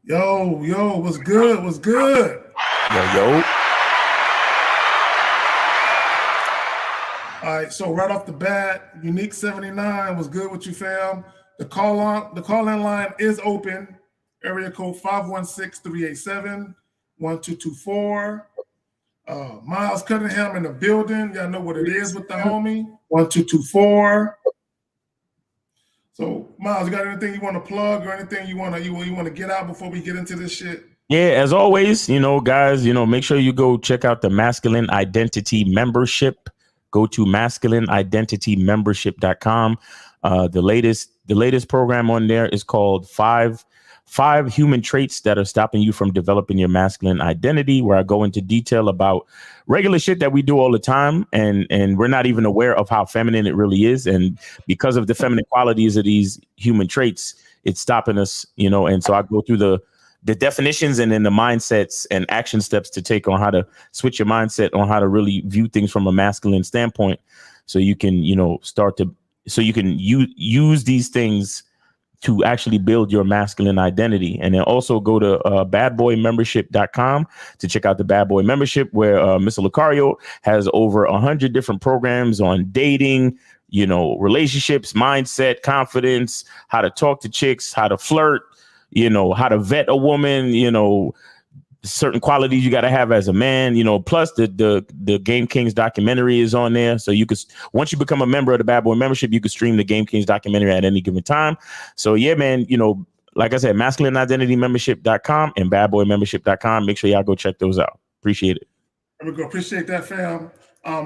Yo, what's good? What's good? Yo. All right, so right off the bat, Unique 79 was good with you, fam. The call-in line is open. Area code 516-387-1224. Miles Cunningham in the building. Y'all know what it is with the homie. 1224. So, Miles, you got anything you want to plug or anything you want to get out before we get into this shit? Yeah, as always, guys, make sure you go check out the Masculine Identity Membership. Go to masculineidentitymembership.com. The latest program on there is called five human traits that are stopping you from developing your masculine identity, where I go into detail about regular shit that we do all the time, and we're not even aware of how feminine it really is. And because of the feminine qualities of these human traits, it's stopping us, and so I go through the definitions and then the mindsets and action steps to take on how to switch your mindset on how to really view things from a masculine standpoint. So you can, use these things to actually build your masculine identity. And then also go to badboymembership.com to check out the Bad Boy Membership, where Mr. Lucario has over 100 different programs on dating, relationships, mindset, confidence, how to talk to chicks, how to flirt, how to vet a woman, certain qualities you got to have as a man, plus the Game Kings documentary is on there. So you could, once you become a member of the Bad Boy Membership, you can stream the Game Kings documentary at any given time. So yeah, man, like I said, masculineidentitymembership.com and badboymembership.com. Make sure y'all go check those out. Appreciate it. There we go. Appreciate that, fam.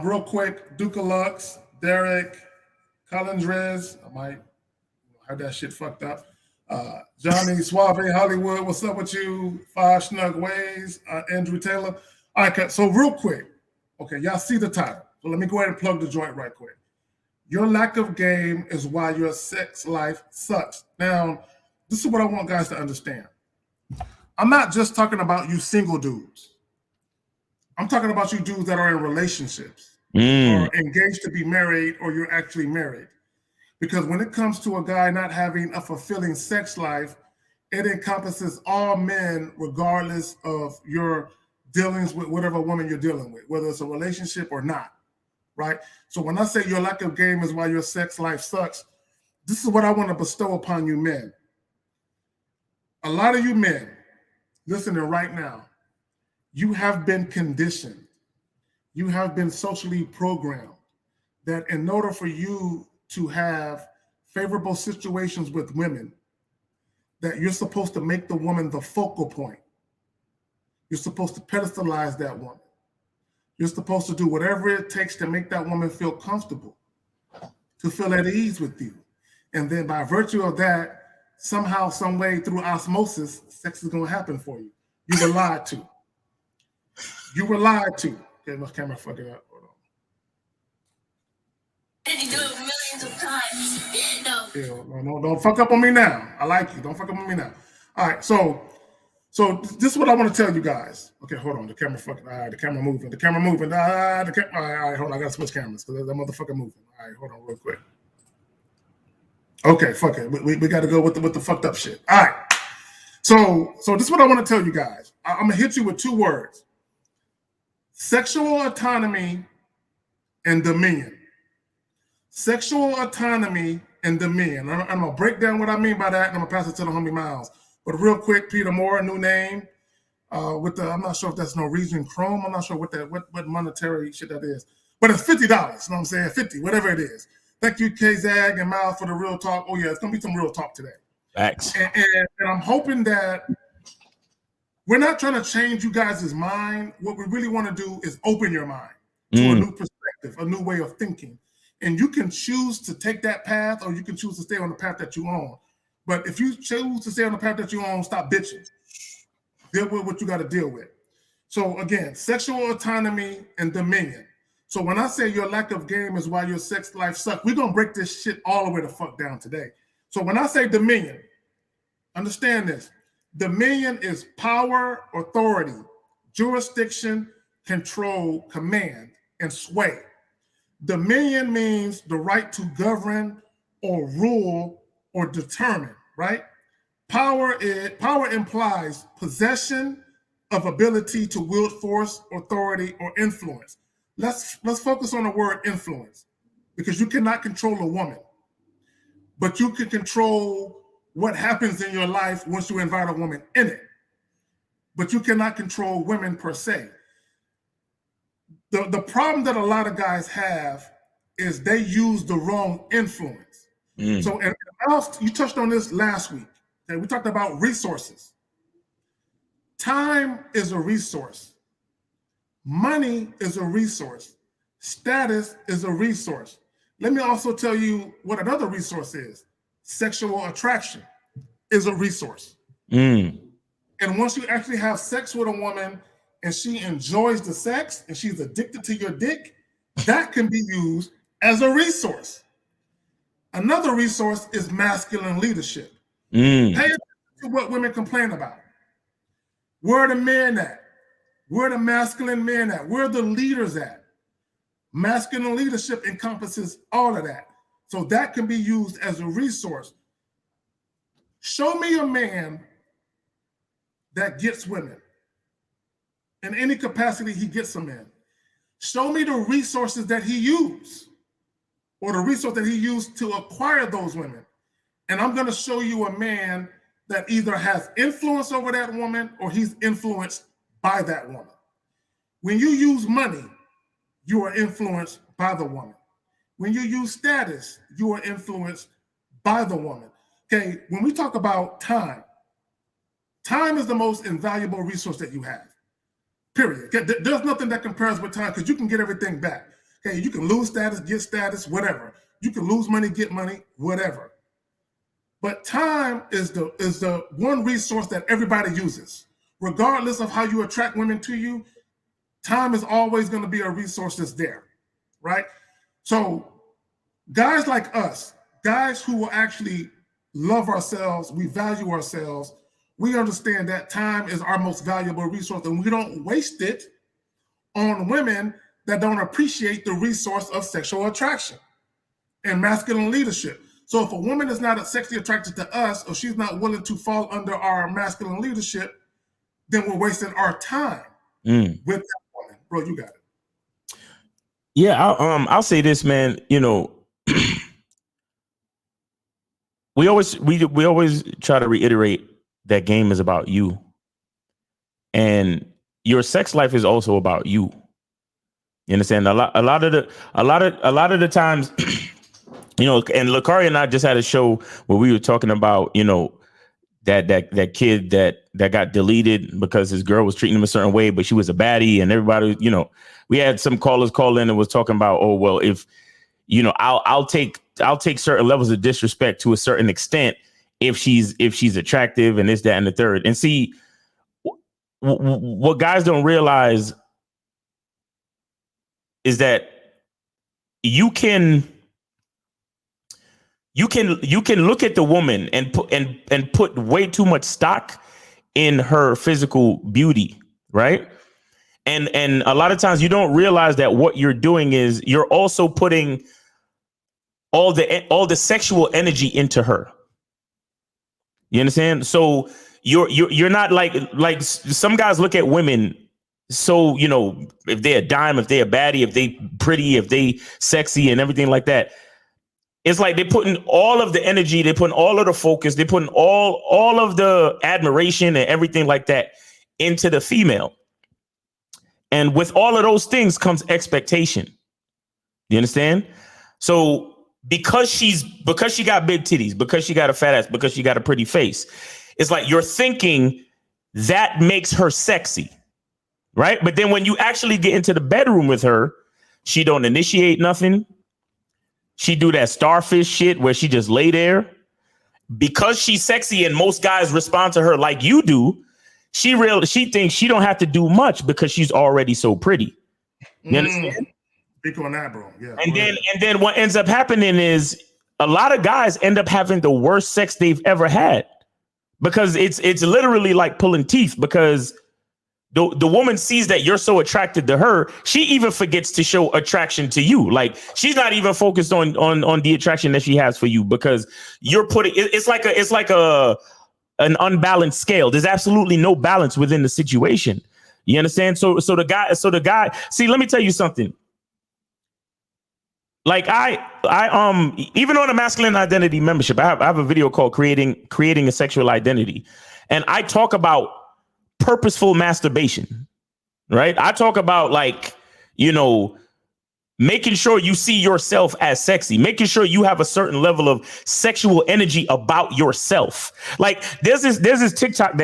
Real quick, Duke Lux, Derek, Collins Rez. I might have that shit fucked up. Johnny Suave Hollywood, what's up with you? Five Snug Ways, Andrew Taylor. All right, so real quick, okay, y'all see the title. So let me go ahead and plug the joint right quick. Your lack of game is why your sex life sucks. Now, this is what I want guys to understand. I'm not just talking about you single dudes. I'm talking about you dudes that are in relationships or engaged to be married, or you're actually married. Because when it comes to a guy not having a fulfilling sex life, it encompasses all men, regardless of your dealings with whatever woman you're dealing with, whether it's a relationship or not, right? So when I say your lack of game is why your sex life sucks, this is what I want to bestow upon you men. A lot of you men listening right now, you have been conditioned, you have been socially programmed that in order for you to have favorable situations with women, that you're supposed to make the woman the focal point. You're supposed to pedestalize that woman. You're supposed to do whatever it takes to make that woman feel comfortable, to feel at ease with you. And then by virtue of that, somehow, some way, through osmosis, sex is going to happen for you. You were lied to. You were lied to. Okay, my camera fucked it up. Hold on. And you do it millions of times. No, don't fuck up on me now. I like you. Don't fuck up on me now. All right, so this is what I want to tell you guys. Okay, hold on. The camera fucking. All right, the camera moving. All right, hold on. I gotta switch cameras because that motherfucker moving. All right, hold on, real quick. Okay, fuck it. We got to go with the fucked up shit. All right. So this is what I want to tell you guys. I'm gonna hit you with two words: sexual autonomy and dominion. Sexual autonomy and dominion. I'm going to break down what I mean by that, and I'm going to pass it to the homie Miles. But real quick, Peter Moore, new name. I'm not sure if that's Norwegian Chrome. I'm not sure what monetary shit that is. But it's $50, you know what I'm saying? 50, whatever it is. Thank you, K-Zag and Miles, for the real talk. Oh, yeah, it's going to be some real talk today. Thanks. And I'm hoping that we're not trying to change you guys' mind. What we really want to do is open your mind to a new perspective, a new way of thinking. And you can choose to take that path, or you can choose to stay on the path that you own. But if you choose to stay on the path that you own, stop bitching. Deal with what you got to deal with. So again, sexual autonomy and dominion. So when I say your lack of game is why your sex life sucks, we're going to break this shit all the way the fuck down today. So when I say dominion, understand this. Dominion is power, authority, jurisdiction, control, command, and sway. Dominion means the right to govern or rule or determine, right? Power implies possession of ability to wield force, authority, or influence. Let's focus on the word influence, because you cannot control a woman, but you can control what happens in your life once you invite a woman in it. But you cannot control women per se. The problem that a lot of guys have is they use the wrong influence. So, and you touched on this last week. Okay? We talked about resources. Time is a resource. Money is a resource. Status is a resource. Let me also tell you what another resource is. Sexual attraction is a resource. And once you actually have sex with a woman and she enjoys the sex and she's addicted to your dick, that can be used as a resource. Another resource is masculine leadership. Pay attention to what women complain about. Where are the men at? Where are the masculine men at? Where are the leaders at? Masculine leadership encompasses all of that. So that can be used as a resource. Show me a man that gets women in any capacity he gets them in. Show me the resources that he used or the resource that he used to acquire those women. And I'm going to show you a man that either has influence over that woman or he's influenced by that woman. When you use money, you are influenced by the woman. When you use status, you are influenced by the woman. Okay, when we talk about time, time is the most invaluable resource that you have, period. Okay, there's nothing that compares with time because you can get everything back. Okay, you can lose status, get status, whatever. You can lose money, get money, whatever. But time is the one resource that everybody uses. Regardless of how you attract women to you, time is always going to be a resource that's there, right? So guys like us, guys who will actually love ourselves, we value ourselves, we understand that time is our most valuable resource and we don't waste it on women that don't appreciate the resource of sexual attraction and masculine leadership. So if a woman is not sexually attracted to us or she's not willing to fall under our masculine leadership, then we're wasting our time with that woman. Bro, you got it. Yeah, I'll say this, man. You know, we always try to reiterate that game is about you, and your sex life is also about you. You understand? A lot of the times, you know, and Lakaria and I just had a show where we were talking about, you know, that kid that got deleted because his girl was treating him a certain way, but she was a baddie, and everybody, you know, we had some callers call in and was talking about, oh, well, if, you know, I'll take certain levels of disrespect to a certain extent if she's attractive and this, that, and the third. And see, what guys don't realize is that you can look at the woman and put way too much stock in her physical beauty, right? And a lot of times you don't realize that what you're doing is you're also putting all the sexual energy into her. You understand? So you're not like some guys look at women. So, you know, if they're a dime, if they're a baddie, if they pretty, if they sexy and everything like that, it's like they're putting all of the energy, they're putting all of the focus, they're putting all of the admiration and everything like that into the female. And with all of those things comes expectation. You understand? So because she got big titties, because she got a fat ass, because she got a pretty face, it's like you're thinking that makes her sexy, right? But then when you actually get into the bedroom with her, she don't initiate nothing. She do that starfish shit where she just lay there. Because she's sexy and most guys respond to her like you do, she thinks she don't have to do much because she's already so pretty. You understand? Big on that, bro. Yeah. And then what ends up happening is a lot of guys end up having the worst sex they've ever had because it's literally like pulling teeth because the woman sees that you're so attracted to her, she even forgets to show attraction to you. Like she's not even focused on the attraction that she has for you because you're putting it's like an unbalanced scale. There's absolutely no balance within the situation. You understand? So the guy, see, let me tell you something. Like I even on a masculine identity membership, I have a video called creating a sexual identity. And I talk about purposeful masturbation, right? I talk about like, making sure you see yourself as sexy, making sure you have a certain level of sexual energy about yourself. Like there's this TikTok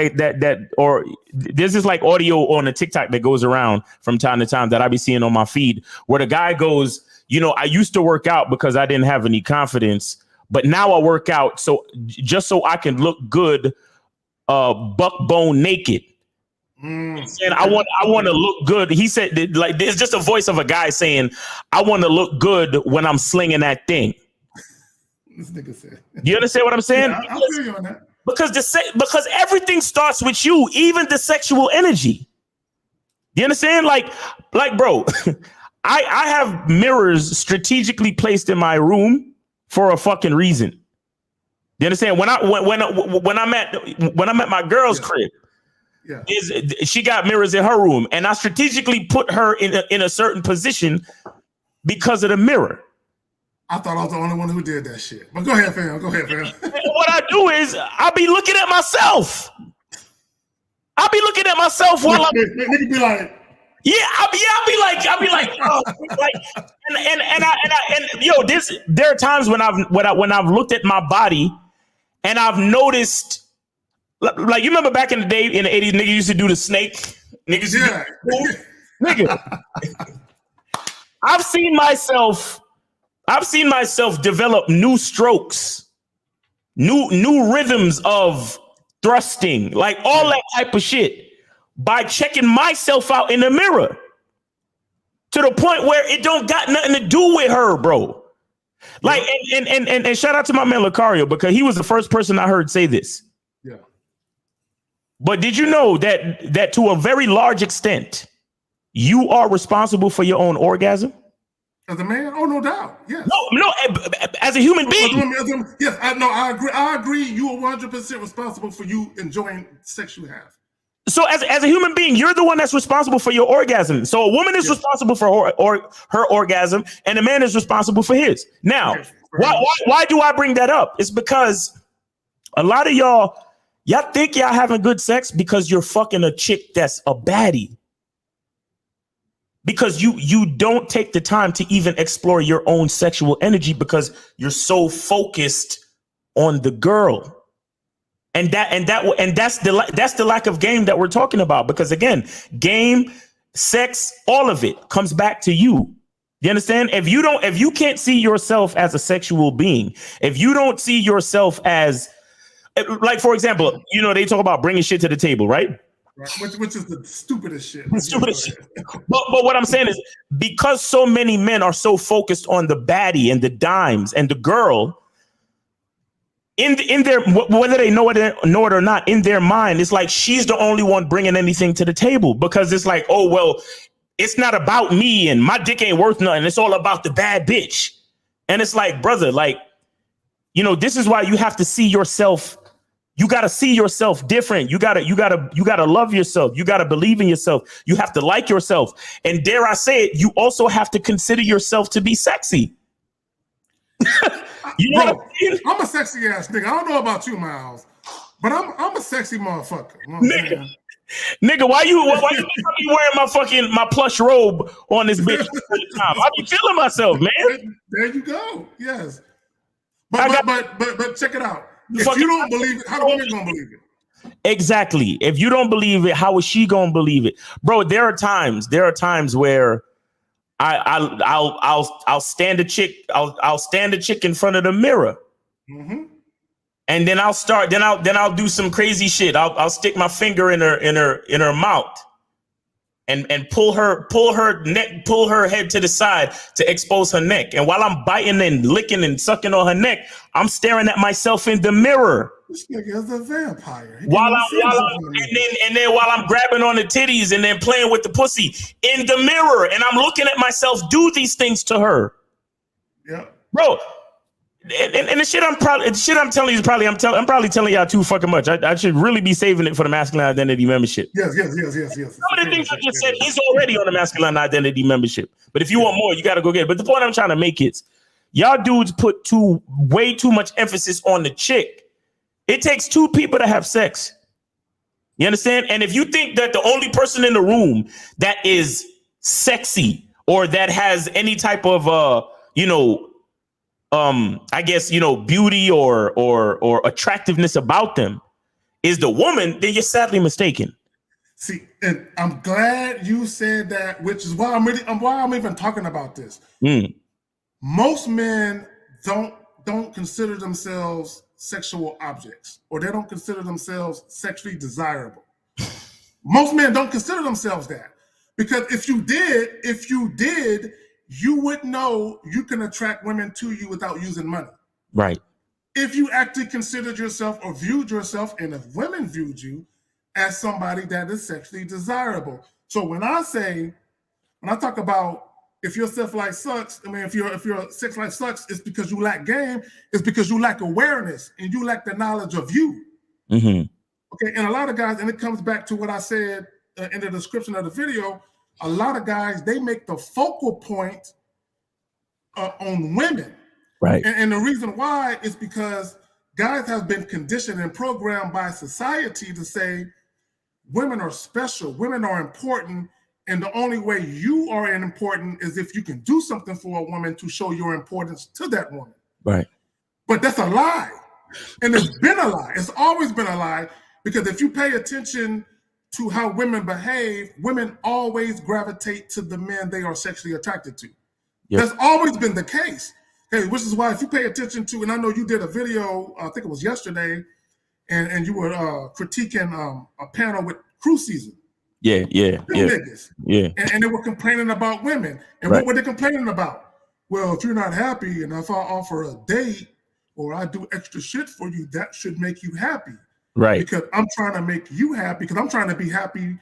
or there's this like audio on a TikTok that goes around from time to time that I be seeing on my feed where the guy goes, I used to work out because I didn't have any confidence, but now I work out just so I can look good, buck bone naked. And I want to look good. He said, like, there's just a voice of a guy saying, I want to look good when I'm slinging that thing. This nigga said. You understand what I'm saying? Yeah, I'll feel you on that. Because everything starts with you, even the sexual energy. You understand? Like, bro, I have mirrors strategically placed in my room for a fucking reason. You understand? When I'm at my girl's crib. Yeah. She got mirrors in her room, and I strategically put her in a certain position because of the mirror. I thought I was the only one who did that shit. But go ahead, fam. What I do is I be looking at myself. I'll be looking at myself while I'm. Nigga be like. Yeah, I'll be like, oh, like, there are times when I've looked at my body, and I've noticed. Like, you remember back in the day in the 80s, niggas used to do the snake. Niggas nigga. I've seen myself develop new strokes, new rhythms of thrusting, like all that type of shit by checking myself out in the mirror to the point where it don't got nothing to do with her, bro. Like, and shout out to my man Lucario, because he was the first person I heard say this. Yeah. But did you know that to a very large extent, you are responsible for your own orgasm? As a man? Oh, no doubt. Yes. No, as a human being. Yes, I agree. I agree. You are 100% responsible for you enjoying sex you have. So as a human being, you're the one that's responsible for your orgasm. So a woman is responsible for her orgasm, and a man is responsible for his. Now, why do I bring that up? It's because a lot of y'all think y'all having good sex because you're fucking a chick that's a baddie. Because you don't take the time to even explore your own sexual energy because you're so focused on the girl. And that's the lack of game that we're talking about. Because again, game, sex, all of it comes back to you. You understand? If you can't see yourself as a sexual being, if you don't see yourself as, like, for example, they talk about bringing shit to the table, right? Which is the stupidest shit. But what I'm saying is, because so many men are so focused on the baddie and the dimes and the girl, in their, whether they know it or not, in their mind, it's like she's the only one bringing anything to the table, because it's like, oh, well, it's not about me and my dick ain't worth nothing. It's all about the bad bitch. And it's like, brother, like, this is why you have to see yourself. You got to see yourself different. You got to love yourself. You got to believe in yourself. You have to like yourself. And dare I say it, you also have to consider yourself to be sexy. You know what I mean? I'm a sexy ass nigga. I don't know about you, Miles, but I'm a sexy motherfucker. Nigga, why you wearing my plush robe on this bitch all the time? I be feeling myself, man. There you go. Yes. But check it out. If you don't believe it, how the woman gonna believe it? Exactly. If you don't believe it, how is she gonna believe it, bro? There are times where I'll stand a chick. I'll stand a chick in front of the mirror, and then I'll do some crazy shit. I'll stick my finger in her mouth, and pull her head to the side to expose her neck. And while I'm biting and licking and sucking on her neck, I'm staring at myself in the mirror. This nigga is a vampire. While I'm grabbing on the titties and then playing with the pussy in the mirror, and I'm looking at myself do these things to her. Yeah, bro. And the shit I'm telling you is probably I'm probably telling y'all too fucking much. I should really be saving it for the masculine identity membership. Yes. Some of the things I just said is already on the masculine identity membership. But if you want more, you got to go get it. But the point I'm trying to make is, y'all dudes put way too much emphasis on the chick. It takes two people to have sex. You understand? And if you think that the only person in the room that is sexy or that has any type of I guess, beauty or attractiveness about them is the woman, then you're sadly mistaken. See, and I'm glad you said that, which is why I'm even talking about this. Most men don't consider themselves sexual objects, or they don't consider themselves sexually desirable. Most men don't consider themselves that, because if you did, you would know you can attract women to you without using money. Right. If you actually considered yourself or viewed yourself, and if women viewed you as somebody that is sexually desirable. So when I talk about if your sex life sucks, I mean, if your sex life sucks, it's because you lack game. It's because you lack awareness and you lack the knowledge of you. Mm-hmm. Okay, and a lot of guys, and it comes back to what I said in the description of the video. A lot of guys, they make the focal point on women. Right. And the reason why is because guys have been conditioned and programmed by society to say women are special, women are important, and the only way you are important is if you can do something for a woman to show your importance to that woman. Right. But that's a lie. And it's been a lie. It's always been a lie, because if you pay attention to how women behave, women always gravitate to the men they are sexually attracted to. Yep. That's always been the case. Okay, which is why if you pay attention to, and I know you did a video, I think it was yesterday, and you were critiquing a panel with Cruise Season. Yeah. Niggas. Yeah. And they were complaining about women. And right. What were they complaining about? Well, if you're not happy, and if I offer a date or I do extra shit for you, that should make you happy. Right. Because I'm trying to make you happy, because I'm trying to be happy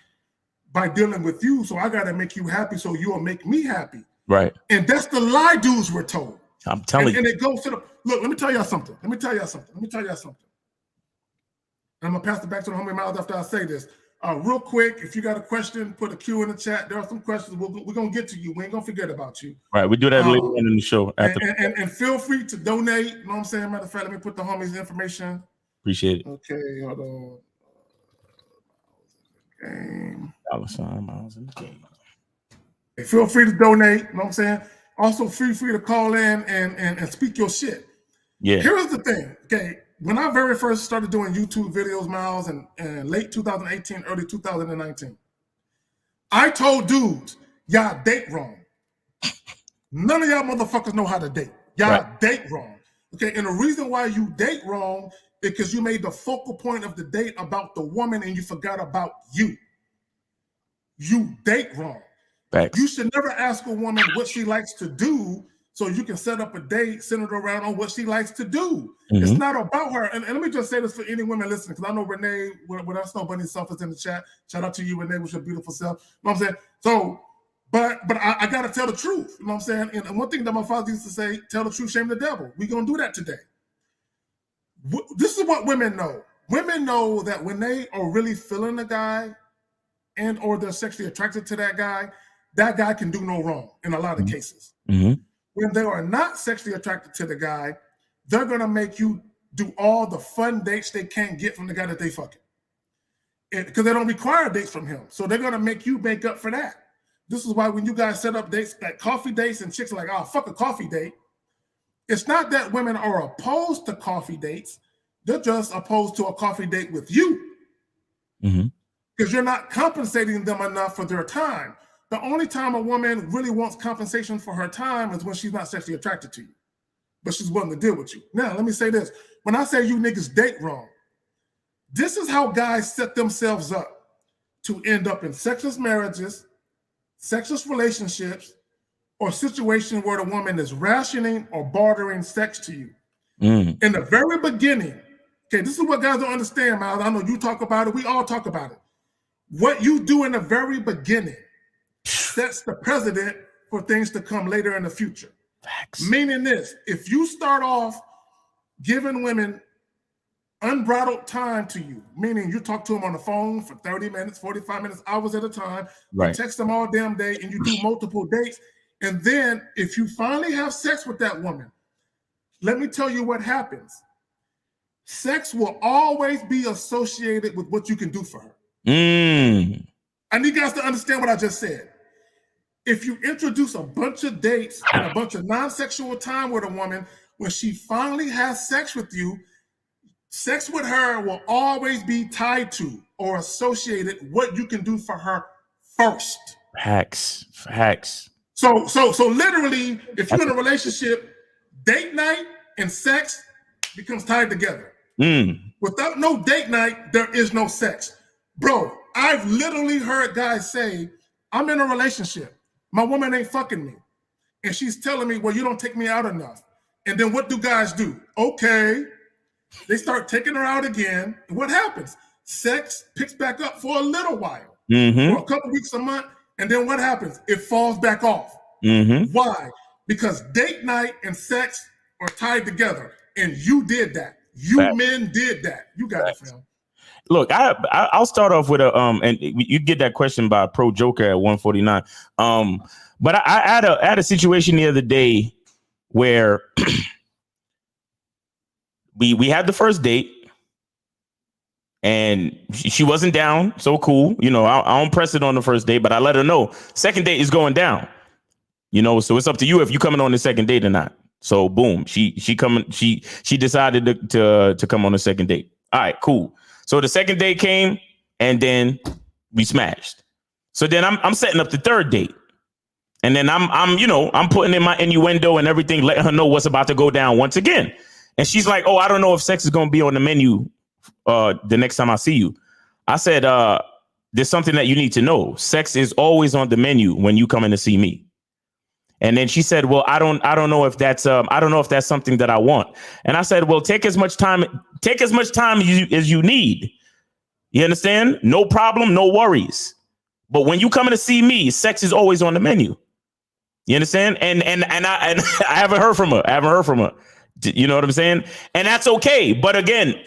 by dealing with you. So I got to make you happy so you'll make me happy. Right. And that's the lie dudes were told. I'm telling you. And it goes to the, look, let me tell y'all something. And I'm going to pass it back to the homie Miles after I say this. Real quick, if you got a question, put a Q in the chat. There are some questions. We're going to get to you. We ain't going to forget about you. Right. We do that later on in the show. And feel free to donate. You know what I'm saying? Matter of fact, let me put the homies' information. Appreciate it. Okay, hold on. Game. Miles in the game. Hey, feel free to donate. You know what I'm saying? Also, feel free to call in and speak your shit. Yeah. Here's the thing. Okay. When I very first started doing YouTube videos, Miles, in late 2018, early 2019, I told dudes, y'all date wrong. None of y'all motherfuckers know how to date. Y'all date wrong. Okay, and the reason why you date wrong is because you made the focal point of the date about the woman and you forgot about you. You date wrong. Facts. You should never ask a woman what she likes to do so you can set up a date centered around on what she likes to do. Mm-hmm. It's not about her. And let me just say this for any women listening, because I know Renee, with us, no bunny self is in the chat. Shout out to you, Renee, with your beautiful self. You know what I'm saying? So, but I got to tell the truth. You know what I'm saying? And one thing that my father used to say, tell the truth, shame the devil. We're going to do that today. This is what women know. Women know that when they are really feeling a guy and or they're sexually attracted to that guy can do no wrong in a lot of cases. Mm-hmm. When they are not sexually attracted to the guy, they're going to make you do all the fun dates they can't get from the guy that they fucking. Because they don't require dates from him. So they're going to make you make up for that. This is why when you guys set up dates, like coffee dates, and chicks are like, oh, fuck a coffee date. It's not that women are opposed to coffee dates. They're just opposed to a coffee date with you. Mm-hmm. Because you're not compensating them enough for their time. The only time a woman really wants compensation for her time is when she's not sexually attracted to you, but she's willing to deal with you. Now, let me say this. When I say you niggas date wrong, this is how guys set themselves up to end up in sexless marriages, sexless relationships, or situations where the woman is rationing or bartering sex to you. Mm. In the very beginning, okay, this is what guys don't understand, Miles. I know you talk about it. We all talk about it. What you do in the very beginning sets the precedent for things to come later in the future. Facts. Meaning this, if you start off giving women unbridled time to you, meaning you talk to them on the phone for 30 minutes, 45 minutes, hours at a time. Right. You text them all damn day and you do multiple dates. And then if you finally have sex with that woman, let me tell you what happens. Sex will always be associated with what you can do for her. I need you guys to understand what I just said. If you introduce a bunch of dates and a bunch of non-sexual time with a woman, when she finally has sex with you, sex with her will always be tied to or associated what you can do for her first. Facts. So literally, if you're in a relationship, date night and sex becomes tied together. Without no date night, there is no sex. Bro, I've literally heard guys say, I'm in a relationship. My woman ain't fucking me. And she's telling me, well, you don't take me out enough. And then what do guys do? Okay. They start taking her out again. And what happens? Sex picks back up for a little while, for a couple weeks, a month. And then what happens? It falls back off. Why? Because date night and sex are tied together. And you did that. You men did that. You got it, fam. Look, I'll start off with and you get that question by Pro Joker at 149. But I had a situation the other day where we had the first date and she wasn't down. So cool. You know, I don't press it on the first date, but I let her know second date is going down. You know, so it's up to you if you coming on the second date or not. So boom, she decided to come on the second date. All right, cool. So the second date came and then we smashed. So then I'm setting up the third date. And then I'm putting in my innuendo and everything, letting her know what's about to go down once again. And she's like, oh, I don't know if sex is going to be on the menu the next time I see you. I said, there's something that you need to know. Sex is always on the menu when you come in to see me. And then she said, well, I don't know if that's something that I want. And I said, well, take as much time as you need. You understand? No problem, no worries. But when you come in to see me, sex is always on the menu. You understand? And I haven't heard from her. You know what I'm saying? And that's okay. But again,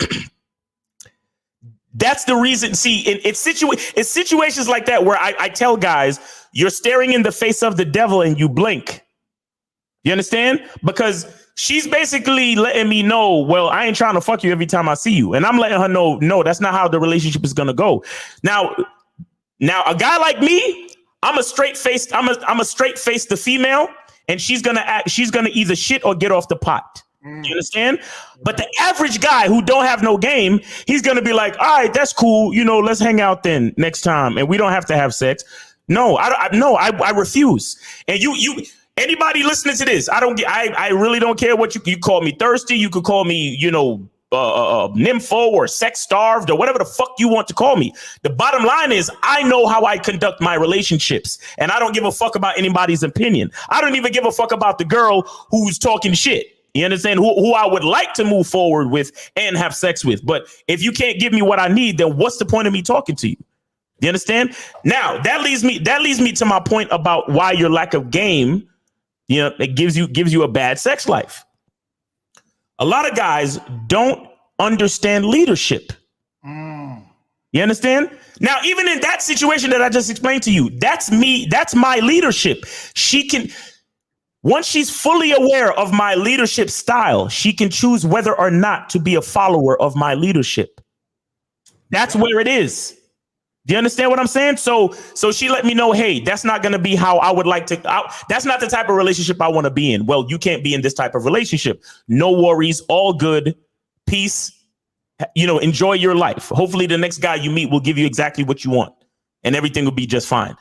that's the reason. See, it's situations like that where I tell guys, you're staring in the face of the devil and you blink. You understand? Because she's basically letting me know, well, I ain't trying to fuck you every time I see you. And I'm letting her know, no, that's not how the relationship is going to go. Now, a guy like me, I'm a straight face the female, and she's going to either shit or get off the pot. You understand? But the average guy who don't have no game, he's going to be like, all right, that's cool. You know, let's hang out then next time. And we don't have to have sex. No, I refuse. And you anybody listening to this, I really don't care what you call me thirsty. You could call me, nympho or sex starved or whatever the fuck you want to call me. The bottom line is I know how I conduct my relationships, and I don't give a fuck about anybody's opinion. I don't even give a fuck about the girl who's talking shit. You understand? Who I would like to move forward with and have sex with. But if you can't give me what I need, then what's the point of me talking to you? You understand? Now that leads me to my point about why your lack of game, it gives you a bad sex life. A lot of guys don't understand leadership. You understand? Now, even in that situation that I just explained to you, that's me. That's my leadership. Once she's fully aware of my leadership style, she can choose whether or not to be a follower of my leadership. That's where it is. Do you understand what I'm saying? So she let me know, hey, that's not going to be how I would like to. That's not the type of relationship I want to be in. Well, you can't be in this type of relationship. No worries. All good. Peace. Enjoy your life. Hopefully the next guy you meet will give you exactly what you want and everything will be just fine.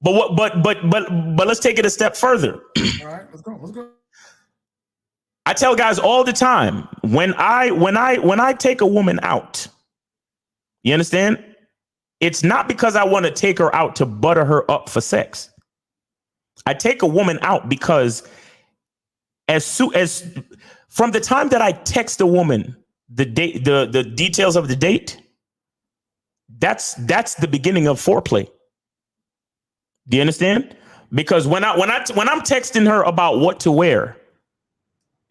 But let's take it a step further. All right, let's go. I tell guys all the time, when I take a woman out, you understand? It's not because I want to take her out to butter her up for sex. I take a woman out because as from the time that I text a woman the details of the date, that's the beginning of foreplay. Do you understand? Because when I'm texting her about what to wear,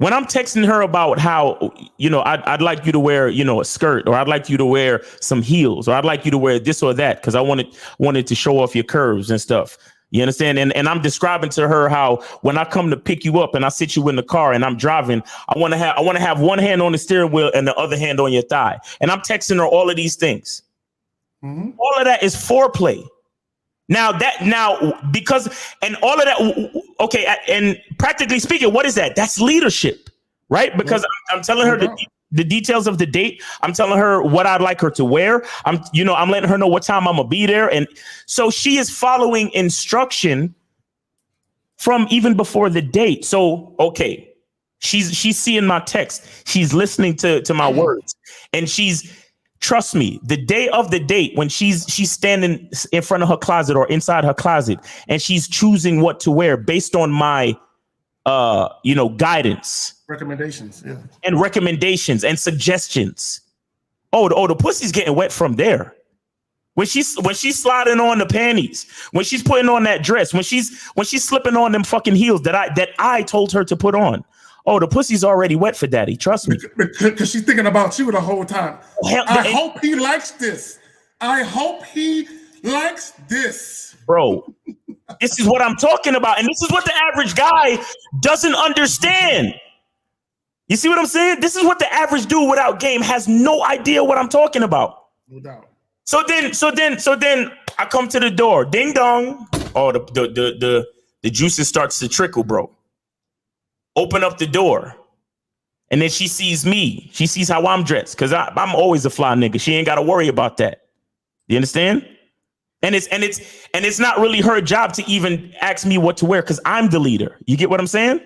when I'm texting her about how, you know, I'd like you to wear, you know, a skirt, or I'd like you to wear some heels, or I'd like you to wear this or that because I wanted to show off your curves and stuff. You understand? And I'm describing to her how when I come to pick you up and I sit you in the car and I'm driving, I want to have one hand on the steering wheel and the other hand on your thigh. And I'm texting her all of these things. Mm-hmm. All of that is foreplay. Now because and all of that, okay, and practically speaking, what is that? That's leadership, right? Because I'm telling her the details of the date. I'm telling her what I'd like her to wear. I'm letting her know what time I'm gonna be there, and so she is following instruction from even before the date. So okay, she's seeing my text, she's listening to my words, and trust me, the day of the date, when she's standing in front of her closet or inside her closet, and she's choosing what to wear based on my, guidance, recommendations and suggestions. Oh, the pussy's getting wet from there. When she's sliding on the panties, when she's putting on that dress, when she's slipping on them fucking heels that I told her to put on. Oh, the pussy's already wet for daddy. Trust me. Because she's thinking about you the whole time. I hope he likes this. I hope he likes this. Bro, this is what I'm talking about. And this is what the average guy doesn't understand. You see what I'm saying? This is what the average dude without game has no idea what I'm talking about. No doubt. So then I come to the door. Ding dong. Oh, the juices starts to trickle, bro. Open up the door, and then she sees me. She sees how I'm dressed, because I'm always a fly nigga. She ain't got to worry about that. You understand? And it's not really her job to even ask me what to wear, because I'm the leader. You get what I'm saying?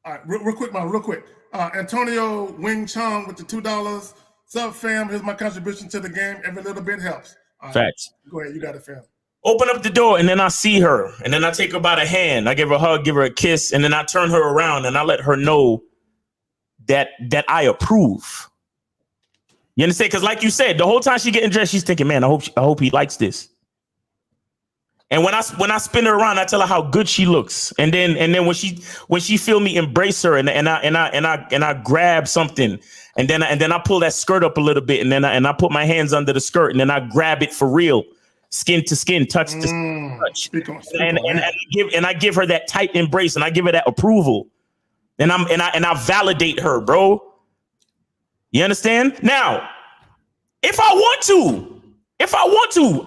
All right, real quick. Antonio Wing Chong with the $2. Sub fam, here's my contribution to the game. Every little bit helps. All right, facts. Go ahead, you got it, fam. Open up the door, and then I see her, and then I take her by the hand. I give her a hug, give her a kiss, and then I turn her around and I let her know that I approve. You understand? Because like you said, the whole time she getting dressed, she's thinking, man, I hope he likes this. And when I spin her around, I tell her how good she looks. And then when she feel me embrace her, and I grab something, and then I pull that skirt up a little bit, and then I put my hands under the skirt, and then I grab it for real. Skin to skin, touch to touch, and I give her that tight embrace, and I give her that approval, and I validate her, bro. You understand? Now, if I want to,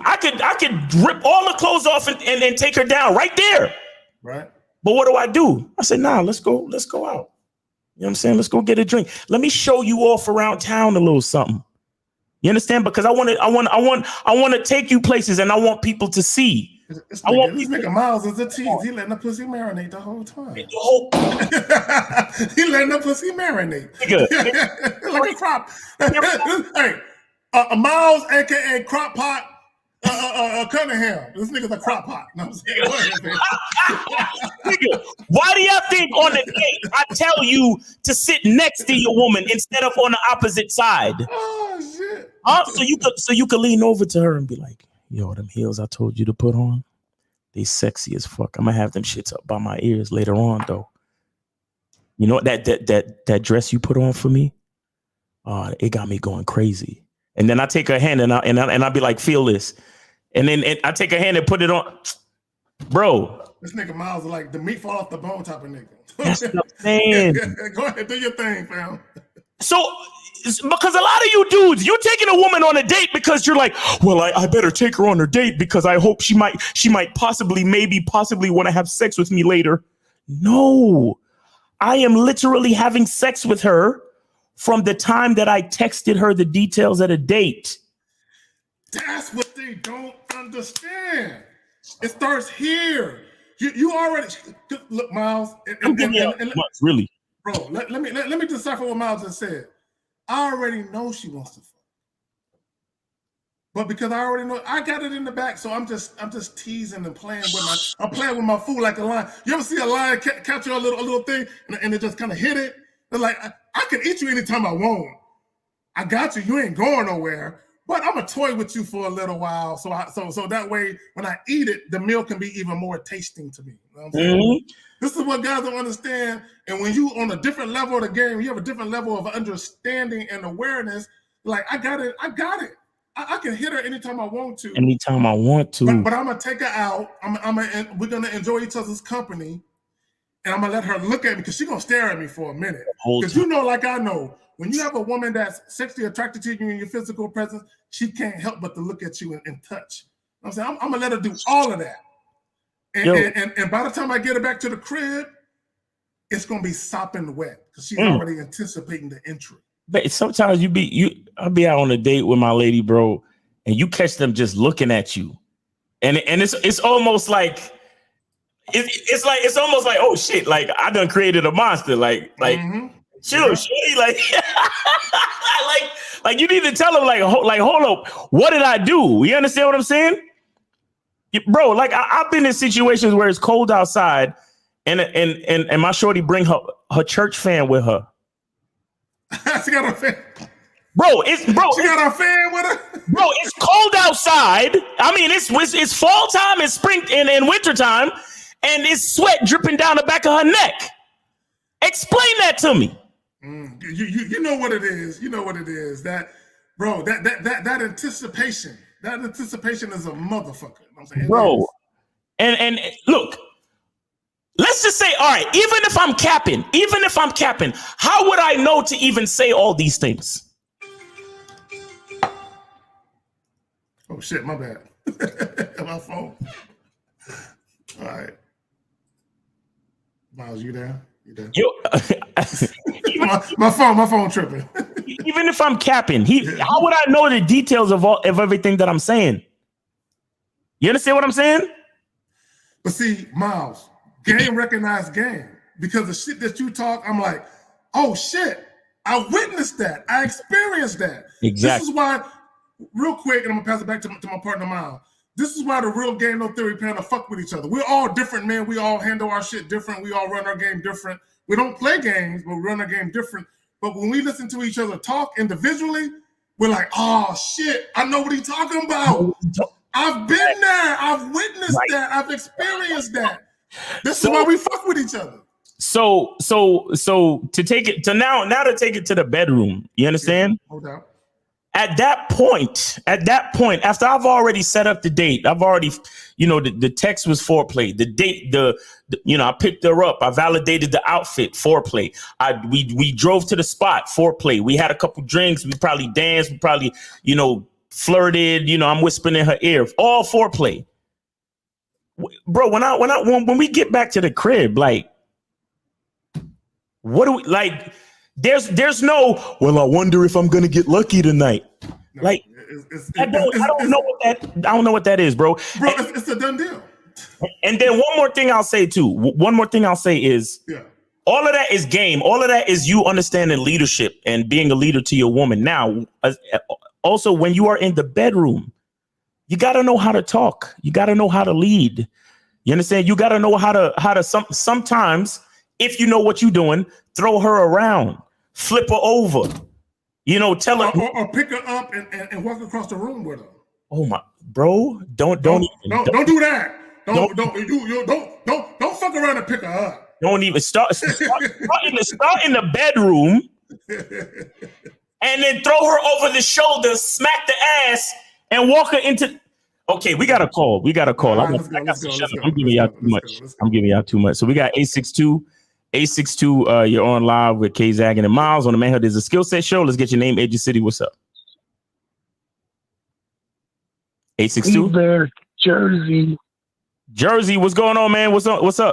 I could rip all the clothes off and take her down right there. Right. But what do? I said, nah, let's go out. You know what I'm saying? Let's go get a drink. Let me show you off around town a little something. You understand? Because I want to take you places, and I want people to see. This nigga Miles is a tease. He letting the pussy marinate the whole time. He letting the pussy marinate. Like a crop. Hey, Miles, aka Crop Pot, Cunningham. This nigga's a crop pot. No, I'm saying, nigga, why do y'all think on the date I tell you to sit next to your woman instead of on the opposite side? Oh shit! So you could lean over to her and be like, "Yo, them heels I told you to put on, they sexy as fuck. I'm gonna have them shits up by my ears later on, though. You know that dress you put on for me? It got me going crazy." And then I take her hand and I'll be like, "Feel this," and then I take her hand and put it on, bro. This nigga Miles is like the meat fall off the bone type of nigga. That's what I'm saying. Go ahead, do your thing, fam. So, because a lot of you dudes, you're taking a woman on a date because you're like, well, I better take her on her date because I hope she might possibly want to have sex with me later. No, I am literally having sex with her from the time that I texted her the details of the date. That's what they don't understand. It starts here. You already look, Miles. Really, bro. Let me decipher what Miles just said. I already know she wants to fuck, but because I already know, I got it in the back. So I'm just teasing and playing with my food like a lion. You ever see a lion catch a little thing and it just kind of hit it? They're like, I can eat you anytime I want. I got you. You ain't going nowhere. but I'm gonna toy with you for a little while, so that way when I eat it, the meal can be even more tasting to me. You know what I'm saying? Mm-hmm. This is what guys don't understand. And when you on a different level of the game, you have a different level of understanding and awareness. Like I got it. I can hit her anytime I want to. Anytime I want to. But I'm gonna take her out. We're gonna enjoy each other's company, and I'm gonna let her look at me because she's gonna stare at me for a minute. Because you know, like I know, when you have a woman that's sexually attracted to you in your physical presence, she can't help but to look at you and touch. You know what I'm saying I'm gonna let her do all of that. And by the time I get her back to the crib, it's gonna be sopping wet because she's already anticipating the entry. But sometimes I'll be out on a date with my lady, bro, and you catch them just looking at you, and it's almost like it's almost like, oh shit, like I done created a monster, like chill, shitty, like you need to tell them like hold up, what did I do? You understand what I'm saying? Bro, like I've been in situations where it's cold outside and my shorty bring her church fan with her. She got her fan. She got her fan with her. Bro, it's cold outside. I mean, it's fall time, it's spring and winter time, and it's sweat dripping down the back of her neck. Explain that to me. You know what it is. You know what it is. That bro, that anticipation. That anticipation is a motherfucker. You know what I'm saying? Bro, and look, let's just say, all right, even if I'm capping, how would I know to even say all these things? Oh shit, my bad. My phone. All right. Miles, you there? My phone tripping. Even if I'm capping, how would I know the details of everything that I'm saying? You understand what I'm saying? But see, Miles, game recognized game. Because the shit that you talk, I'm like, oh shit, I witnessed that. I experienced that. Exactly. This is why, real quick, and I'm gonna pass it back to my partner Miles. This is why the real Game No Theory panel fuck with each other. We're all different, man. We all handle our shit different. We all run our game different. We don't play games, but we run our game different. But when we listen to each other talk individually, we're like, oh shit, I know what he's talking about. I've been there. I've witnessed that. I've experienced that. This is why we fuck with each other. So to take it to now to take it to the bedroom, you understand? Yeah, no doubt. At that point, after I've already set up the date, I've already, the text was foreplay. The date, I picked her up. I validated the outfit, foreplay. We drove to the spot, foreplay. We had a couple drinks. We probably danced. We probably, flirted. I'm whispering in her ear. All foreplay. Bro, when we get back to the crib, like, what do we like? There's no, well, I wonder if I'm gonna get lucky tonight. No, like, I don't know what that is, bro. Bro, it's a done deal. And then one more thing I'll say is, all of that is game. All of that is you understanding leadership and being a leader to your woman. Now, also when you are in the bedroom, you got to know how to talk. You got to know how to lead. You understand? You got to know how to sometimes, if you know what you're doing, throw her around. Flip her over, tell her or pick her up and walk across the room with her. Oh my, bro, don't do that. Don't fuck around and pick her up. Don't even start in the bedroom, and then throw her over the shoulder, smack the ass, and walk her into. Okay, we got a call. I'm giving y'all too much. So we got 862, you're on live with K Zagging and Miles on the Manhood is a Skill Set Show. Let's get your name, age, your city. What's up? 862 there, Jersey, what's going on, man? What's up? What's going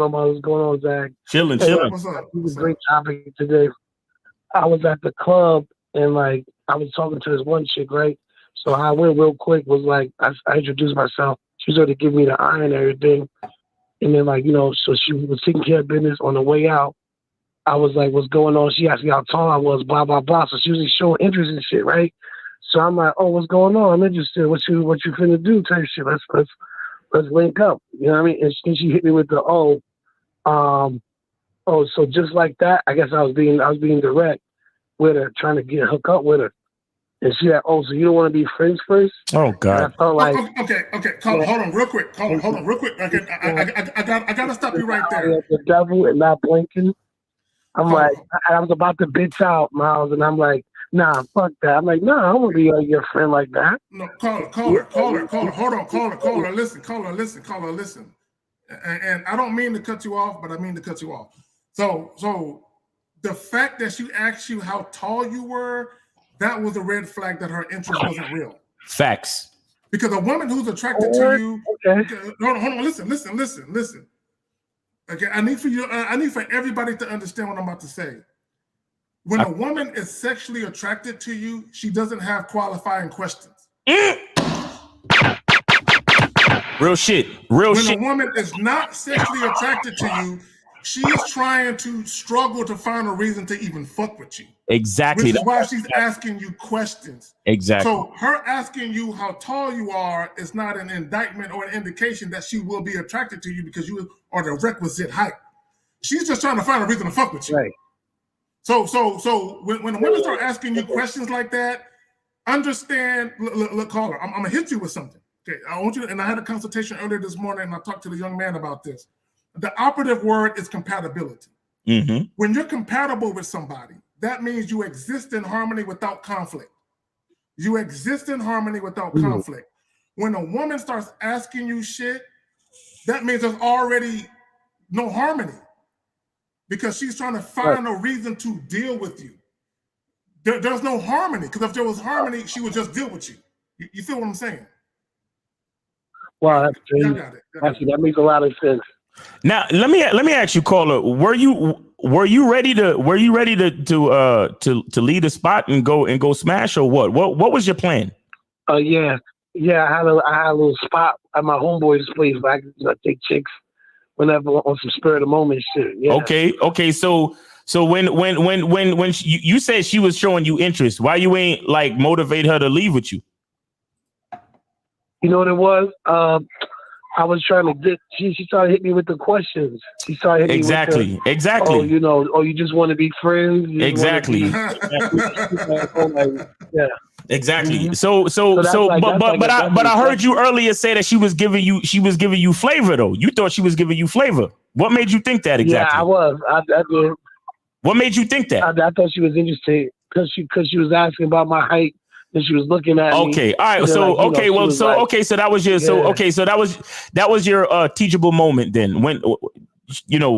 on, man? What's going on, Zach? Chilling. What's up? It was a great topic today. I was at the club and I was talking to this one chick, right? So how I went real quick was I introduced myself. She started to give me the eye and everything. And then so she was taking care of business. On the way out, I was like, what's going on? She asked me how tall I was, blah, blah, blah. So she was showing interest in shit, right? So I'm like, oh, what's going on? I'm interested. What you finna do? Type shit. Let's link up. You know what I mean? And then she hit me with the so just like that, I guess I was being direct with her, trying to hook up with her. And she said, "Oh, so you don't want to be friends first?" Oh And I God. felt like, Okay. Hold on, real quick. Hold on, real quick. Okay, I gotta stop you right there. the devil and not blinking. I'm Hold like, on. I was about to bitch out, Miles, and I'm like, nah, fuck that. I'm like, nah, I don't want to be your friend like that. No, caller. Hold on, caller. Listen. And I don't mean to cut you off, but I mean to cut you off. So the fact that she asked you how tall you were, that was a red flag that her interest wasn't real. Facts. Because a woman who's attracted to you, Okay. hold on, listen. Okay, I need for everybody to understand what I'm about to say. When a woman is sexually attracted to you, she doesn't have qualifying questions. Real shit. When a woman is not sexually attracted to you, she is trying to struggle to find a reason to even fuck with you. Exactly. Which is why she's asking you questions. Exactly. So her asking you how tall you are is not an indictment or an indication that she will be attracted to you because you are the requisite height. She's just trying to find a reason to fuck with you. Right. So when the women start asking you questions like that, understand. Look, caller, I'm gonna hit you with something. Okay, I want you to, and I had a consultation earlier this morning, and I talked to the young man about this. The operative word is compatibility. Mm-hmm. When you're compatible with somebody, that means you exist in harmony without conflict. You exist in harmony without conflict. When a woman starts asking you shit, that means there's already no harmony because she's trying to find a reason to deal with you. There's no harmony because if there was harmony, she would just deal with you. You feel what I'm saying? Wow, that's crazy. Actually, that makes a lot of sense. Now let me ask you, caller. Were you ready to lead a spot and go smash, or what? What was your plan? Yeah. I had a little spot at my homeboy's place where I could take chicks whenever on some spur of the moment shit. Yeah. Okay. So when you said she was showing you interest, why you ain't like motivate her to leave with you? You know what it was? I was trying to get. She started to hit me with the questions. She started hitting me with the, exactly. You just want to be friends. Exactly. Yeah. Exactly. Mm-hmm. But I heard you earlier say that she was giving you flavor though. You thought she was giving you flavor. What made you think that exactly? Yeah, I was. I did. What made you think that? I thought she was interested because she was asking about my height. And she was looking at me. Okay, all right. So so that was your that was your teachable moment then. When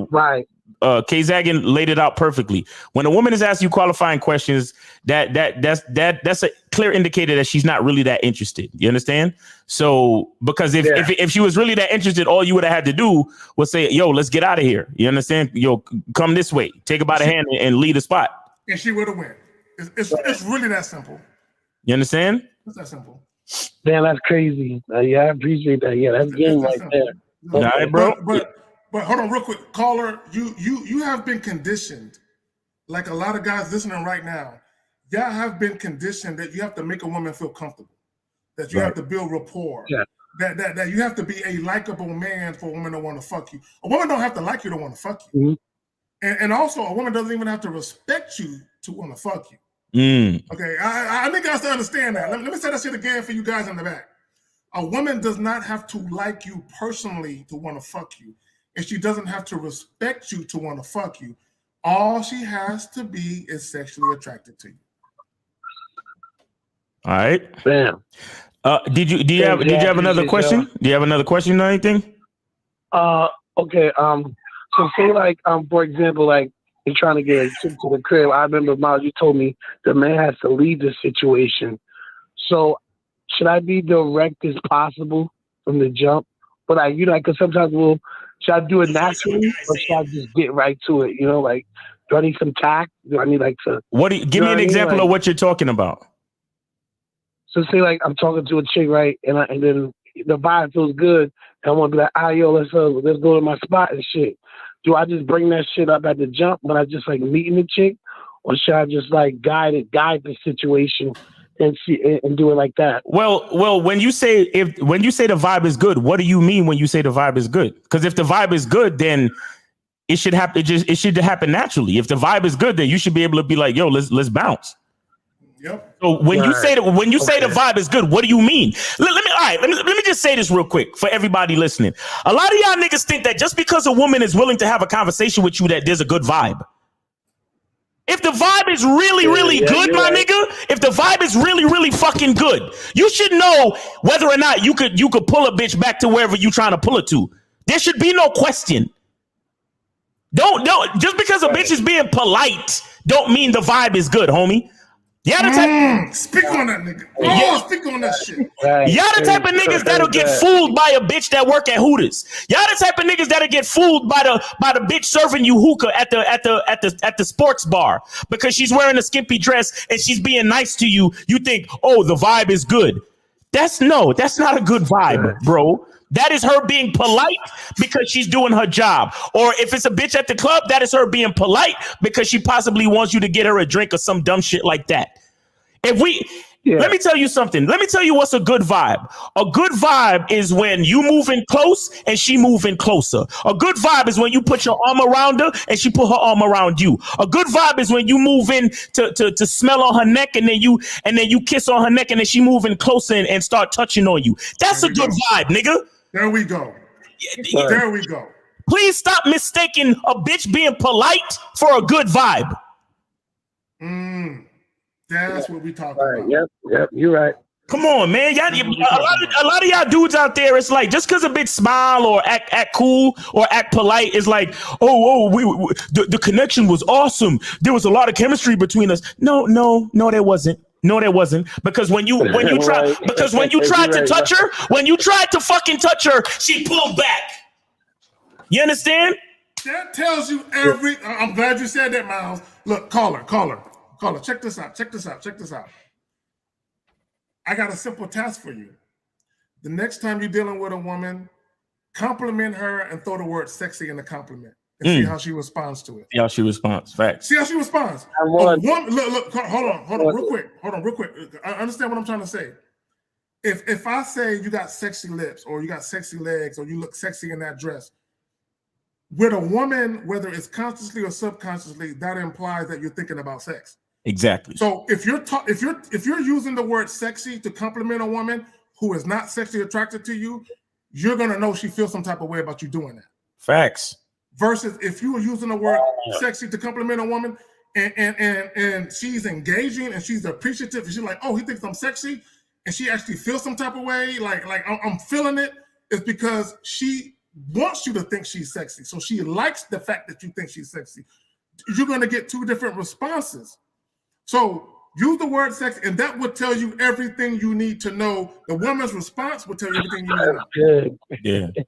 right. K-Zaggin laid it out perfectly. When a woman is asking you qualifying questions, that's a clear indicator that she's not really that interested. You understand? So because if she was really that interested, all you would have had to do was say, "Yo, let's get out of here." You understand? Yo, come this way. Take her by the hand and lead a spot. And she would have won. It's really that simple. You understand? It's that simple. Man, that's crazy. Yeah, I appreciate that. Yeah, that's game right there. All right, bro. But hold on real quick. Caller, you have been conditioned, like a lot of guys listening right now, y'all have been conditioned that you have to make a woman feel comfortable, that you have to build rapport, that you have to be a likable man for a woman to want to fuck you. A woman don't have to like you to want to fuck you. Mm-hmm. And also, a woman doesn't even have to respect you to want to fuck you. Okay, I think I have to understand that. Let me say that shit again for you guys in the back. A woman does not have to like you personally to want to fuck you, and she doesn't have to respect you to want to fuck you. All she has to be is sexually attracted to you. All right. Bam. Did you have another question? Do you have another question or anything? Okay. So say like for example, like you're trying to get a chick to the crib. I remember, Miles, you told me the man has to leave the situation. So should I be direct as possible from the jump? But because sometimes should I do it naturally or should I just get right to it? Like, do I need some tact? Do I need to? Give me an example of what you're talking about. So say like I'm talking to a chick, right, and then the vibe feels good, and I want to be like, yo, let's go to my spot and shit. Do I just bring that shit up at the jump when I just like meeting the chick, or should I just like guide the situation and see and do it like that? Well, when you say the vibe is good, what do you mean when you say the vibe is good? Because if the vibe is good, then it should happen. It should happen naturally. If the vibe is good, then you should be able to be like, yo, let's bounce. Yep. So when you say the vibe is good, what do you mean? Let me just say this real quick for everybody listening. A lot of y'all niggas think that just because a woman is willing to have a conversation with you, that there's a good vibe. If the vibe is really good, my nigga, if the vibe is really fucking good, you should know whether or not you could pull a bitch back to wherever you trying to pull it to. There should be no question. Don't just because a bitch is being polite don't mean the vibe is good, homie. Y'all the type speak on that nigga. Speak on that shit. Y'all the type of niggas that'll get fooled by a bitch that work at Hooters. Y'all the type of niggas that'll get fooled by the bitch serving you hookah at the sports bar because she's wearing a skimpy dress and she's being nice to you. You think, oh, the vibe is good. That's not a good vibe, bro. That is her being polite because she's doing her job. Or if it's a bitch at the club, that is her being polite because she possibly wants you to get her a drink or some dumb shit like that. Let me tell you something. Let me tell you what's a good vibe. A good vibe is when you move in close and she move in closer. A good vibe is when you put your arm around her and she put her arm around you. A good vibe is when you move in to smell on her neck and then you kiss on her neck and then she move in closer and start touching on you. That's a good vibe, nigga. There we go. There we go. Please stop mistaking a bitch being polite for a good vibe. That's what we talking about. Yep, you're right. Come on, man. A lot of y'all dudes out there, it's like just because a bitch smile or act cool or act polite is like, the connection was awesome. There was a lot of chemistry between us. No, there wasn't. No, there wasn't. Because when you tried to touch her, when you tried to fucking touch her, she pulled back. You understand? That tells you every. I'm glad you said that, Miles. Look, caller. Check this out. I got a simple task for you. The next time you're dealing with a woman, compliment her and throw the word sexy in the compliment and see how she responds to it. See how she responds. Facts. See how she responds. Look, hold on, real quick. I understand what I'm trying to say. If I say you got sexy lips or you got sexy legs or you look sexy in that dress, with a woman, whether it's consciously or subconsciously, that implies that you're thinking about sex. Exactly. So if you're using the word sexy to compliment a woman who is not sexually attracted to you, you're gonna know she feels some type of way about you doing that. Facts. Versus if you were using the word sexy to compliment a woman and she's engaging and she's appreciative and she's like, oh, he thinks I'm sexy, and she actually feels some type of way, like I'm feeling it, it's because she wants you to think she's sexy. So she likes the fact that you think she's sexy. You're gonna get two different responses. So use the word sex, and that would tell you everything you need to know. The woman's response will tell you everything you need to know. Yeah.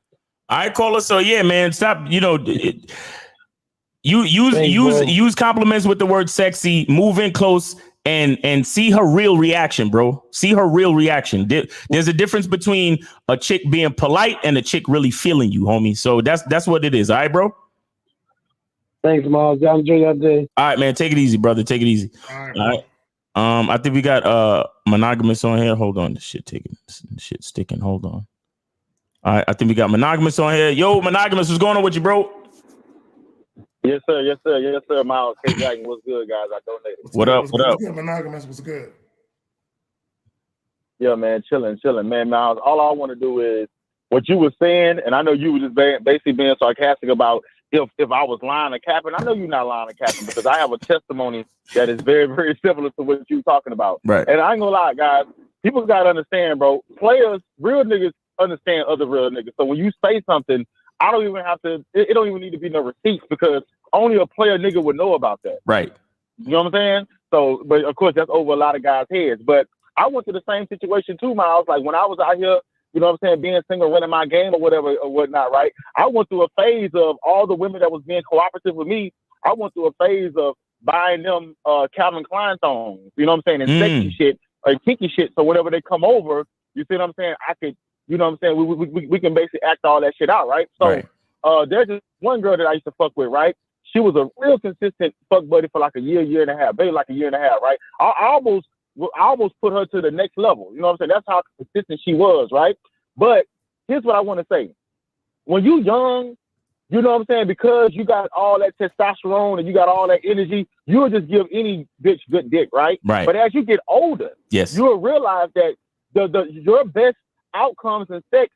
I call her. So yeah, man, stop. Use compliments with the word sexy. Move in close and see her real reaction, bro. See her real reaction. There's a difference between a chick being polite and a chick really feeling you, homie. So that's what it is. All right, bro. Thanks, Miles. I enjoy your day. All right, man. Take it easy, brother. Take it easy. All right. I think we got monogamous on here. Hold on. This shit sticking. Hold on. All right. I think we got monogamous on here. Yo, monogamous, what's going on with you, bro? Yes, sir. Miles K. Jackson, what's good, guys? I donated. What up? Monogamous was good. Yeah, man, chilling, man. Miles, all I want to do is what you were saying, and I know you were just basically being sarcastic about if I was lying or capping. I know you're not lying or capping because I have a testimony that is very, very similar to what you're talking about. Right. And I ain't gonna lie, guys. People gotta understand, bro. Players, real niggas understand other real niggas. So when you say something, I don't even have to. It don't even need to be no receipts because only a player nigga would know about that. Right. You know what I'm saying? So, but of course, that's over a lot of guys' heads. But I went to the same situation too, Miles. Like when I was out here, you know what I'm saying, being single, running my game or whatever or whatnot, right? I went through a phase of all the women that was being cooperative with me. I went through a phase of buying them Calvin Klein songs, you know what I'm saying, and sexy shit or kinky shit. So whenever they come over, you see what I'm saying? I could, you know what I'm saying? We can basically act all that shit out, right? So there's just one girl that I used to fuck with, right? She was a real consistent fuck buddy for like a year and a half, maybe like a year and a half, right? I almost put her to the next level. You know what I'm saying? That's how consistent she was, right? But here's what I want to say. When you young, you know what I'm saying? Because you got all that testosterone and you got all that energy, you'll just give any bitch good dick, right? Right. But as you get older, yes, you'll realize that your best outcomes in sex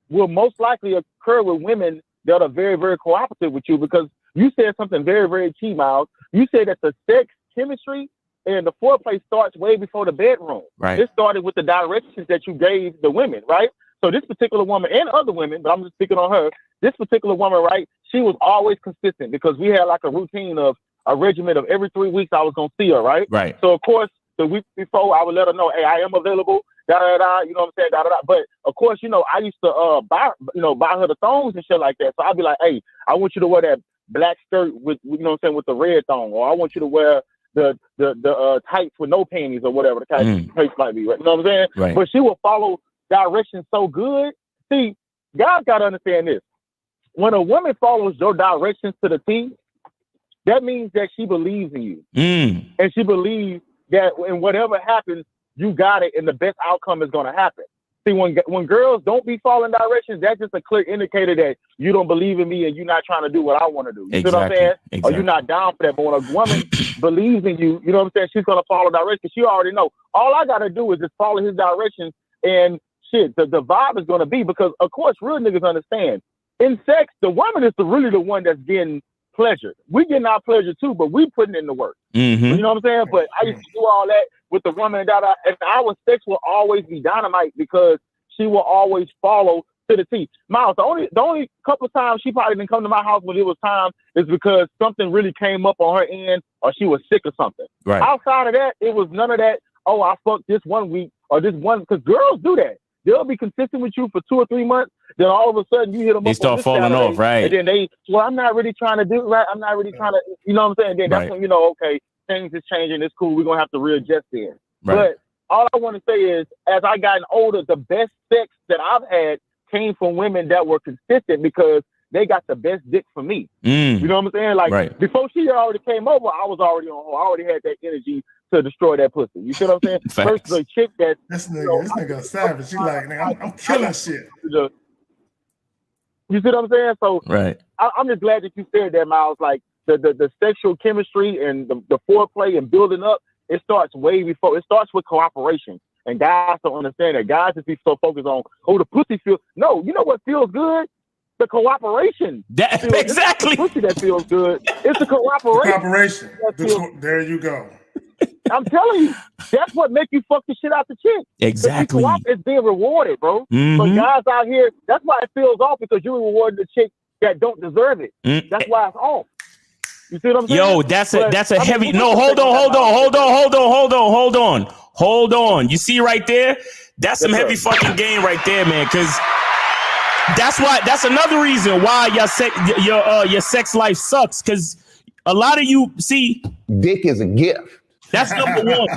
will most likely occur with women that are very, very cooperative with you, because you said something very, very key, Miles. You said that the sex chemistry and the foreplay starts way before the bedroom. Right. It started with the directions that you gave the women, right? So this particular woman and other women, but I'm just speaking on her, this particular woman, right, she was always consistent because we had like a routine of a regimen of every 3 weeks I was going to see her, right? Right. So, of course, the week before I would let her know, hey, I am available, da-da-da, you know what I'm saying, da-da-da. But, of course, you know, I used to buy her the thongs and shit like that. So I'd be like, hey, I want you to wear that black skirt with, you know what I'm saying, with the red thong, or I want you to wear the tights with no panties or whatever the case might be, right? You know what I'm saying? Right. But she will follow directions so good. See, guys got to understand this. When a woman follows your directions to the T, that means that she believes in you. And she believes that in whatever happens, you got it and the best outcome is going to happen. See, when girls don't be following directions, that's just a clear indicator that you don't believe in me and you're not trying to do what I want to do. You see what I'm saying? Exactly. Or you're not down for that. But when a woman believes in you, you know what I'm saying? She's going to follow directions. She already know. All I got to do is just follow his directions, and shit, the vibe is going to be, because, of course, real niggas understand. In sex, the woman is really the one that's getting pleasure. We getting our pleasure too, but we putting in the work. You know what I'm saying? But I used to do all that with the woman, and our sex will always be dynamite because she will always follow to the T. Miles, the only couple of times she probably didn't come to my house when it was time is because something really came up on her end, or she was sick or something. Right. Outside of that, it was none of that. Oh, I fucked this 1 week or this one, because girls do that. They'll be consistent with you for 2 or 3 months. Then all of a sudden you hit them. They up start falling Saturday, off, right? And then I'm not really trying to do right. I'm not really trying to, you know what I'm saying? Then that's when you know, okay, things is changing. It's cool. We're gonna have to readjust there. Right. But all I want to say is, as I gotten older, the best sex that I've had came from women that were consistent because they got the best dick for me. You know what I'm saying? Like before she already came over, I was already on her. I already had that energy to destroy that pussy. You see what I'm saying? Versus a chick that this nigga savage. She like, nigga, I'm killing shit. You see what I'm saying? So I'm just glad that you said that, Miles. Like the sexual chemistry and the foreplay and building up, it starts way before. It starts with cooperation. And guys don't understand that. Guys just be so focused on, oh, the pussy feels. No, you know what feels good? The cooperation. Exactly. The pussy that feels good. It's the cooperation. There you go. I'm telling you, that's what makes you fuck the shit out the chick. Exactly. It's being rewarded, bro. But guys out here, that's why it feels off, because you're rewarding the chick that don't deserve it. That's why it's off. You see what I'm saying? Yo, that's a heavy. No, hold on. You see right there? That's some heavy fucking game right there, man. Because that's another reason why your sex life sucks. Because a lot of you see, dick is a gift. That's number one.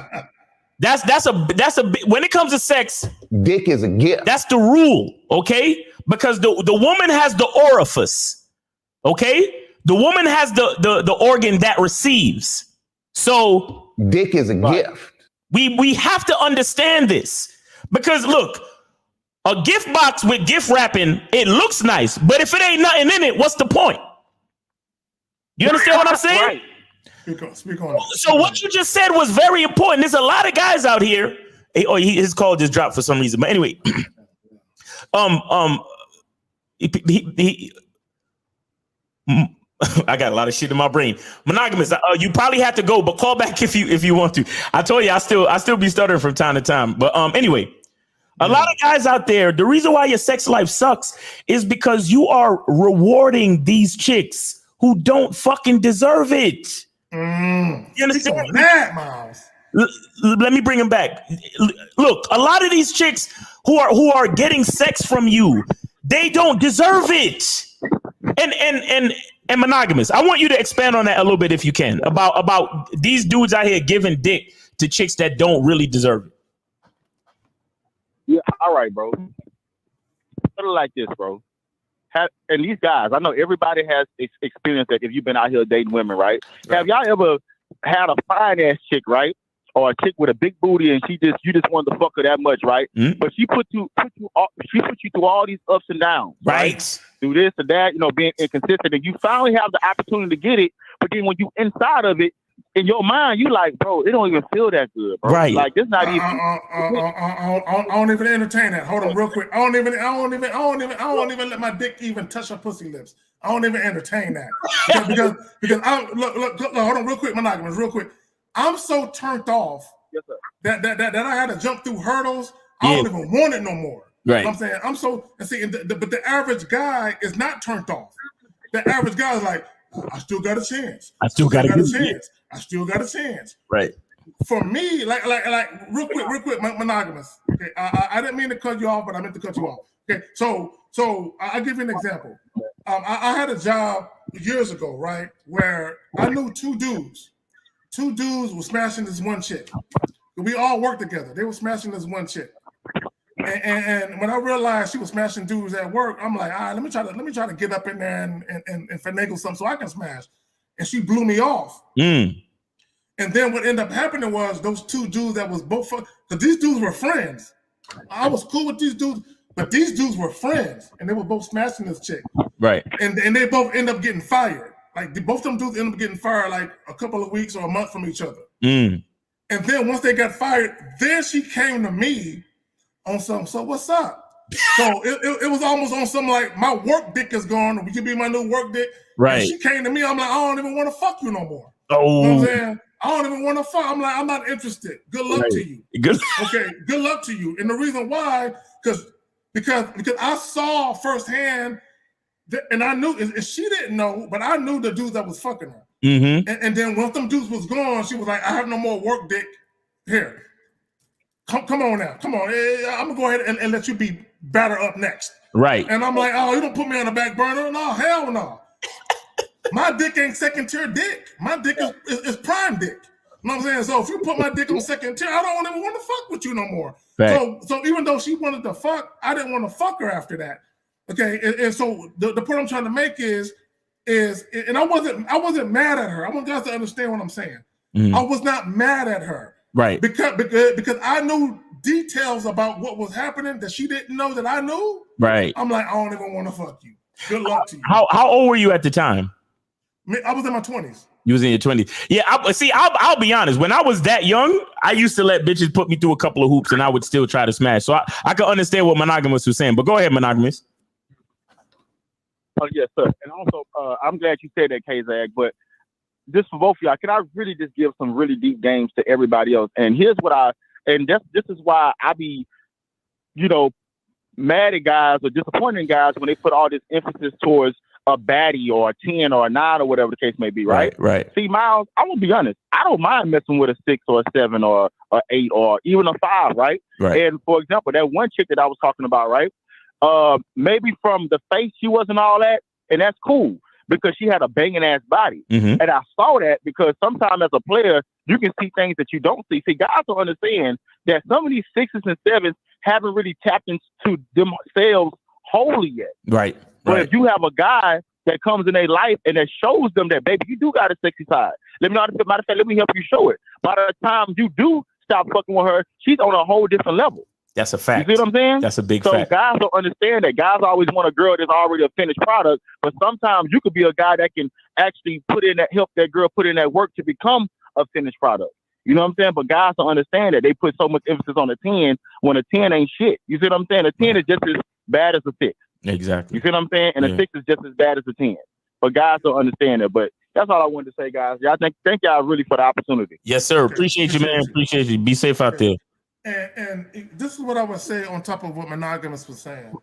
That's a when it comes to sex, dick is a gift. That's the rule, okay? Because the woman has the orifice, okay? The woman has the organ that receives. So dick is a gift. We have to understand this, because look, a gift box with gift wrapping, it looks nice, but if it ain't nothing in it, what's the point? You understand what I'm saying? Right. Speak on it. So what you just said was very important. There's a lot of guys out here. His call just dropped for some reason. But anyway, I got a lot of shit in my brain. Monogamous. You probably have to go, but call back if you want to. I told you I still be stuttering from time to time. But anyway, a lot of guys out there, the reason why your sex life sucks is because you are rewarding these chicks who don't fucking deserve it. You understand that, Miles? Let me bring him back. Look, a lot of these chicks who are getting sex from you, they don't deserve it. And monogamous. I want you to expand on that a little bit if you can, about these dudes out here giving dick to chicks that don't really deserve it. Yeah, all right, bro. Put it like this, bro. And these guys, I know everybody has experienced that if you've been out here dating women, right? Have y'all ever had a fine ass chick, right? Or a chick with a big booty and you just wanted to fuck her that much, right? But she put you through all these ups and downs, right? do this or that, being inconsistent, and you finally have the opportunity to get it, but then when you inside of it, in your mind, you like, bro, it don't even feel that good, bro. Right. Like it's not even. I don't even entertain that. Hold on, real quick. I don't even let my dick even touch her pussy lips. I don't even entertain that because I look. Hold on, real quick, monogamous, real quick. I'm so turned off that I had to jump through hurdles. I don't even want it no more. Right. You know what I'm saying? I'm so but the average guy is not turned off. The average guy is like, I still got a chance. I still got a chance. I still got a chance. Right. For me, like real quick, monogamous. Okay, I didn't mean to cut you off, but I meant to cut you off. Okay, so I'll give you an example. I had a job years ago, right, where I knew two dudes. Two dudes were smashing this one chick. We all worked together. They were smashing this one chick. And when I realized she was smashing dudes at work, I'm like, all right, let me try to get up in there and finagle something so I can smash. And she blew me off. Mm. And then what ended up happening was those two dudes that was both, because these dudes were friends. I was cool with these dudes, but these dudes were friends, and they were both smashing this chick. Right. And they both end up getting fired. Like both of them dudes end up getting fired like a couple of weeks or a month from each other. Mm. And then once they got fired, then she came to me on some, so what's up? So it was almost on some like, my work dick is gone. Would you be my new work dick? Right. And she came to me. I'm like, I don't even want to fuck you no more. Oh. You know what I'm saying? I don't even want to fuck. I'm like, I'm not interested. Good luck to you. Good. Okay, good luck to you. And the reason why, because I saw firsthand, and I knew, and she didn't know, but I knew the dudes that was fucking her. Mm-hmm. And then once them dudes was gone, she was like, I have no more work dick. Here. Come on now. Come on. I'm going to go ahead and let you be batter up next. Right. And I'm like, oh, you don't put me on the back burner? No, hell no. My dick ain't second tier dick. My dick is prime dick. You know what I'm saying? So if you put my dick on second tier, I don't even want to fuck with you no more. Right. So even though she wanted to fuck, I didn't want to fuck her after that. Okay. And so the point I'm trying to make is, and I wasn't mad at her. I want you guys to understand what I'm saying. Mm. I was not mad at her. Right. Because I knew details about what was happening that she didn't know that I knew. Right. I'm like, I don't even want to fuck you. Good luck to you. How old were you at the time? I was in my 20s. You was in your 20s. Yeah, I'll be honest. When I was that young, I used to let bitches put me through a couple of hoops and I would still try to smash. So I could understand what Monogamous was saying. But go ahead, Monogamous. Oh, yes, sir. And also, I'm glad you said that, K-Zag, but just for both of y'all, can I really just give some really deep games to everybody else? And here's what this is why I be, mad at guys or disappointed in guys when they put all this emphasis towards a baddie or a 10 or a 9 or whatever the case may be, right? Right. See, Miles, I'm going to be honest. I don't mind messing with a 6 or a 7 or a 8 or even a 5, right? And for example, that one chick that I was talking about, right? Maybe from the face, she wasn't all that, and that's cool because she had a banging ass body. Mm-hmm. And I saw that because sometimes as a player, you can see things that you don't see. See, guys don't understand that some of these 6s and 7s haven't really tapped into themselves wholly yet. Right. But if you have a guy that comes in their life and that shows them that, baby, you do got a sexy side. Matter of fact, let me help you show it. By the time you do stop fucking with her, she's on a whole different level. That's a fact. You see what I'm saying? That's a big fact. So guys don't understand that. Guys always want a girl that's already a finished product, but sometimes you could be a guy that can actually help that girl put in that work to become a finished product. You know what I'm saying? But guys don't understand that. They put so much emphasis on a 10 when a 10 ain't shit. You see what I'm saying? A 10 is just as bad as a 6. Exactly. You see what I'm saying? And a 6 is just as bad as a 10. But guys don't understand that. But that's all I wanted to say, guys. Y'all thank y'all really for the opportunity. Yes, sir. Appreciate you, man. Appreciate you. Be safe out there. And this is what I would say on top of what Monogamous was saying.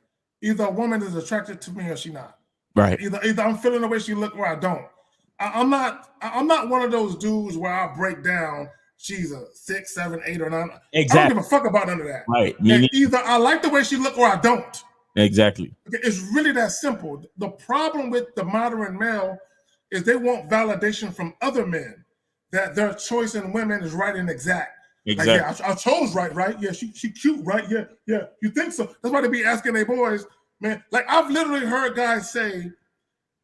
Either a woman is attracted to me or she not. Right. Either I'm feeling the way she look or I don't. I'm not one of those dudes where I break down. She's a 6, 7, 8, or 9. Exactly. I don't give a fuck about none of that. Right. Either I like the way she look or I don't. Exactly. It's really that simple. The problem with the modern male is they want validation from other men that their choice in women is right and exact. Exactly. Like, yeah, I chose right? Yeah, she cute, right? Yeah. You think so? That's why they be asking their boys, man. Like I've literally heard guys say,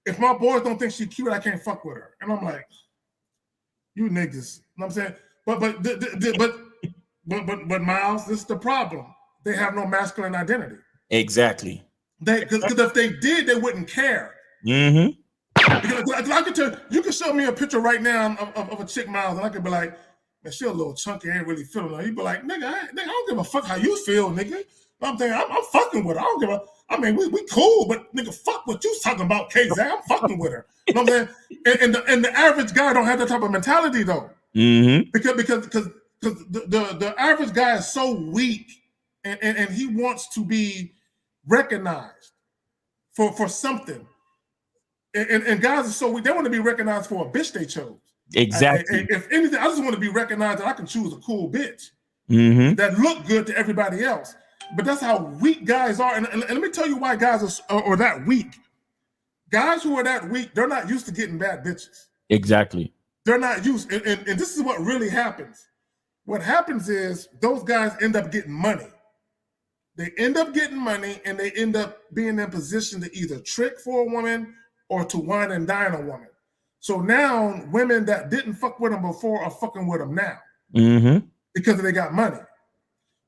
if my boys don't think she cute, I can't fuck with her. And I'm like, you niggas. You know what I'm saying? But Miles, this is the problem. They have no masculine identity. Exactly. Because if they did, they wouldn't care. Mm-hmm. Because I could tell you can show me a picture right now of a chick, Miles, and I could be like, man, she a little chunky, I ain't really feeling her. You'd be like, nigga, I don't give a fuck how you feel, nigga. I'm saying I'm fucking with her. I don't give a. I mean, we cool, but nigga, fuck what you talking about, K-Zach. I'm fucking with her. You know what I'm saying? And the average guy don't have that type of mentality though. Mm-hmm. Because the average guy is so weak, and he wants to be recognized for something. And guys are so weak, they want to be recognized for a bitch they chose. Exactly. If anything, I just want to be recognized that I can choose a cool bitch that look good to everybody else. But that's how weak guys are. And let me tell you why guys are that weak. Guys who are that weak, they're not used to getting bad bitches. Exactly. They're not used. And this is what really happens. What happens is those guys end up getting money. They end up getting money, and they end up being in position to either trick for a woman or to wine and dine a woman. So now women that didn't fuck with them before are fucking with them now because they got money.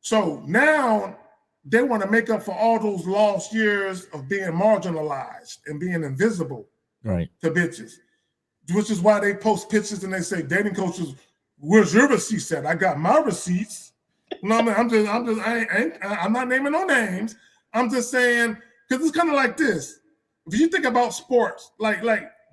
So now they want to make up for all those lost years of being marginalized and being invisible to bitches, which is why they post pictures and they say, dating coaches, where's your receipts at? I got my receipts. No, I'm not naming no names. I'm just saying, because it's kind of like this. If you think about sports, like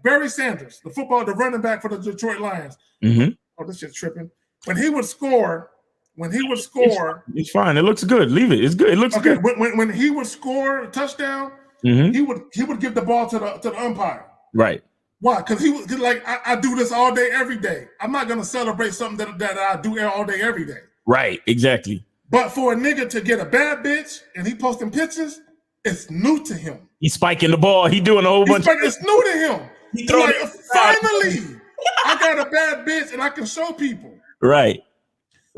Barry Sanders, the running back for the Detroit Lions. Oh, this shit's tripping. When he would score, it's fine. It looks good. Leave it. It's good. It looks good. When he would score a touchdown, he would give the ball to the umpire. Right. Why? Because he was like, I do this all day, every day. I'm not gonna celebrate something that I do all day, every day. Right. Exactly. But for a nigga to get a bad bitch and he posting pictures, it's new to him. He's spiking the ball. He doing a whole bunch. It's new to him. He's like, finally, I got a bad bitch and I can show people. Right.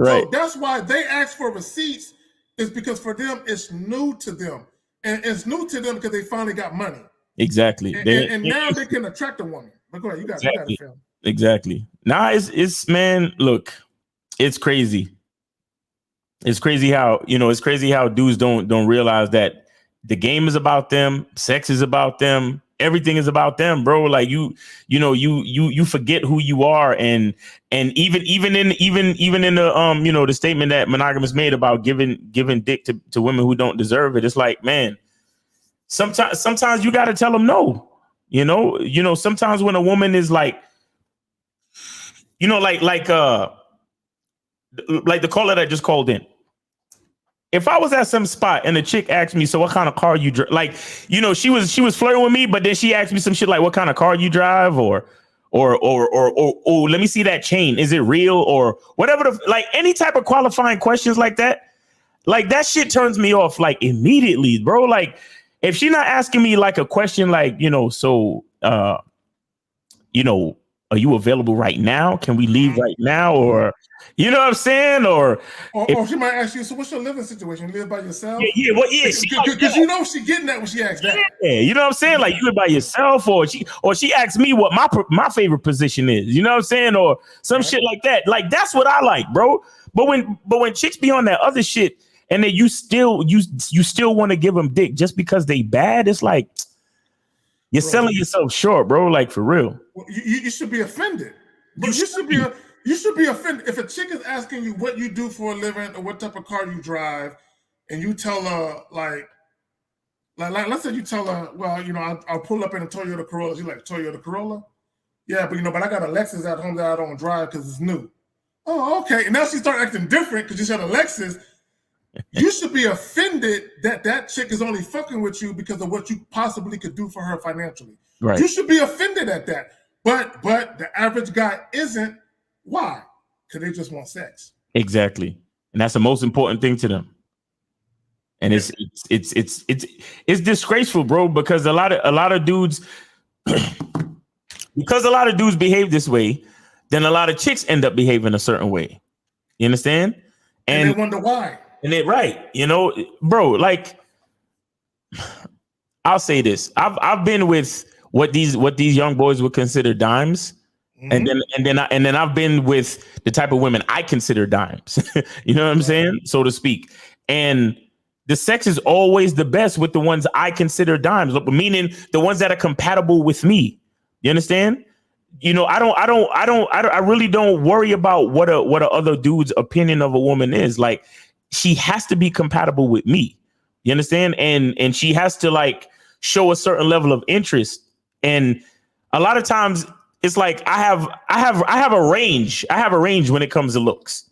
So that's why they ask for receipts, is because for them, it's new to them. And it's new to them because they finally got money. Exactly. And now they can attract a woman. But go ahead, you got to film. Exactly. Nah, it's man, look, it's crazy. It's crazy how dudes don't realize that the game is about them, sex is about them, everything is about them, bro. Like you forget who you are, and even in the the statement that Monogamous made about giving dick to women who don't deserve it. It's like, man, sometimes you got to tell them no. Sometimes when a woman is like the caller that just called in. If I was at some spot and the chick asked me, so what kind of car you drive? She was flirting with me, but then she asked me some shit like, what kind of car you drive, or let me see that chain. Is it real, or whatever? Any type of qualifying questions like that shit turns me off immediately, bro. Like if she's not asking me like a question like, are you available right now? Can we leave right now? Or, you know what I'm saying? Or she might ask you, so what's your living situation? You live by yourself? Yeah. Because she getting that when she asks that. Yeah, you know what I'm saying? Like you live by yourself, or she asks me what my favorite position is. You know what I'm saying? Or some shit like that. Like that's what I like, bro. But when chicks be on that other shit and then you still want to give them dick just because they bad, it's like you're selling yourself short, bro. Like for real. Well, you should be offended. But you should be offended if a chick is asking you what you do for a living or what type of car you drive, and you tell her like let's say you tell her, well, I'll pull up in a Toyota Corolla. She's like, Toyota Corolla? Yeah, but but I got a Lexus at home that I don't drive because it's new. Oh, okay. And now she started acting different because you said a Lexus. You should be offended that chick is only fucking with you because of what you possibly could do for her financially. Right. You should be offended at that. But the average guy isn't. Why? Because they just want sex. Exactly. And that's the most important thing to them. And it's disgraceful, bro, because a lot of dudes behave this way, then a lot of chicks end up behaving a certain way. You understand? And they wonder why. And it right, bro, like I'll say this. I've been with what these young boys would consider dimes. And then I've been with the type of women I consider dimes. You know what I'm saying? So to speak. And the sex is always the best with the ones I consider dimes, meaning the ones that are compatible with me. You understand? You know, I really don't worry about what a other dude's opinion of a woman is. Like, she has to be compatible with me. You understand? And she has to like show a certain level of interest. And a lot of times it's like I have a range. I have a range when it comes to looks.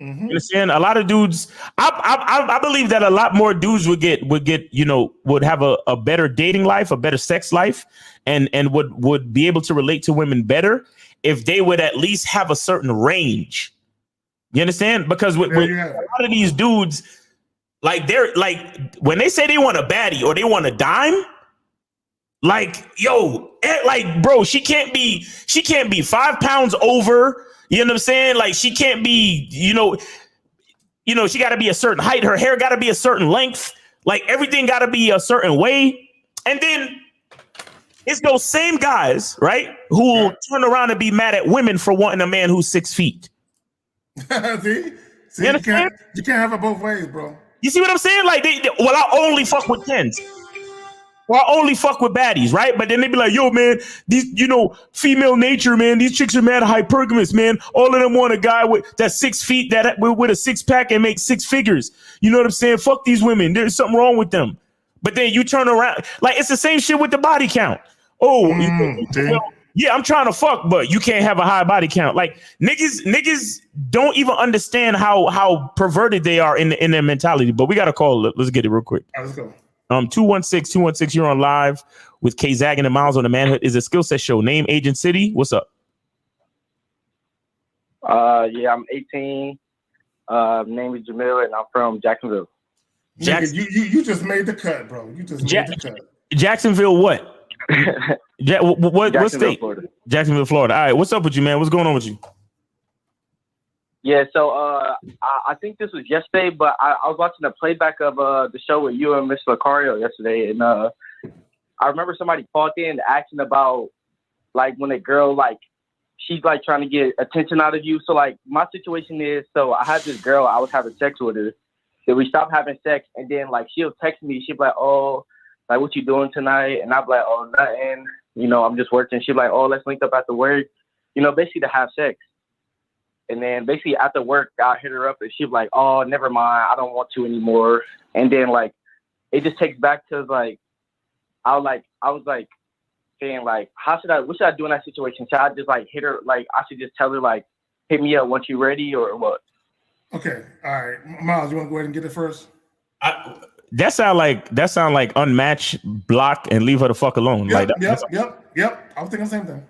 Mm-hmm. You understand? A lot of dudes, I believe that a lot more dudes would get, you know, would have a better dating life, a better sex life, and would be able to relate to women better if they would at least have a certain range. You understand? Because with a lot of these dudes, like they're like, when they say they want a baddie or they want a dime, like, yo, like, bro, she can't be 5 pounds over. You know what I'm saying? Like, she can't be, you know, she got to be a certain height. Her hair got to be a certain length. Like, everything got to be a certain way. And then it's those same guys, right, who will turn around and be mad at women for wanting a man who's 6 feet. See, you can't have it both ways, bro. You see what I'm saying? Like, well, I only fuck with 10s. Or I only fuck with baddies, right? But then they be like, yo, man, these, you know, female nature, man, these chicks are mad hypergamous, man. All of them want a guy that's 6 feet, that with a 6-pack and make 6 figures. You know what I'm saying? Fuck these women. There's something wrong with them. But then you turn around, like, it's the same shit with the body count. Oh, yeah, I'm trying to fuck, but you can't have a high body count. Like, niggas don't even understand how perverted they are in their mentality. But we got a call. Let's get it real quick. All right, let's go. 216, you're on live with K Zagging and Miles on the Manhood is a skill set show. Name, age, and city. What's up? Yeah, I'm 18. Name is Jamil, and I'm from Jacksonville. You just made the cut, bro. You just made the cut. Jacksonville, what? What state? Florida. Jacksonville, Florida. All right, what's up with you, man? What's going on with you? Yeah, so I think this was yesterday, but I was watching a playback of the show with you and Mr. Lucario yesterday, and I remember somebody called in asking about, like, when a girl, like, she's, like, trying to get attention out of you. So, like, my situation is, so I had this girl, I was having sex with her, then we stopped having sex, and then, like, she'll text me, she'll be like, oh, like, what you doing tonight? And I'll be like, oh, nothing, you know, I'm just working. She'll be like, oh, let's link up after work, you know, basically to have sex. And then basically after work, I hit her up and she'd be like, oh, never mind. I don't want to anymore. And then, like, it just takes back to, like, I was saying, like, what should I do in that situation? Should I just, like, hit her? Like, I should just tell her, like, hit me up once you're ready, or what? Okay. All right. Miles, you want to go ahead and get it first? That sound like unmatched, block, and leave her the fuck alone. Yep. I was thinking the same thing.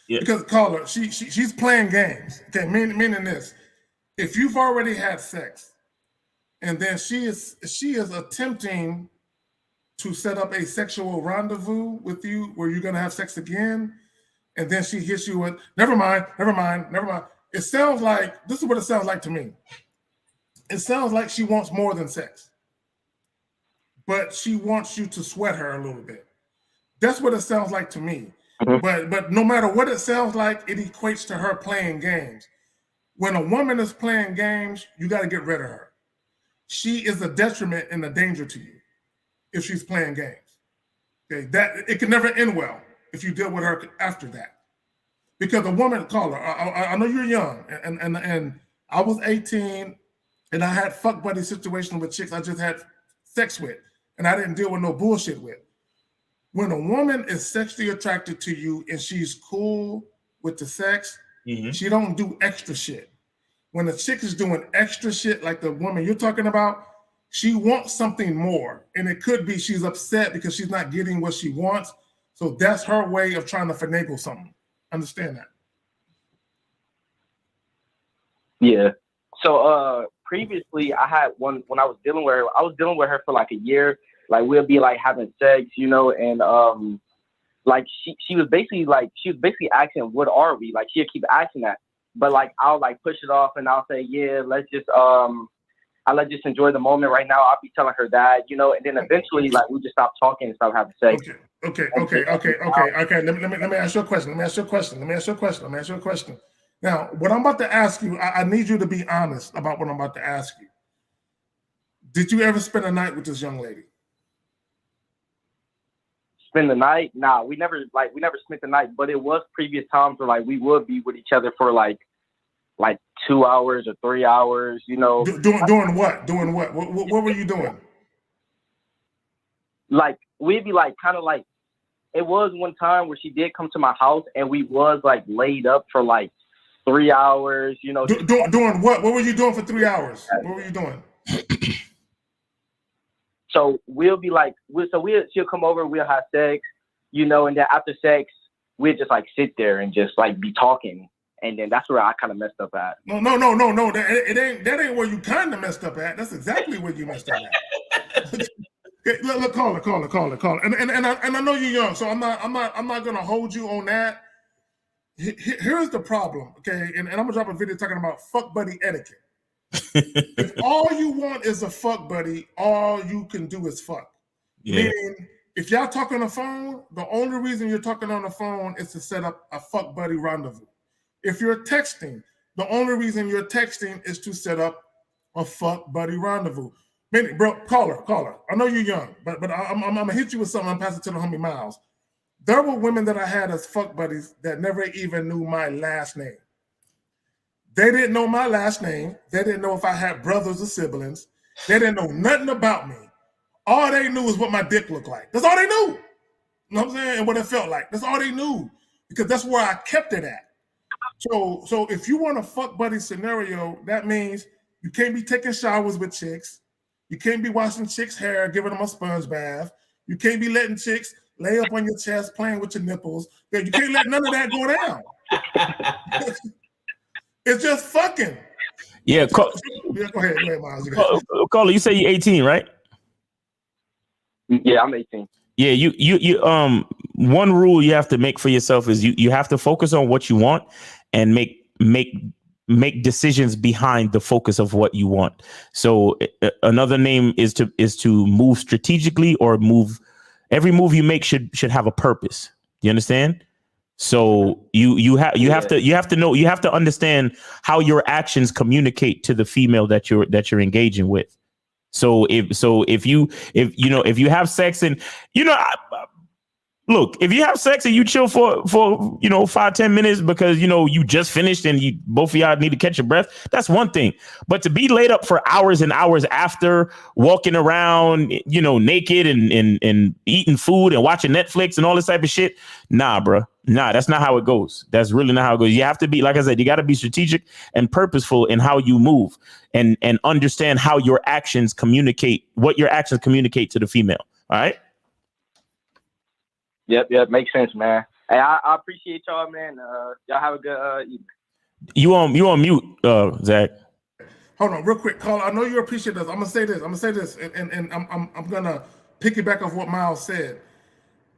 Yeah. Because caller, she's playing games. Okay, meaning this: if you've already had sex, and then she is attempting to set up a sexual rendezvous with you, where you're gonna have sex again, and then she hits you with never mind. It sounds like this is what it sounds like to me. It sounds like she wants more than sex, but she wants you to sweat her a little bit. That's what it sounds like to me. Mm-hmm. But no matter what it sounds like, it equates to her playing games. When a woman is playing games, you got to get rid of her. She is a detriment and a danger to you if she's playing games. Okay, that it can never end well if you deal with her after that. Because a woman, caller, I know you're young, and I was 18, and I had fuck buddy situations with chicks I just had sex with, and I didn't deal with no bullshit with. When a woman is sexually attracted to you and she's cool with the sex, mm-hmm. She don't do extra shit. When a chick is doing extra shit like the woman you're talking about, she wants something more. And it could be she's upset because she's not getting what she wants. So that's her way of trying to finagle something. Understand that? Yeah. So previously I had one when I was dealing with her for like a year. Like, we'll be like having sex, you know, and like she was basically asking, what are we? Like, she'll keep asking that. But like I'll like push it off and I'll say, yeah, let's just enjoy the moment right now. I'll be telling her that, you know, and then eventually like we just stop talking and stop having sex. Okay. Let me ask you a question. Now, what I'm about to ask you, I need you to be honest about what I'm about to ask you. Did you ever spend a night with this young lady? Spend the night? Nah, we never spent the night, but it was previous times where like we would be with each other for like 2 hours or 3 hours, you know. Doing what? Doing what? What were you doing? Like we'd be like kind of like, it was one time where she did come to my house and we was like laid up for like 3 hours, you know. Doing what? What were you doing for 3 hours? What were you doing? So we'll be like, she'll come over, we'll have sex, you know, and then after sex, we'll just like sit there and just like be talking. And then that's where I kind of messed up at. No. That ain't where you kind of messed up at. That's exactly where you messed up at. Look, call it. And I know you're young, so I'm not gonna hold you on that. Here's the problem, okay? And I'm gonna drop a video talking about fuck buddy etiquette. If all you want is a fuck buddy, all you can do is fuck. Yeah. Meaning, if y'all talk on the phone, the only reason you're talking on the phone is to set up a fuck buddy rendezvous. If you're texting, the only reason you're texting is to set up a fuck buddy rendezvous. Meaning, bro, caller. I know you're young, but I'm gonna hit you with something. I'm passing to the homie Miles. There were women that I had as fuck buddies that never even knew my last name. They didn't know my last name. They didn't know if I had brothers or siblings. They didn't know nothing about me. All they knew is what my dick looked like. That's all they knew. You know what I'm saying? And what it felt like. That's all they knew. Because that's where I kept it at. So if you want a fuck buddy scenario, that means you can't be taking showers with chicks. You can't be washing chicks' hair, giving them a sponge bath. You can't be letting chicks lay up on your chest, playing with your nipples. You can't let none of that go down. It's just fucking. Yeah. Go ahead, Miles. Caller, you say you're 18, right? Yeah, I'm 18. Yeah, you one rule you have to make for yourself is you have to focus on what you want and make decisions behind the focus of what you want. So another name is to move strategically, or every move you make should have a purpose. Do you understand? So you have to understand how your actions communicate to the female that you're engaging with. So if you have sex and look, if you have sex and you chill for 5-10 minutes because you just finished and both of y'all need to catch your breath, that's one thing. But to be laid up for hours and hours after, walking around naked and eating food and watching Netflix and all this type of shit, nah, bro. Nah, that's not how it goes. That's really not how it goes. You have to be, like I said, you got to be strategic and purposeful in how you move and understand how your actions communicate, what your actions communicate to the female. All right. Yep. Makes sense, man. Hey, I appreciate y'all, man. Y'all have a good evening. You on mute, Zach. Hold on, real quick, Carl. I know you appreciate this. I'm gonna say this, and I'm gonna piggyback off what Miles said.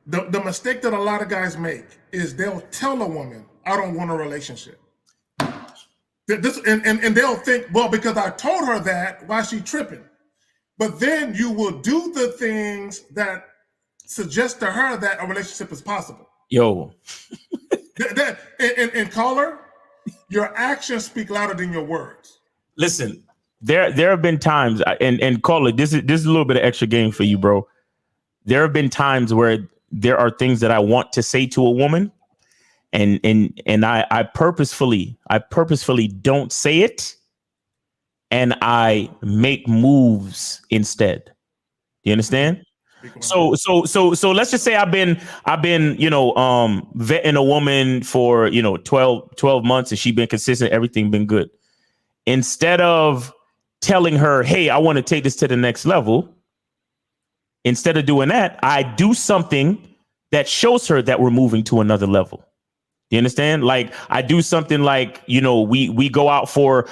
The mistake that a lot of guys make is they'll tell a woman, "I don't want a relationship." And they'll think, well, because I told her that, why is she tripping? But then you will do the things that suggest to her that a relationship is possible. Yo. And caller, your actions speak louder than your words. Listen, there have been times, and caller, this is a little bit of extra game for you, bro. There have been times where there are things that I want to say to a woman, and I purposefully don't say it, and I make moves instead. You understand? So let's just say I've been vetting a woman for 12 months and she's been consistent, everything been good. Instead of telling her, hey, I want to take this to the next level, instead of doing that, I do something that shows her that we're moving to another level. You understand? Like I do something like, we go out for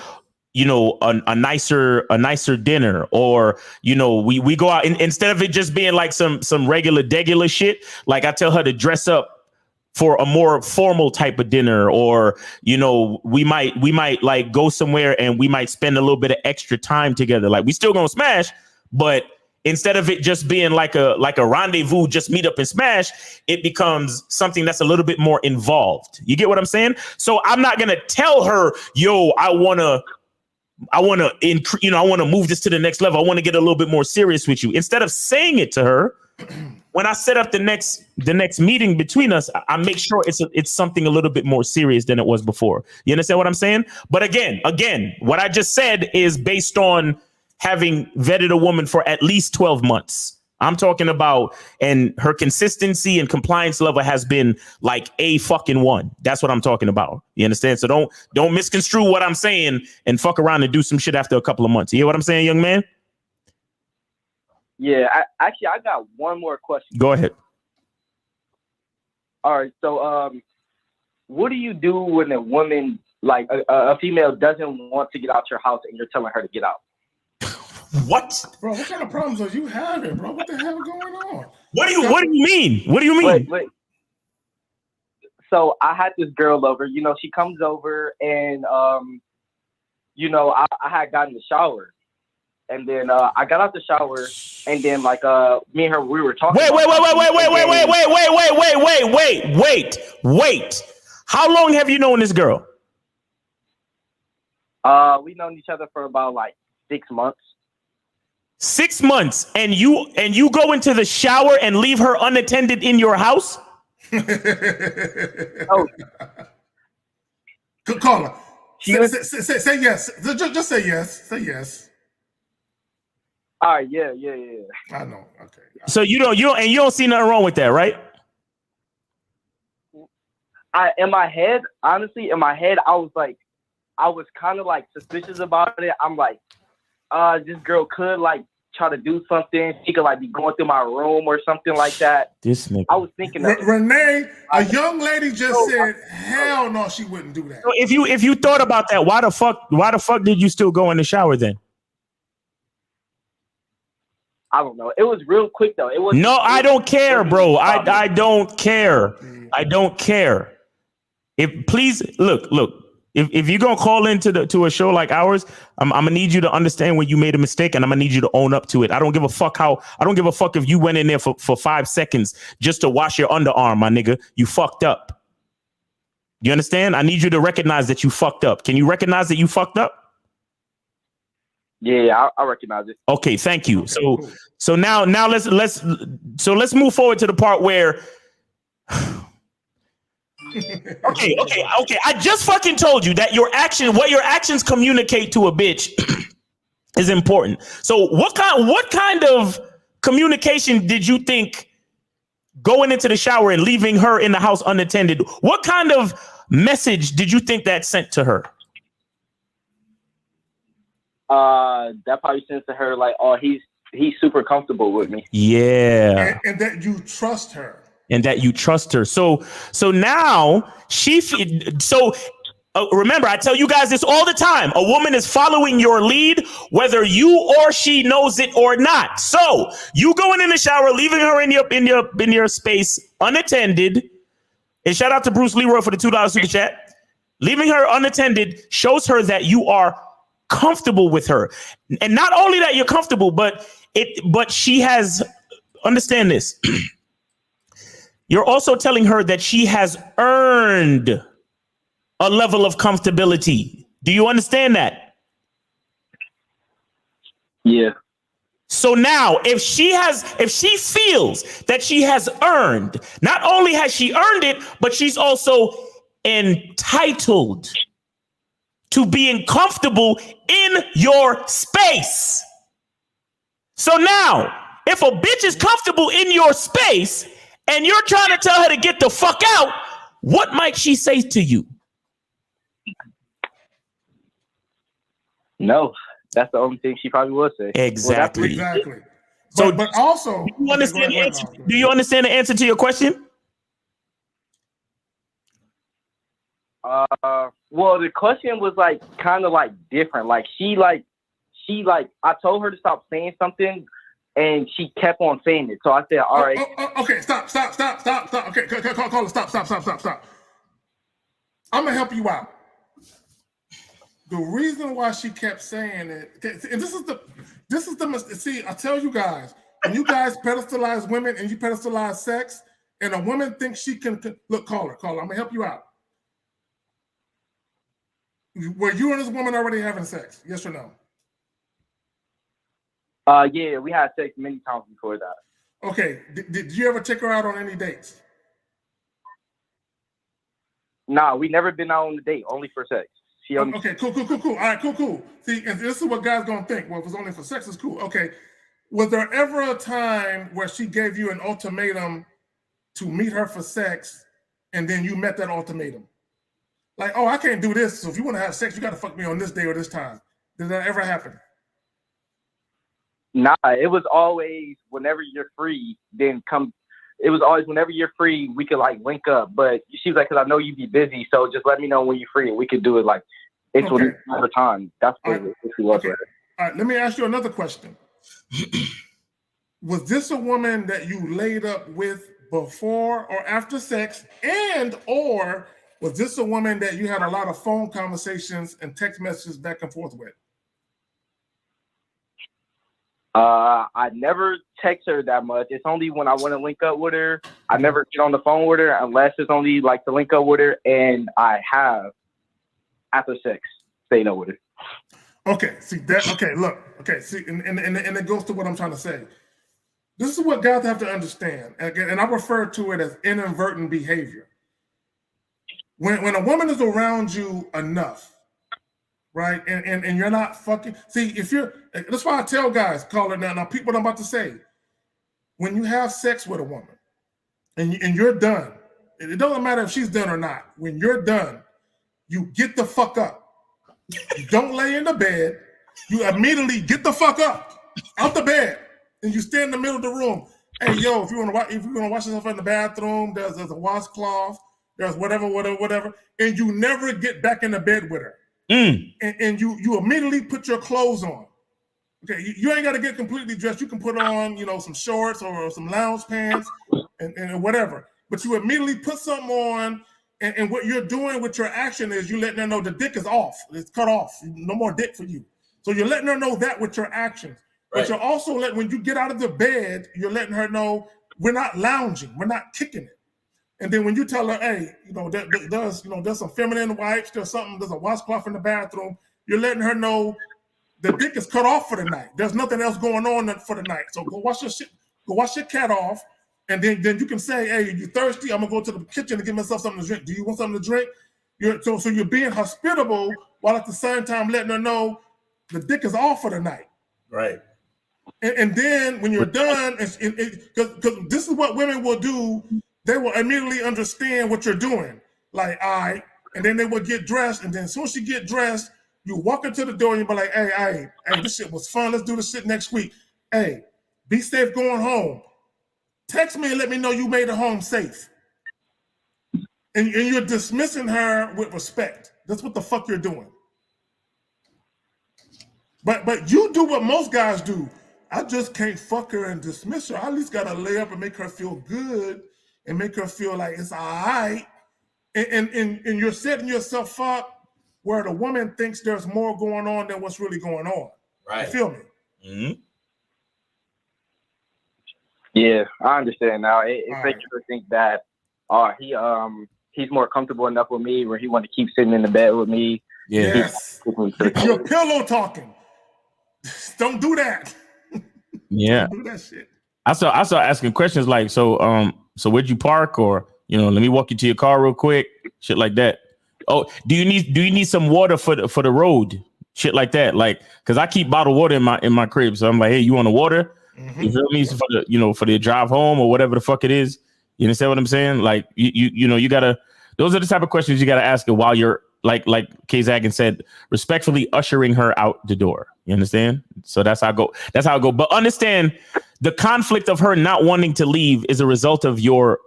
a nicer dinner, or we go out and instead of it just being like some regular degular shit, like I tell her to dress up for a more formal type of dinner, or we might like go somewhere and we might spend a little bit of extra time together. Like we still gonna smash, but instead of it just being like a rendezvous, just meet up and smash, it becomes something that's a little bit more involved. You get what I'm saying? So I'm not gonna tell her, yo, I wanna I want to, I want to move this to the next level. I want to get a little bit more serious with you. Instead of saying it to her, when I set up the next meeting between us, I make sure it's something a little bit more serious than it was before. You understand what I'm saying? But again, what I just said is based on having vetted a woman for at least 12 months. I'm talking about, and her consistency and compliance level has been like a fucking one. That's what I'm talking about. You understand? So don't misconstrue what I'm saying and fuck around and do some shit after a couple of months. You hear what I'm saying, young man? Yeah, I got one more question. Go ahead. All right, so what do you do when a woman, like a female, doesn't want to get out your house and you're telling her to get out? What? Bro, what kind of problems are you having, bro? What the hell going on? What do you mean? What do you mean? Wait. So I had this girl over, she comes over and, I had gotten in the shower. And then I got out the shower and then me and her, we were talking. Wait. How long have you known this girl? We've known each other for about 6 months. 6 months, and you go into the shower and leave her unattended in your house? Oh, Call her. Say yes. Just say yes. Say yes. All right. Yeah. I know. Okay. So you don't see nothing wrong with that, right? In my head, I was kind of suspicious about it. I'm like, this girl could try to do something. She could be going through my room or something like that. This nigga. I was thinking that. Renee, a young lady just said, hell no, she wouldn't do that. So if you thought about that, why the fuck did you still go in the shower then? I don't know. It was real quick though. I don't care, bro. I don't care. I don't care. Please look. If you're gonna call into a show like ours, I'm gonna need you to understand when you made a mistake, and I'm gonna need you to own up to it. I don't give a fuck if you went in there for 5 seconds just to wash your underarm, my nigga. You fucked up. You understand? I need you to recognize that you fucked up. Can you recognize that you fucked up? Yeah, I recognize it. Okay, thank you. Okay, cool. So now let's move forward to the part where. Okay. I just fucking told you that what your actions communicate to a bitch is important. So what kind of communication did you think going into the shower and leaving her in the house unattended? What kind of message did you think that sent to her? That probably sends to her oh, he's super comfortable with me. Yeah, and that you trust her. So now remember, I tell you guys this all the time. A woman is following your lead, whether you or she knows it or not. So you going in the shower, leaving her in your space unattended. And shout out to Bruce Leroy for the $2 super chat. Leaving her unattended shows her that you are comfortable with her. And not only that you're comfortable, but she has, understand this. You're also telling her that she has earned a level of comfortability. Do you understand that? Yeah. So now if she feels that she has earned, not only has she earned it, but she's also entitled to being comfortable in your space. So now, if a bitch is comfortable in your space and you're trying to tell her to get the fuck out, what might she say to you? No, that's the only thing she probably would say. Exactly. Exactly. So, but also, do you understand the answer to your question? Well, the question was kind of different. She I told her to stop saying something, and she kept on saying it. So I said, all right. Okay, stop. Okay, call it. Stop. I'm gonna help you out. The reason why she kept saying it, and this is the see, I tell you guys, when you guys pedestalize women and you pedestalize sex, and a woman thinks she can look, call her. I'm gonna help you out. Were you and this woman already having sex? Yes or no? Yeah, we had sex many times before that. Okay. Did you ever take her out on any dates? Nah, we never been out on a date, only for sex. She only. Okay, cool. All right, cool. See, and this is what guys gonna think. Well, if it's only for sex, it's cool. Okay. Was there ever a time where she gave you an ultimatum to meet her for sex, and then you met that ultimatum? Like, oh, I can't do this. So if you want to have sex, you got to fuck me on this day or this time. Did that ever happen? Nah, it was always whenever you're free, then come. It was always whenever you're free, we could like link up. But she was like, because I know you'd be busy, so just let me know when you're free, and we could do it like it's Okay. whenever time. That's what she was. Okay. All right, let me ask you another question. Was this a woman that you laid up with before or after sex, and or was this a woman that you had a lot of phone conversations and text messages back and forth with? I never text her that much. It's only when I want to link up with her. I never get on the phone with her unless it's only like to link up with her, and I have after sex stayed up with her. Okay, see that. Okay, look. Okay, see, and it goes to what I'm trying to say. This is what guys have to understand, and I refer to it as inadvertent behavior. When a woman is around you enough, right, and you're not fucking. See, if you're, that's why I tell guys, call it now. People, what I'm about to say, when you have sex with a woman, and you're done, it doesn't matter if she's done or not. When you're done, you get the fuck up. You don't lay in the bed. You immediately get the fuck up out the bed, and you stand in the middle of the room. Hey, yo, if you want to wash yourself in the bathroom, there's a washcloth, there's whatever, and you never get back in the bed with her. And you immediately put your clothes on. Okay, you ain't got to get completely dressed. You can put on, some shorts or some lounge pants and whatever. But you immediately put something on. And what you're doing with your action is you letting her know the dick is off. It's cut off. No more dick for you. So you're letting her know that with your actions. Right. But you're also when you get out of the bed, you're letting her know we're not lounging. We're not kicking it. And then when you tell her, hey, there's some feminine wipes, there's a washcloth in the bathroom, you're letting her know the dick is cut off for the night. There's nothing else going on for the night. So go wash your shit. Go wash your cat off. And then you can say, hey, you thirsty? I'm going to go to the kitchen to get myself something to drink. Do you want something to drink? So you're being hospitable while at the same time letting her know the dick is off for the night. Right. And then when you're done, because this is what women will do, they will immediately understand what you're doing. Like, all right. And then they will get dressed. And then as soon as you get dressed, you walk into the door and you be like, hey, this shit was fun. Let's do this shit next week. Hey, be safe going home. Text me and let me know you made it home safe. And you're dismissing her with respect. That's what the fuck you're doing. But you do what most guys do. I just can't fuck her and dismiss her. I at least gotta lay up and make her feel good and make her feel like it's all right. And you're setting yourself up where the woman thinks there's more going on than what's really going on. Right. You feel me? Mm-hmm. Yeah, I understand now. It makes you think that he's more comfortable enough with me where he want to keep sitting in the bed with me. Yeah. Yes. You're pillow talking. Don't do that. Yeah. Don't do that shit. I saw asking questions like, so where'd you park? Or, let me walk you to your car real quick. Shit like that. Oh, do you need some water for the road? Shit like that. Like, cause I keep bottled water in my crib. So I'm like, hey, you want the water? Mm-hmm. You feel me? For the drive home or whatever the fuck it is. You understand what I'm saying? Like you gotta. Those are the type of questions you gotta ask her while you're like K Zagan said, respectfully ushering her out the door. You understand? So that's how I go. But understand the conflict of her not wanting to leave is a result of your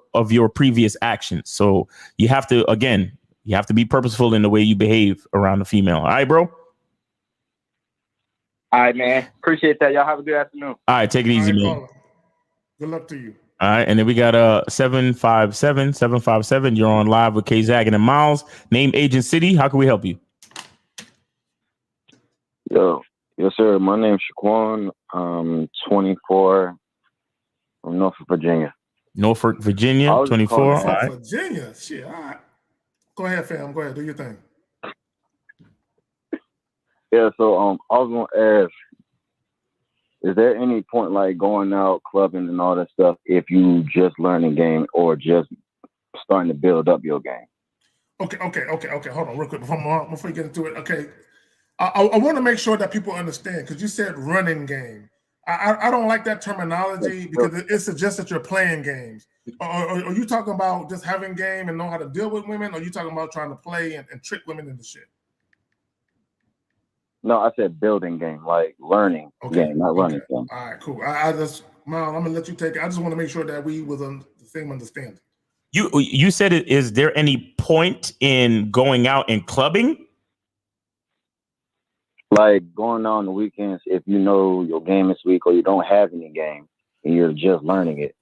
previous actions. So you have to be purposeful in the way you behave around the female. All right, bro. All right, man. Appreciate that. Y'all have a good afternoon. All right, take it easy, man. Caller. Good luck to you. All right, and then we got 757. You're on live with K Zagan and Miles. Name, age, and city. How can we help you? Yo, yes, sir. My name's Shaquan. I'm 24 from Norfolk, Virginia. Norfolk, Virginia, 24. All right. Virginia. Shit. All right. Go ahead, fam. Go ahead. Do your thing. Yeah, so I was gonna ask, is there any point like going out clubbing and all that stuff if you just learning game or just starting to build up your game? Okay. Hold on, real quick before you get into it. Okay, I want to make sure that people understand because you said running game. I don't like that terminology because it suggests that you're playing games. Are you talking about just having game and know how to deal with women? Or are you talking about trying to play and trick women into shit? No, I said building game, like learning game, not running game. All right, cool. I just, Mal, I'm gonna let you take it. I just want to make sure that we was on the same understanding. You said it. Is there any point in going out and clubbing? Like going on the weekends, if you know your game this week or you don't have any game and you're just learning it.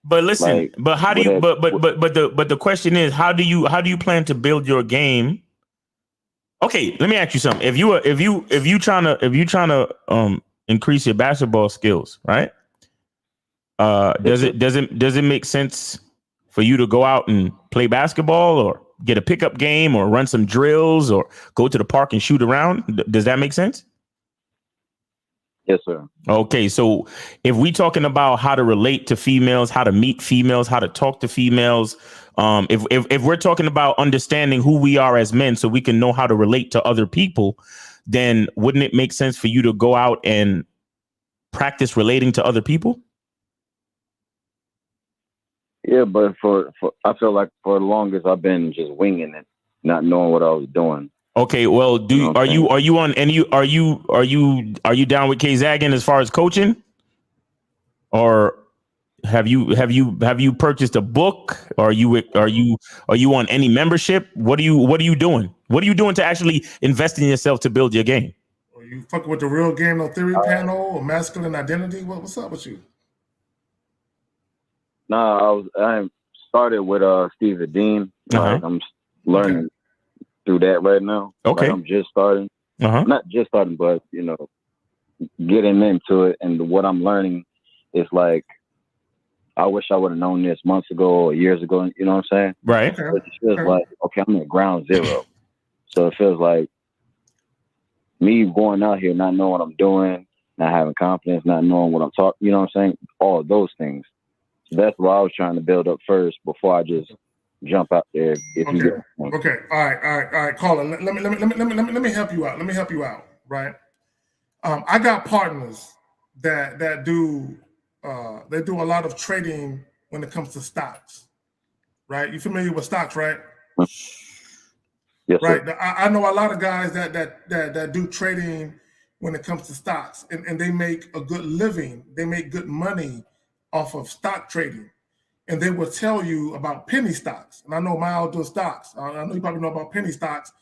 But listen, Like, but how do you? But the question is, how do you plan to build your game? Okay, let me ask you something. If you trying to increase your basketball skills, right? Does it make sense for you to go out and play basketball or get a pickup game or run some drills or go to the park and shoot around? Does that make sense? Yes, sir. Okay, so if we talking about how to relate to females, how to meet females, how to talk to females, if we're talking about understanding who we are as men so we can know how to relate to other people, then wouldn't it make sense for you to go out and practice relating to other people? Yeah, but for I feel like for the longest I've been just winging it, not knowing what I was doing. Okay, well, are you down with K Zaggin as far as coaching, or have you purchased a book? Are you on any membership? What are you doing? What are you doing to actually invest in yourself to build your game? Are you fucking with the Real Game No Theory panel or masculine identity? What's up with you? Nah, I started with Steve Dean. Like I'm learning through that right now. Okay, like I'm just starting. Not just starting, but getting into it. And what I'm learning is like, I wish I would have known this months ago or years ago. You know what I'm saying? Right. It feels like, okay, I'm at ground zero. So it feels like me going out here, not knowing what I'm doing, not having confidence, not knowing what I'm talking. You know what I'm saying? All of those things. So that's what I was trying to build up first before I just jump out there. Okay. All right. Colin, let me help you out. Let me help you out. Right. I got partners that do they do a lot of trading when it comes to stocks. Right. You familiar with stocks, right? Yes, right. Sir. I know a lot of guys that do trading when it comes to stocks, and they make a good living. They make good money off of stock trading. And they will tell you about penny stocks. And I know Miles does stocks. I know you probably know about penny stocks.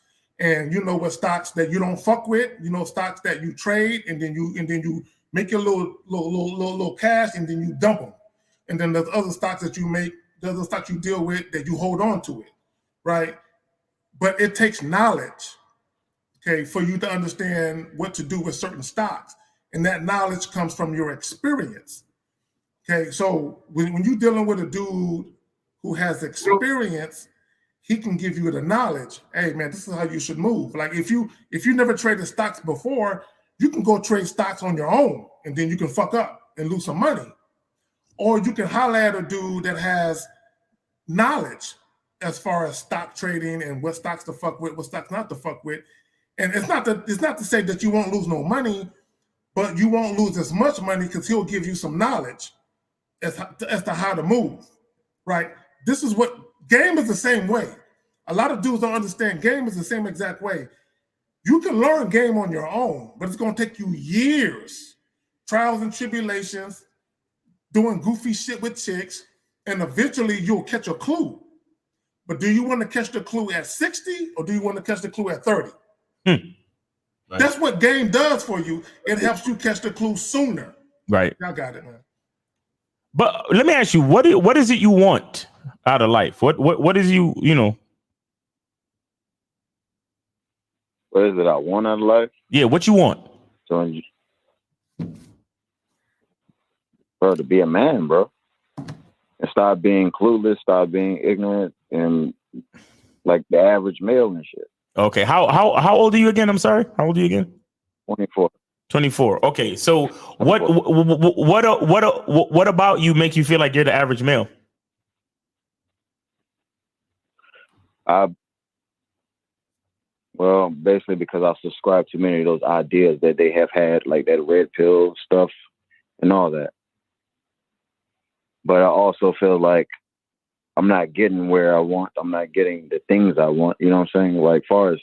And you know what stocks that you don't fuck with. You know stocks that you trade, and then you make your little cash, and then you dump them. And then there's other stocks that you make, there's other stocks you deal with that you hold on to it, right? But it takes knowledge, okay, for you to understand what to do with certain stocks. And that knowledge comes from your experience. Okay, so when you're dealing with a dude who has experience, he can give you the knowledge. Hey, man, this is how you should move. Like if you never traded stocks before, you can go trade stocks on your own, and then you can fuck up and lose some money. Or you can holler at a dude that has knowledge as far as stock trading and what stocks to fuck with, what stocks not to fuck with. And it's not to say that you won't lose no money, but you won't lose as much money because he'll give you some knowledge as to how to move, right? This is what game is the same way. A lot of dudes don't understand game is the same exact way. You can learn game on your own, but it's going to take you years, trials and tribulations, doing goofy shit with chicks, and eventually you'll catch a clue. But do you want to catch the clue at 60 or do you want to catch the clue at 30? Right. That's what game does for you. It helps you catch the clue sooner. Right. Y'all got it, man. But let me ask you, what is it you want out of life? What is you know? What is it I want out of life? Yeah, what you want? So, bro, to be a man, bro. And stop being clueless, stop being ignorant, and like the average male and shit. Okay. How old are you again? I'm sorry. How old are you again? 24. 24. Okay. So 24. what about you make you feel like you're the average male? Well, basically because I subscribe to many of those ideas that they have had, like that red pill stuff and all that. But I also feel like I'm not getting where I want. I'm not getting the things I want. You know what I'm saying? Like, far as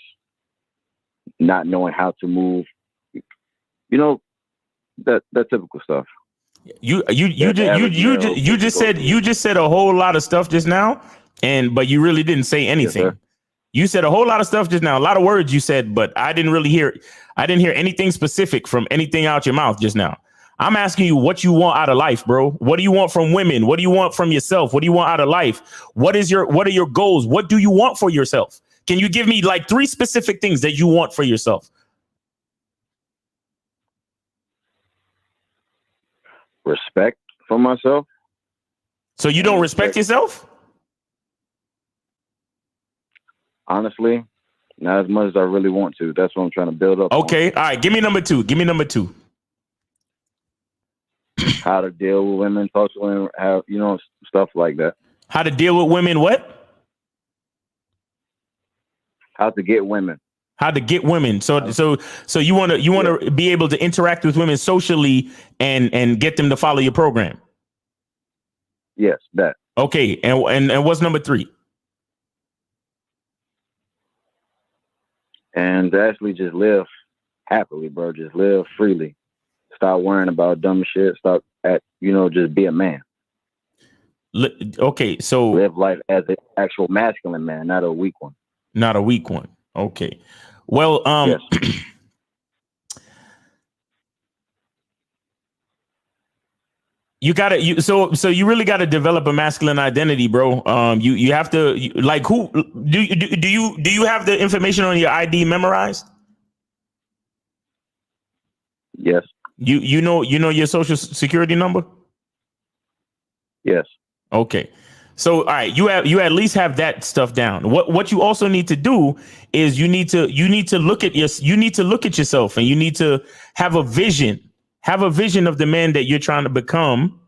not knowing how to move, you know, that typical stuff. You just said a whole lot of stuff just now, but you really didn't say anything. Yes, you said a whole lot of stuff just now, a lot of words you said, but I didn't hear anything specific from anything out your mouth just now. I'm asking you what you want out of life, bro. What do you want from women? What do you want from yourself? What do you want out of life? What are your goals? What do you want for yourself? Can you give me like 3 specific things that you want for yourself? Respect for myself. So you don't respect yourself? Honestly, not as much as I really want to. That's what I'm trying to build up. Okay. All right. Give me number 2. How to deal with women, talk to women, have, stuff like that. How to deal with women? What? How to get women. How to get women. So you want to be able to interact with women socially and get them to follow your program. Yes, that. Okay. And what's number 3? And to actually just live happily, bro. Just live freely. Stop worrying about dumb shit. Stop just be a man. Okay, so live life as an actual masculine man, not a weak one. Not a weak one. Okay. Well, yes. So you really gotta develop a masculine identity, bro. You have to who do you have the information on your ID memorized? Yes. You know your social security number? Yes. Okay. So all right, you at least have that stuff down. What you also need to do is you need to look at yourself, and you need to have a vision. Have a vision of the man that you're trying to become,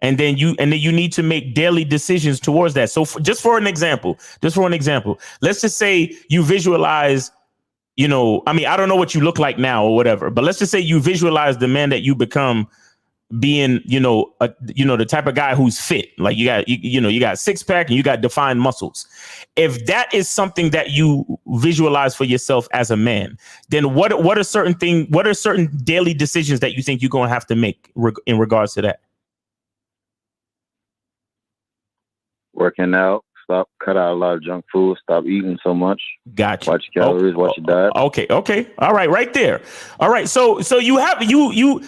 and then you need to make daily decisions towards that. So just for an example, let's just say you visualize, I don't know what you look like now or whatever, but let's just say you visualize the man that you become being, the type of guy who's fit. Like you got 6-pack and you got defined muscles. If that is something that you visualize for yourself as a man, then what are certain daily decisions that you think you're going to have to make in regards to that? Working out, cut out a lot of junk food, stop eating so much. Gotcha. Watch your calories, watch your diet. Okay. All right. Right there. All right. So you have you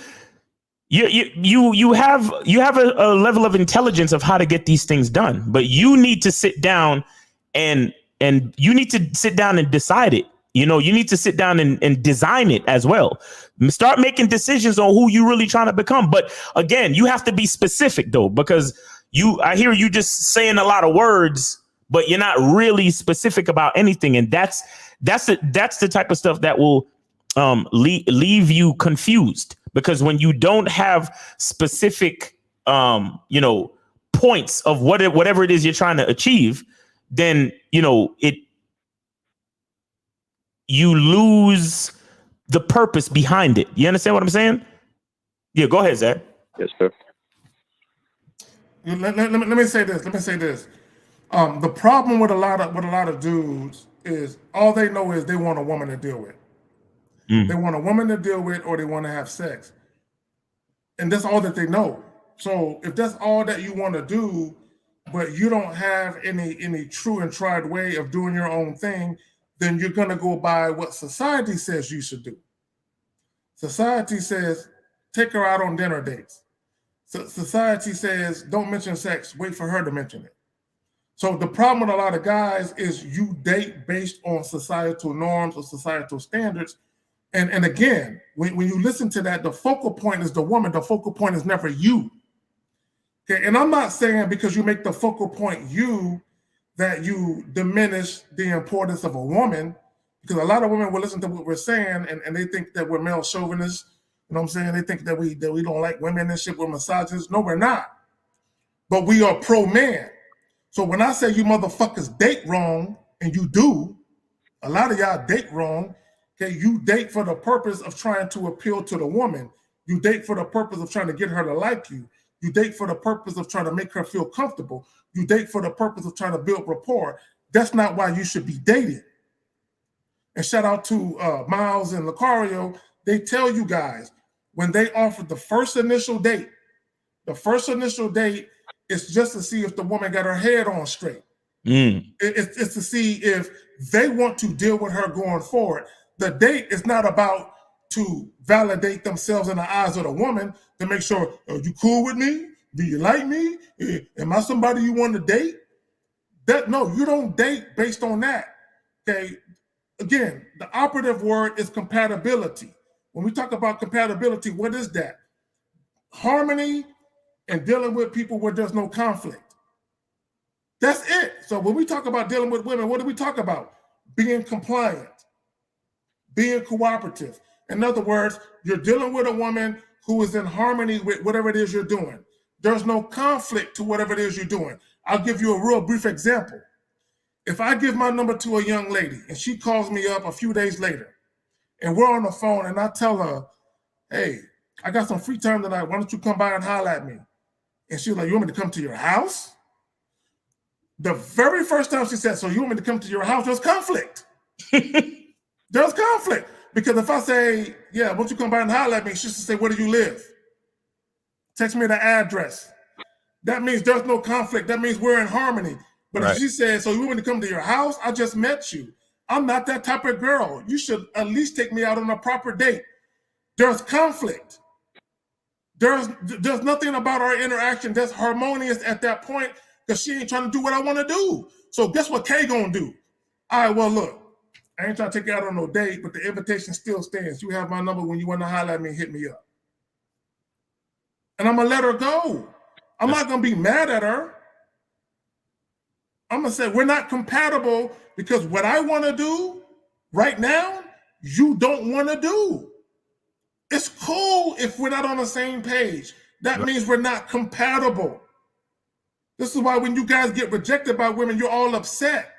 have a level of intelligence of how to get these things done, but you need to sit down and you need to sit down and decide it. You need to sit down and design it as well. Start making decisions on who you really trying to become. But again, you have to be specific though, because I hear you just saying a lot of words, but you're not really specific about anything. And that's the type of stuff that will leave you confused. Because when you don't have specific, points of whatever it is you're trying to achieve, then, you lose the purpose behind it. You understand what I'm saying? Yeah, go ahead, Zach. Yes, sir. Let me say this. The problem with a lot of dudes is all they know is they want a woman to deal with. They want a woman to deal with, or they want to have sex. And that's all that they know. So if that's all that you want to do, but you don't have any true and tried way of doing your own thing, then you're going to go by what society says you should do. Society says, take her out on dinner dates. So society says, don't mention sex, wait for her to mention it. So the problem with a lot of guys is you date based on societal norms or societal standards. And again, when you listen to that, the focal point is the woman. The focal point is never you. Okay, and I'm not saying because you make the focal point you that you diminish the importance of a woman. Because a lot of women will listen to what we're saying and they think that we're male chauvinists. You know what I'm saying? They think that we don't like women and shit, we're misogynists. No, we're not. But we are pro-man. So when I say you motherfuckers date wrong, and you do, a lot of y'all date wrong, okay? You date for the purpose of trying to appeal to the woman. You date for the purpose of trying to get her to like you. You date for the purpose of trying to make her feel comfortable. You date for the purpose of trying to build rapport. That's not why you should be dating. And shout out to Miles and Lucario. They tell you guys, when they offer the first initial date is just to see if the woman got her head on straight. It's to see if they want to deal with her going forward. The date is not about to validate themselves in the eyes of the woman to make sure, are you cool with me? Do you like me? Am I somebody you want to date? No, you don't date based on that. Okay. Again, the operative word is compatibility. When we talk about compatibility, what is that? Harmony and dealing with people where there's no conflict. That's it. So when we talk about dealing with women, what do we talk about? Being compliant, being cooperative. In other words, you're dealing with a woman who is in harmony with whatever it is you're doing. There's no conflict to whatever it is you're doing. I'll give you a real brief example. If I give my number to a young lady and she calls me up a few days later and we're on the phone and I tell her, hey, I got some free time tonight. Why don't you come by and holler at me? And she's like, you want me to come to your house? The very first time she said, so you want me to come to your house? There's conflict. There's conflict. Because if I say, yeah, why don't you come by and holler at me? She's to say, where do you live? Text me the address. That means there's no conflict. That means we're in harmony. But if she says, so you want me to come to your house? I just met you. I'm not that type of girl. You should at least take me out on a proper date. There's conflict. There's nothing about our interaction that's harmonious at that point because she ain't trying to do what I want to do. So guess what Kay gonna do? All right, well, look, I ain't trying to take you out on no date, but the invitation still stands. You have my number. When you want to holler at me, hit me up. And I'm gonna let her go. I'm not gonna be mad at her. I'm gonna say we're not compatible because what I want to do right now, you don't want to do. It's cool if we're not on the same page. That means we're not compatible. This is why when you guys get rejected by women, you're all upset.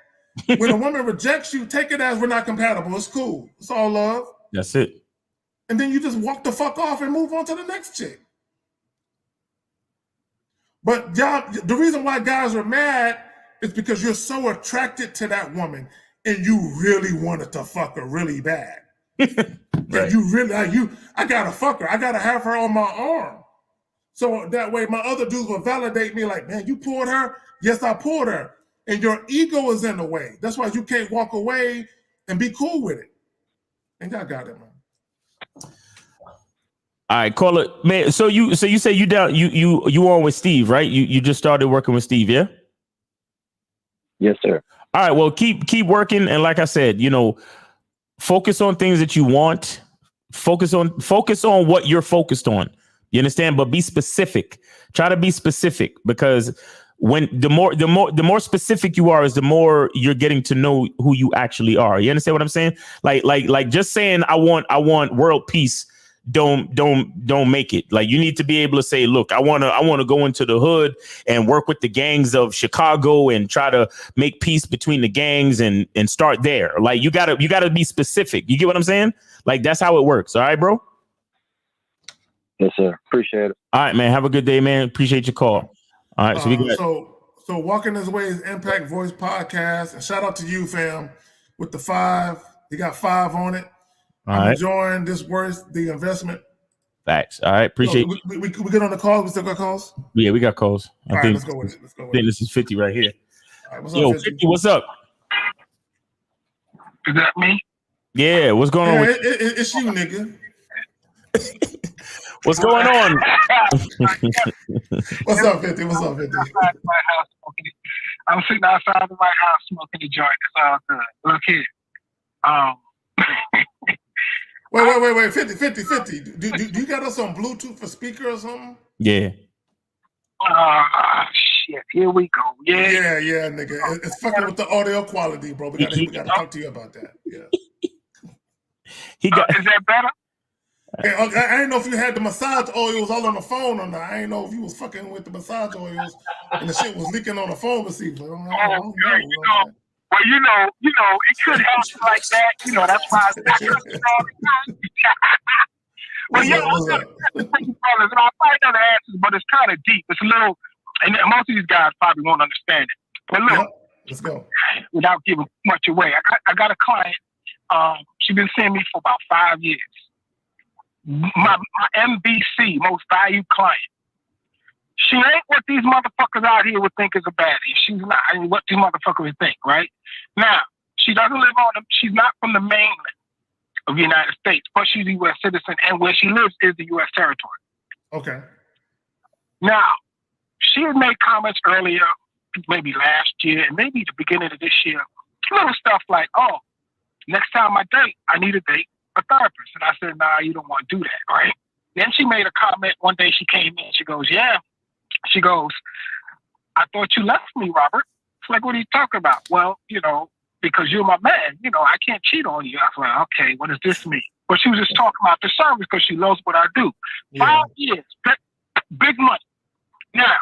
When a woman rejects you, take it as we're not compatible. It's cool. It's all love. That's it. And then you just walk the fuck off and move on to the next chick. But y'all, the reason why guys are mad is because you're so attracted to that woman and you really wanted to fuck her really bad. Right. And you really, I gotta fuck her. I gotta have her on my arm. So that way my other dudes will validate me like, man, you pulled her? Yes, I pulled her. And your ego is in the way. That's why you can't walk away and be cool with it. And y'all got it, man. All right, call it, man. So you say you down, you on with Steve, right? You just started working with Steve, yeah? Yes, sir. All right, well, keep working. And like I said, focus on things that you want. Focus on what you're focused on. You understand? But be specific. Try to be specific, because when the more specific you are, is the more you're getting to know who you actually are. You understand what I'm saying? Like just saying I want world peace don't make it. Like, you need to be able to say, look, I want to go into the hood and work with the gangs of Chicago and try to make peace between the gangs and start there. Like, you gotta be specific. You get what I'm saying? Like, that's how it works. All right, bro? Yes, sir. Appreciate it. All right, man. Have a good day, man. Appreciate your call. All right. So Walking This Way is Impact Voice Podcast. And shout out to you, fam, with the 5. You got 5 on it. I'm enjoying this worth the investment. Facts. All right. Appreciate it. We get on the calls. We still got calls? Yeah, we got calls. All right, let's go with it. I think this is 50 right here. All right, what's Yo, up, 50, what's up? Is that me? Yeah, what's going on? It's you, nigga. What's going on? What's up, 50? What's up, 50? I'm sitting outside of my house smoking the joint. It's all good. Look here. Wait, 50. Do you got us on Bluetooth for speaker or something? Yeah. Shit. Here we go. Yeah, nigga. It's fucking with the audio quality, bro. We gotta talk to you about that. Yeah. He got. Is that better? Hey, okay, I didn't know if you had the massage oils all on the phone or not. I didn't know if you was fucking with the massage oils and the shit was leaking on the phone receiver. I don't know. Well, it could happen like that. That's why I couldn't all the time. Well, What's up? fellas, I probably know the answers, but it's kind of deep. It's a little, and most of these guys probably won't understand it. But look, let's go. Without giving much away, I got a client. She's been seeing me for about 5 years. My MVC, most valued client. She ain't what these motherfuckers out here would think is a baddie. She's not what these motherfuckers would think, right? Now, she doesn't live she's not from the mainland of the United States, but she's a U.S. citizen, and where she lives is the U.S. territory. Okay. Now, she had made comments earlier, maybe last year, and maybe the beginning of this year, little stuff like, oh, next time I date, I need to date a therapist. And I said, nah, you don't want to do that, right? Then she made a comment one day. She came in. She goes, yeah. She goes, I thought you left me, Robert. It's like, what are you talking about? Well, because you're my man. I can't cheat on you. I was like, okay, what does this mean? But she was just talking about the service because she loves what I do. Yeah. 5 years, big money. Now,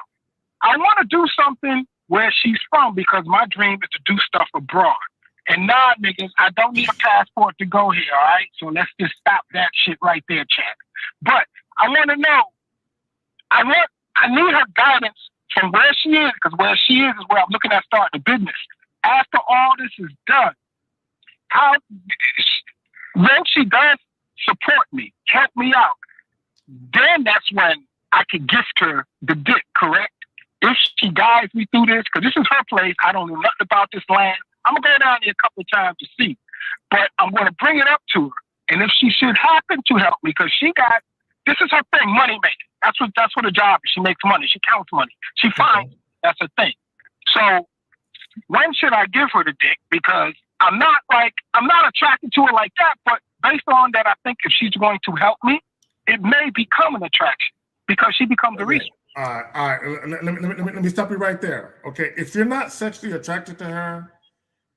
I want to do something where she's from because my dream is to do stuff abroad. And nah, niggas, I don't need a passport to go here, all right? So let's just stop that shit right there, Chad. But I want to know, I need her guidance from where she is, because where she is where I'm looking at starting a business. After all this is done, when she does support me, help me out, then that's when I can gift her the dick, correct? If she guides me through this, because this is her place, I don't know nothing about this land. I'm going to go down there a couple of times to see, but I'm going to bring it up to her. And if she should happen to help me, because this is her thing, money making. That's what her job is. She makes money. She counts money. She finds it. That's her thing. So when should I give her the dick? Because I'm not attracted to her like that, but based on that, I think if she's going to help me, it may become an attraction because she becomes a resource. All right. Let me stop you right there. Okay, if you're not sexually attracted to her,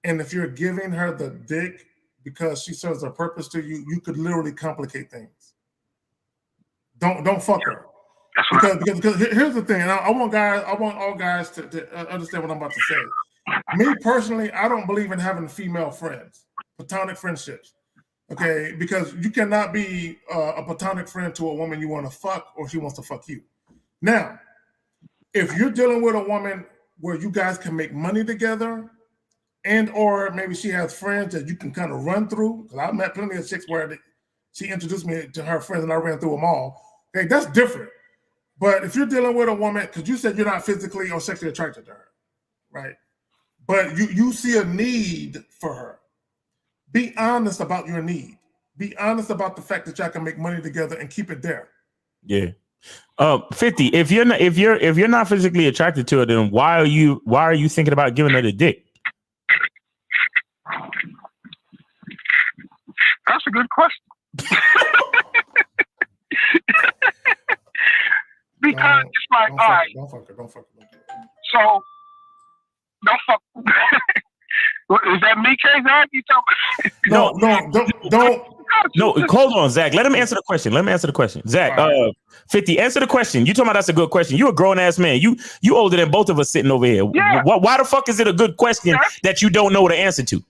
and if you're giving her the dick because she serves a purpose to you, you could literally complicate things. Don't fuck her. Because here's the thing, and I want all guys to understand what I'm about to say. Me personally, I don't believe in having female friends, platonic friendships. Okay, because you cannot be a platonic friend to a woman you want to fuck or she wants to fuck you. Now, if you're dealing with a woman where you guys can make money together, and or maybe she has friends that you can kind of run through, because I've met plenty of chicks where she introduced me to her friends and I ran through them all. Okay, that's different. But if you're dealing with a woman, because you said you're not physically or sexually attracted to her, right? But you see a need for her. Be honest about your need. Be honest about the fact that y'all can make money together and keep it there. Yeah. 50. If you're not physically attracted to her, then why are you thinking about giving her the dick? That's a good question. Because it's like, all right. Don't fuck her. So, don't fuck. Is that me, K-Zach? You talking? Don't. No, hold on, Zach. Let him answer the question. Zach, 50, answer the question. You talking about that's a good question. You a grown ass man. You older than both of us sitting over here. Yeah. Why the fuck is it a good question that you don't know the answer to?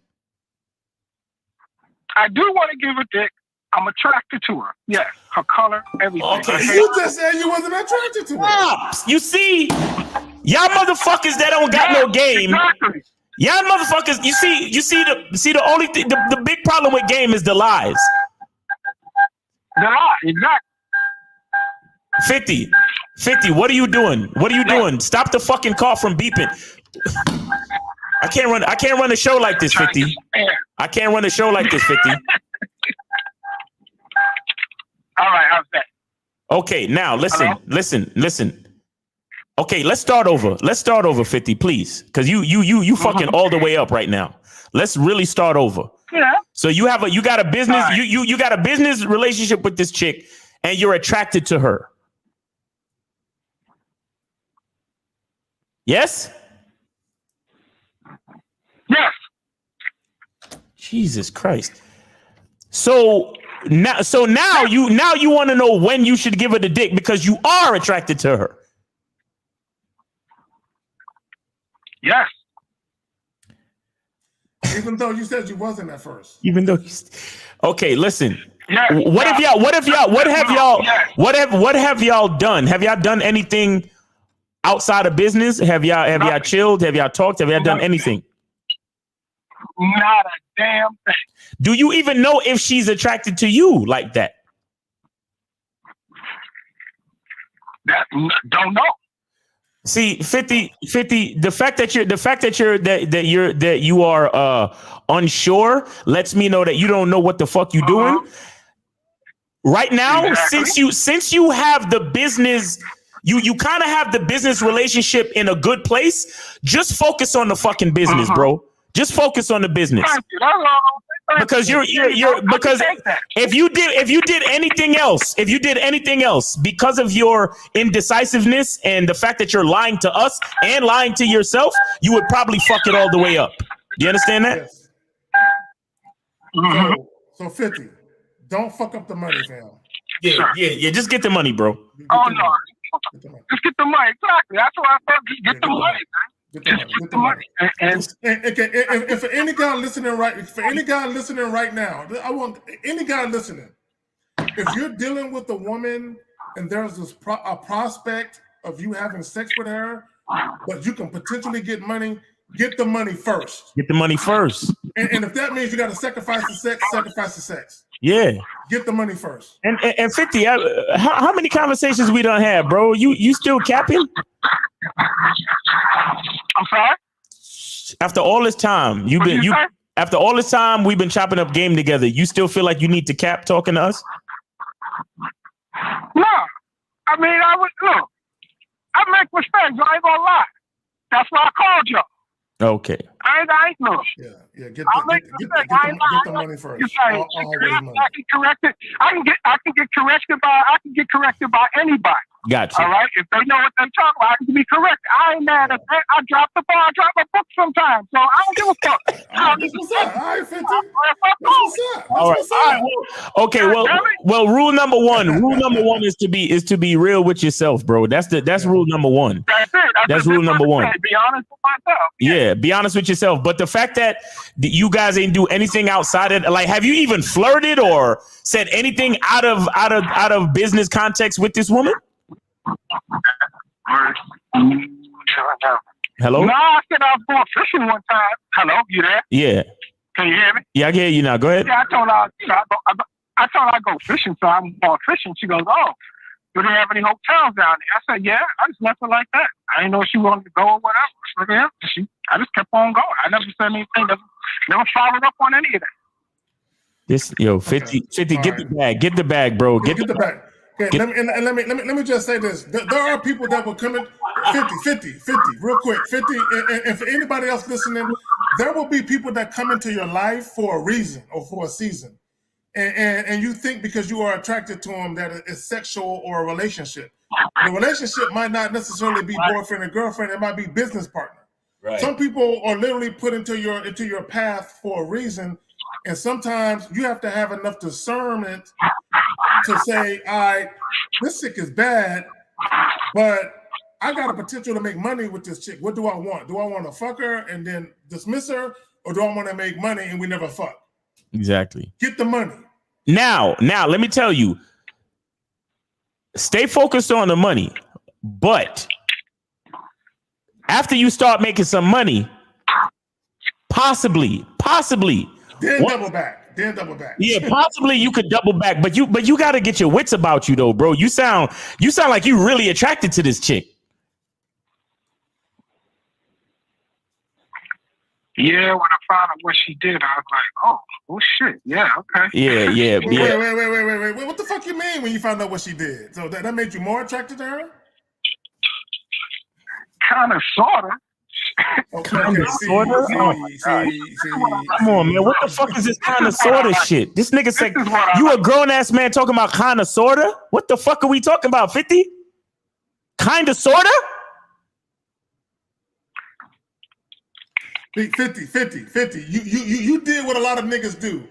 I do want to give a dick. I'm attracted to her. Yeah, her color, everything. Okay. You just said you wasn't attracted to her. You see, y'all motherfuckers that don't got no game. Exactly. Y'all motherfuckers, you see the only thing, the big problem with game is the lies. The lie, exactly. 50, what are you doing? Stop the fucking call from beeping. I can't run a show like this, 50. I can't run a show like this, 50. All right, how's that? Okay, now listen. Okay, let's start over, 50, please. Because you fucking all the way up right now. Let's really start over. Yeah. So you got a business, right. you got a business relationship with this chick and you're attracted to her. Yes? Yes. Jesus Christ. So now you want to know when you should give her the dick because you are attracted to her. Yes. Even though you said you wasn't at first. Even though okay, listen. Yes. What have y'all done? Have y'all done anything outside of business? Have y'all chilled? Have y'all talked? Have y'all done anything? Not a damn thing. Do you even know if she's attracted to you like that? Don't know. See, 50, the fact that you are unsure lets me know that you don't know what the fuck you doing. Right now, exactly. since you have the business, you kind of have the business relationship in a good place. Just focus on the fucking business, bro. Just focus on the business. Thank you. Because because if you did anything else because of your indecisiveness and the fact that you're lying to us and lying to yourself, you would probably fuck it all the way up. Do you understand that? Yes. So 50. Don't fuck up the money, fam. Yeah. Just get the money, bro. Just get the money. Exactly. That's what I thought. Get the money, man. Get the money. And for any guy listening right now, I want any guy listening. If you're dealing with a woman and there's a prospect of you having sex with her, but you can potentially get money, get the money first. Get the money first. And if that means you got to sacrifice the sex, sacrifice the sex. Yeah. Get the money first. And 50, how many conversations we done had, bro? You still capping? I'm sorry? After all this time, after all this time we've been chopping up game together, you still feel like you need to cap talking to us? No. I mean, I make mistakes. I ain't gonna lie. That's why I called y'all. Okay. I ain't no. Yeah. Get the money first. I can correct it. I can get corrected by anybody. Gotcha. All right. If they know what they're talking about, I can be corrected. I ain't mad at that. I drop the ball. I drop my book sometimes. So I don't give a fuck. That's what's up. All right, 50. All right. Okay. Well, rule number one is to be real with yourself, bro. That's rule number one. That's it. That's rule number one. Be honest with myself. Yeah, be honest with yourself. But the fact that you guys ain't do anything outside of, like, have you even flirted or said anything out of business context with this woman? Hello? No, I said I was going fishing one time. Hello, you there? Yeah. Can you hear me? Yeah, I can hear you now. Go ahead. Yeah, I told her, I told her I go fishing, so I'm going fishing. She goes, "Oh, do they have any hotels down there?" I said, "Yeah." I just left her like that. I didn't know if she wanted to go or whatever. So, yeah, I just kept on going. I never said anything. Never followed up on any of that. This 50, get the bag. Get the bag, bro. Get the bag. Okay, let me just say this. There are people that will come in 50, real quick, 50. And for anybody else listening, there will be people that come into your life for a reason or for a season. And you think because you are attracted to them that it's sexual or a relationship. The relationship might not necessarily be boyfriend and girlfriend. It might be business partner. Right. Some people are literally put into your path for a reason. And sometimes you have to have enough discernment to say, all right, this chick is bad, but I got a potential to make money with this chick. What do I want? Do I want to fuck her and then dismiss her? Or do I want to make money and we never fuck? Exactly. Get the money. Now, let me tell you, stay focused on the money. But after you start making some money, possibly. Then double back. Yeah, possibly you could double back, but you got to get your wits about you though, bro. You sound like you really attracted to this chick. Yeah, when I found out what she did, I was like, oh shit, yeah, okay. Yeah. Wait. What the fuck you mean when you found out what she did? So that made you more attracted to her? Kind of, sort of. Kind of, sort of. Come on, man. What the fuck is this kind of, sort of shit? This nigga said you a grown ass man talking about kind of, sort of. What the fuck are we talking about? 50? Kind of, sort of. 50. You did what a lot of niggas do.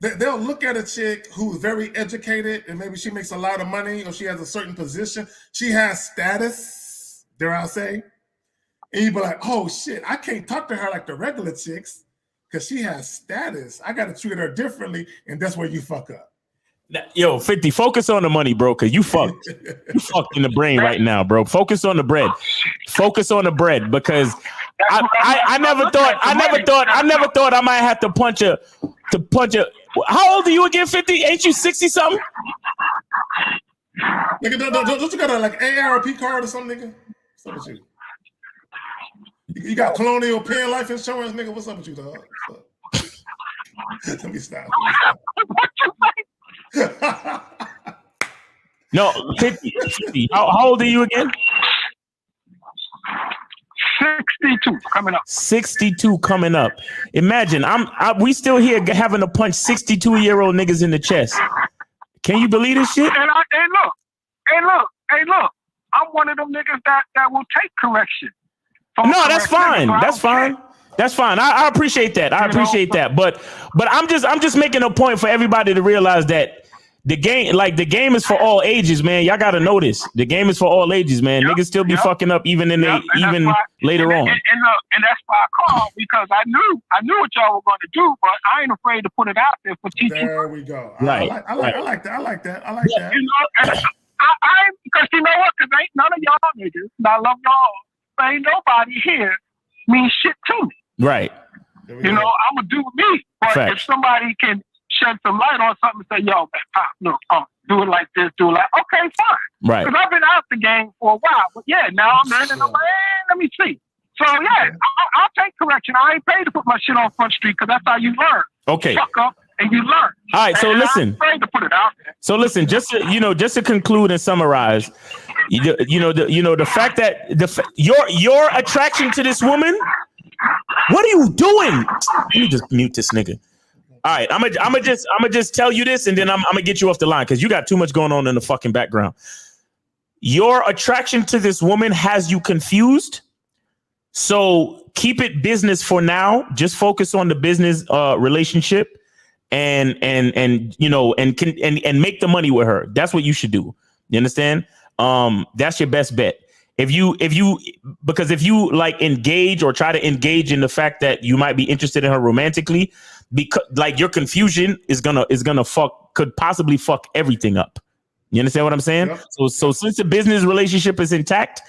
they'll look at a chick who's very educated and maybe she makes a lot of money or she has a certain position. She has status, dare I say. And you'd be like, oh shit, I can't talk to her like the regular chicks because she has status. I got to treat her differently. And that's where you fuck up. Yo, 50, focus on the money, bro, because you fucked. You fucked in the brain right now, bro. Focus on the bread. Focus on the bread because I never thought I might have to punch a. How old are you again, 50? Ain't you 60 something? Nigga, don't you got a like AARP card or something, nigga? What's up with you? You got Colonial Penn life insurance, nigga? What's up with you, dog? Let me stop. No, 50. How old are you again? 62 coming up. 62 coming up. Imagine we still here having to punch 62-year-old niggas in the chest. Can you believe this shit? And look. I'm one of them niggas that will take correction. No, that's fine. That's fine. That's fine. I appreciate that. I appreciate that. But I'm just making a point for everybody to realize that the game is for all ages, man. Y'all gotta know this. The game is for all ages, man. Niggas still be fucking up even later on. And that's why I called because I knew what y'all were going to do, but I ain't afraid to put it out there for teaching. There we go. Right. I like that. You know, I because you know what? Because ain't none of y'all niggas, and I love y'all, ain't nobody here mean shit to me. Right. You know, I'm gonna do me. But Facts. if somebody can shed some light on something and say, yo, man, Pop, look, do it like this, do it like, okay, fine. Right. Because I've been out the game for a while. But yeah, now I'm in and I'm like, let me see. So yeah, I'll take correction. I ain't paid to put my shit on Front Street because that's how you learn. Okay. Fuck up and you learn. All right, so listen. I'm afraid to put it out there. So listen, just to conclude and summarize, the fact that your attraction to this woman. What are you doing? Let me just mute this nigga. All right, I'm gonna just tell you this, and then I'm gonna get you off the line because you got too much going on in the fucking background. Your attraction to this woman has you confused. So keep it business for now. Just focus on the business relationship, and make the money with her. That's what you should do. You understand? That's your best bet. If you like engage or try to engage in the fact that you might be interested in her romantically, because like your confusion could possibly fuck everything up. You understand what I'm saying? Yep. So since the business relationship is intact,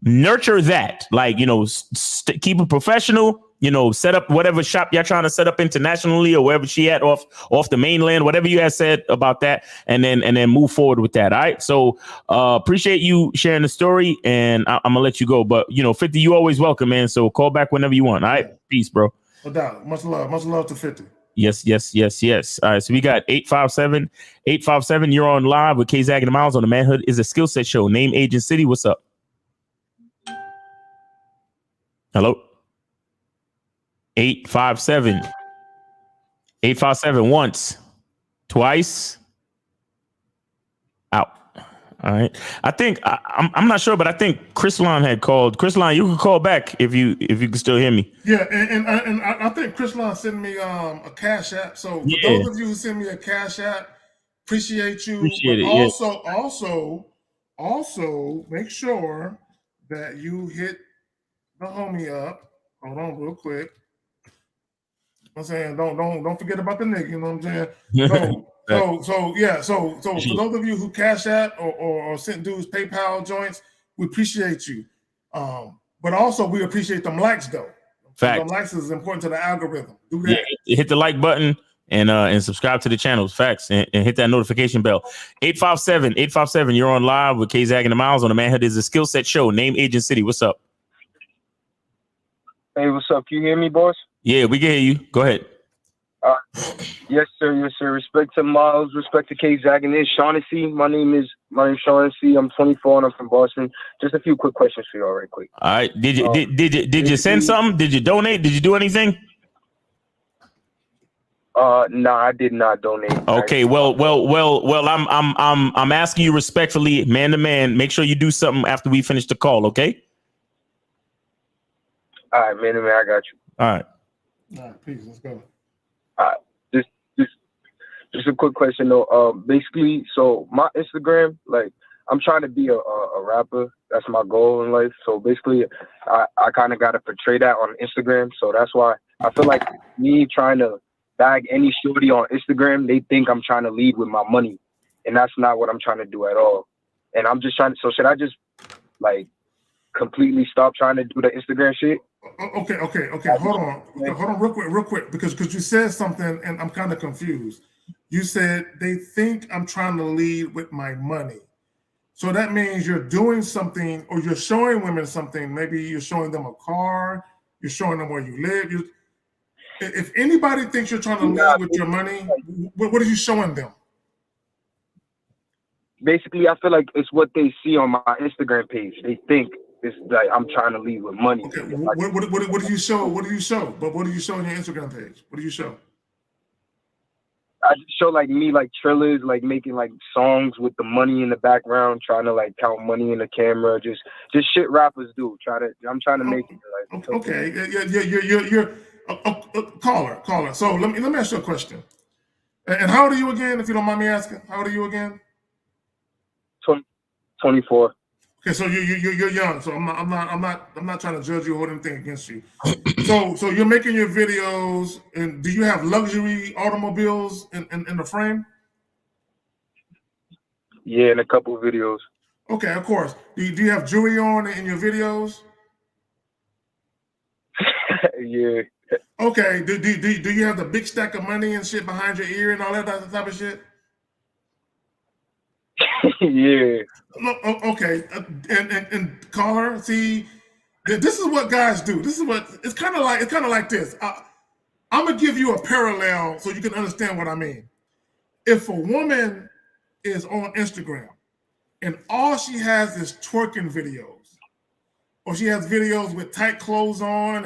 nurture that. Like, keep it professional. Set up whatever shop you're trying to set up internationally or wherever she at off the mainland, whatever you had said about that, and then move forward with that. All right. So appreciate you sharing the story, and I'm gonna let you go. But 50, you always welcome, man. So call back whenever you want. All right. Peace, bro. No doubt. Much love to 50. Yes. All right. So we got 857. You're on live with K Zag and the Miles on the Manhood is a Skill Set Show. Name, age, and city. What's up? Hello. 857 once, twice, out. All right. I think I'm not sure, but I think Chrislon had called. Chrislon, you can call back if you can still hear me. Yeah, and I think Chrislon sent me a Cash App. So for those of you who send me a Cash App, appreciate you. Appreciate it. Also make sure that you hit the homie up. Hold on real quick. I'm saying don't forget about the nigga, you know what I'm saying? So for those of you who Cash App or sent dudes PayPal joints, we appreciate you. But also we appreciate them likes though. Fact. Them likes is important to the algorithm. Do that. Yeah, hit the like button and subscribe to the channels. Facts. And hit that notification bell. 857. You're on live with K Zag and the Miles on the Manhood is a Skill Set Show. Name, age, and city. What's up? Hey, what's up? Can you hear me, boss? Yeah, we can hear you. Go ahead. Yes, sir. Respect to Miles. Respect to K Zag and this Shaughnessy. My name is Shaughnessy. I'm 24 and I'm from Boston. Just a few quick questions for you, all right, quick. All right. Did you send something? Did you donate? Did you do anything? No, I did not donate. Okay. Well. I'm asking you respectfully, man to man. Make sure you do something after we finish the call. Okay. All right, man, I got you. All right. All right, peace. Let's go. All right. Just a quick question though. Basically, so my Instagram, like, I'm trying to be a rapper. That's my goal in life. So basically, I kind of got to portray that on Instagram. So that's why I feel like me trying to bag any shorty on Instagram, they think I'm trying to lead with my money, and that's not what I'm trying to do at all. And I'm just trying to. So should I just like completely stop trying to do the Instagram shit? Okay. Hold on, real quick, because you said something, and I'm kind of confused. You said they think I'm trying to lead with my money. So that means you're doing something, or you're showing women something. Maybe you're showing them a car, you're showing them where you live. If anybody thinks you're trying to lead with your money, what are you showing them? Basically, I feel like it's what they see on my Instagram page. They think it's like I'm trying to lead with money. Okay, what do you show? What do you show? But what do you show on your Instagram page? What do you show? I just show like me, like Trillers, like making like songs with the money in the background, trying to like count money in the camera, just shit rappers do. I'm trying to make it like. Okay, you're caller. So let me ask you a question. And how old are you again, if you don't mind me asking? How old are you again? 24. Okay, so you're young. So I'm not trying to judge you or hold anything against you. So you're making your videos, and do you have luxury automobiles in the frame? Yeah, in a couple of videos. Okay, of course. Do you have jewelry on in your videos? Yeah. Okay. Do you have the big stack of money and shit behind your ear and all that type of shit? Yeah. Okay. And caller, see, this is what guys do. This is what it's kind of like this. I'm gonna give you a parallel so you can understand what I mean. If a woman is on Instagram and all she has is twerking videos, or she has videos with tight clothes on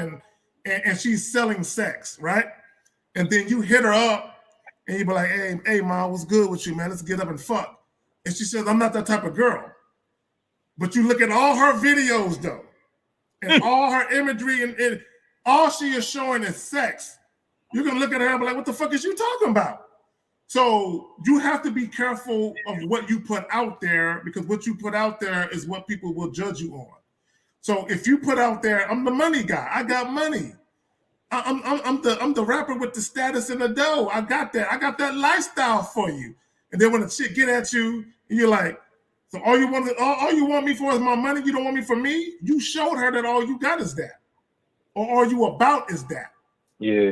and she's selling sex, right? And then you hit her up and you be like, hey, ma, what's good with you, man? Let's get up and fuck. And she says, I'm not that type of girl. But you look at all her videos though, and all her imagery, and all she is showing is sex. You're gonna look at her and be like, what the fuck is you talking about? So you have to be careful of what you put out there, because what you put out there is what people will judge you on. So if you put out there, I'm the money guy, I got money. I'm the rapper with the status and the dough. I got that lifestyle for you. And then when the shit get at you, and you're like, so all you want me for is my money? You don't want me for me? You showed her that all you got is that. Or all you about is that. Yeah.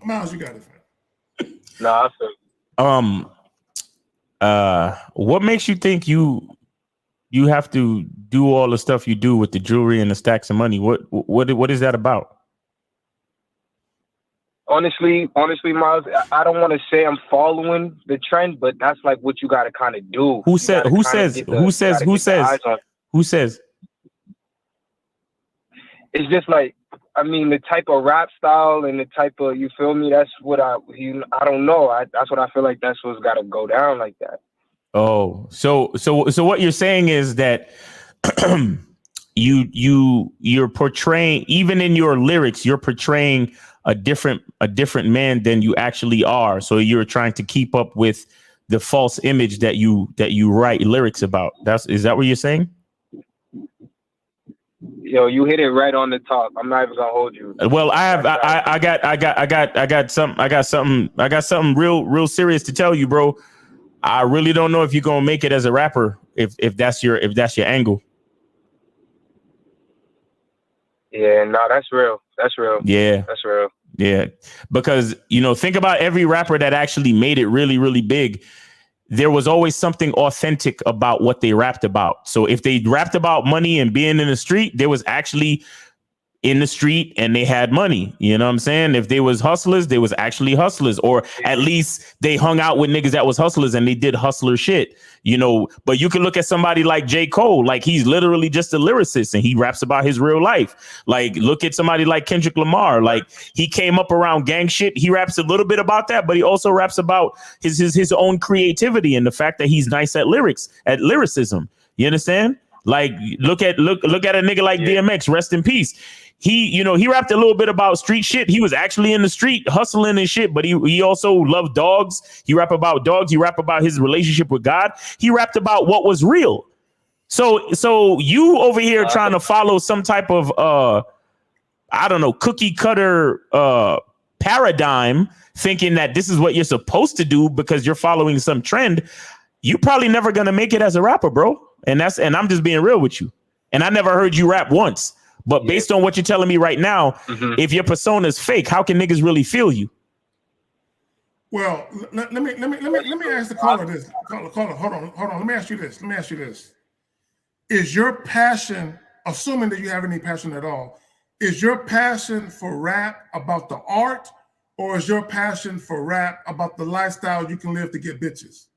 Miles, you got it, man. Nah, I feel. What makes you think you have to do all the stuff you do with the jewelry and the stacks of money? What is that about? Honestly, Miles, I don't want to say I'm following the trend, but that's like what you got to kind of do. Who says? It's just like, I mean, the type of rap style and the type of, you feel me? That's what I don't know. That's what I feel like. That's what's got to go down like that. Oh, so what you're saying is that you're portraying, even in your lyrics, you're portraying a different man than you actually are. So you're trying to keep up with the false image that you write lyrics about. Is that what you're saying? Yo, you hit it right on the top. I'm not even gonna hold you. Well, I got something real serious to tell you, bro. I really don't know if you're gonna make it as a rapper if that's your angle. Yeah, no, that's real. That's real. Yeah, that's real. Yeah, because think about every rapper that actually made it really, really big. There was always something authentic about what they rapped about. So if they rapped about money and being in the street, there was actually in the street and they had money. You know what I'm saying? If they was hustlers, they was actually hustlers, or at least they hung out with niggas that was hustlers and they did hustler shit, but you can look at somebody like J. Cole, like he's literally just a lyricist and he raps about his real life. Like look at somebody like Kendrick Lamar, like he came up around gang shit. He raps a little bit about that, but he also raps about his own creativity and the fact that he's nice at lyricism. You understand? Like look at a nigga like DMX, rest in peace. he rapped a little bit about street shit. He was actually in the street hustling and shit, but he also loved dogs. He rapped about dogs. He rapped about his relationship with God. He rapped about what was real. So you over here trying to follow some type of I don't know, cookie cutter paradigm, thinking that this is what you're supposed to do because you're following some trend. You probably never gonna make it as a rapper, bro. And I'm just being real with you. And I never heard you rap once. But based on what you're telling me right now, if your persona is fake, how can niggas really feel you? Well, let me ask the caller this. Caller, hold on. Let me ask you this. Is your passion, assuming that you have any passion at all, is your passion for rap about the art, or is your passion for rap about the lifestyle you can live to get bitches?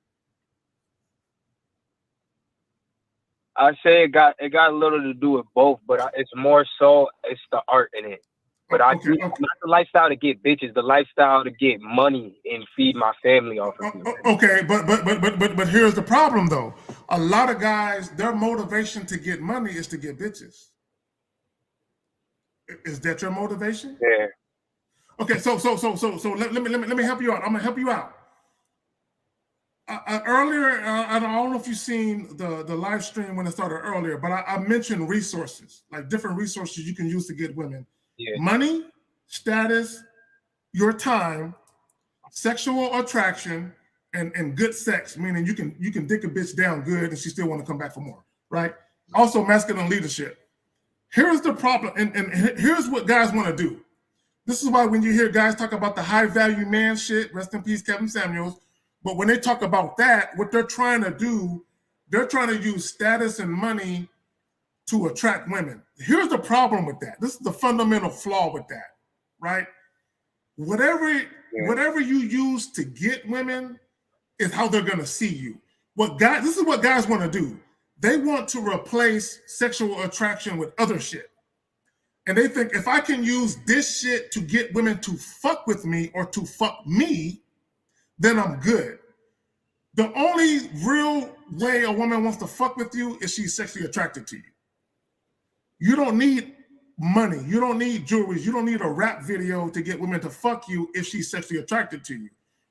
I say it got a little to do with both, but it's more so it's the art in it. But not the lifestyle to get bitches, the lifestyle to get money and feed my family off of it. Okay, but here's the problem though. A lot of guys, their motivation to get money is to get bitches. Is that your motivation? Yeah. Okay, so let me help you out. I'm gonna help you out. Earlier, I don't know if you've seen the live stream when it started earlier, but I mentioned resources, like different resources you can use to get women. Yeah. Money, status, your time, sexual attraction, and good sex, meaning you can dick a bitch down good and she still want to come back for more, right? Also masculine leadership. Here's the problem, and here's what guys want to do. This is why when you hear guys talk about the high value man shit, rest in peace, Kevin Samuels, but when they talk about that, what they're trying to do, they're trying to use status and money to attract women. Here's the problem with that. This is the fundamental flaw with that, right? Whatever you use to get women is how they're gonna see you. This is what guys want to do. They want to replace sexual attraction with other shit. And they think if I can use this shit to get women to fuck with me or to fuck me, then I'm good. The only real way a woman wants to fuck with you is she's sexually attracted to you. You don't need money. You don't need jewelry. You don't need a rap video to get women to fuck you if she's sexually attracted to you.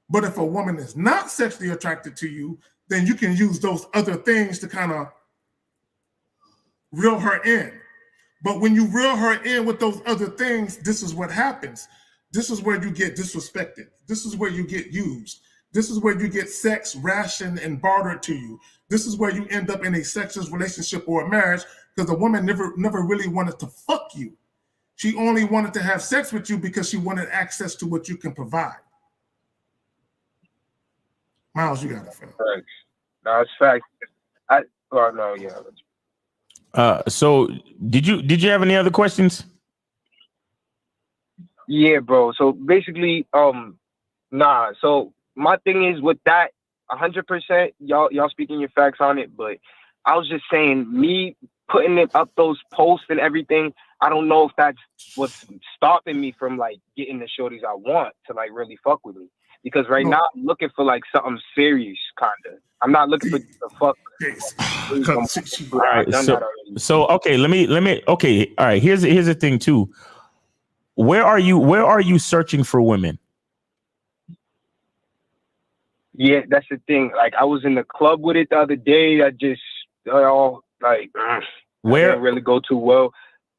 But if a woman is not sexually attracted to you, then you can use those other things to kind of reel her in. But when you reel her in with those other things, this is what happens. This is where you get disrespected. This is where you get used. This is where you get sex rationed and bartered to you. This is where you end up in a sexless relationship or a marriage because the woman never really wanted to fuck you. She only wanted to have sex with you because she wanted access to what you can provide. Miles, you got it. Thanks. No, it's fact. So did you have any other questions? Yeah, bro. So basically, nah. So my thing is with that, 100%. Y'all speaking your facts on it, but I was just saying, me putting it up those posts and everything, I don't know if that's what's stopping me from like getting the shorties I want to like really fuck with me. Because right now I'm looking for like something serious, kinda. I'm not looking for the fuck. All right, so okay, let me okay. All right, here's the thing too. Where are you searching for women? Yeah, that's the thing. Like I was in the club with it the other day. I just like where didn't really go too well.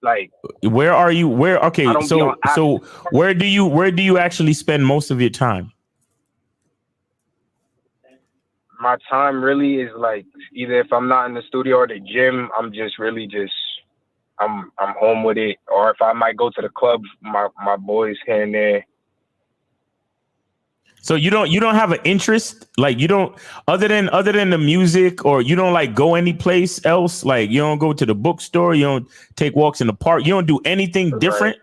Like where are you? Okay, so where do you actually spend most of your time? My time really is like either if I'm not in the studio or the gym, I'm just really I'm home with it, or if I might go to the club, my boys here and there. So you don't have an interest, like you don't other than the music, or you don't like go any place else, like you don't go to the bookstore, you don't take walks in the park, you don't do anything different.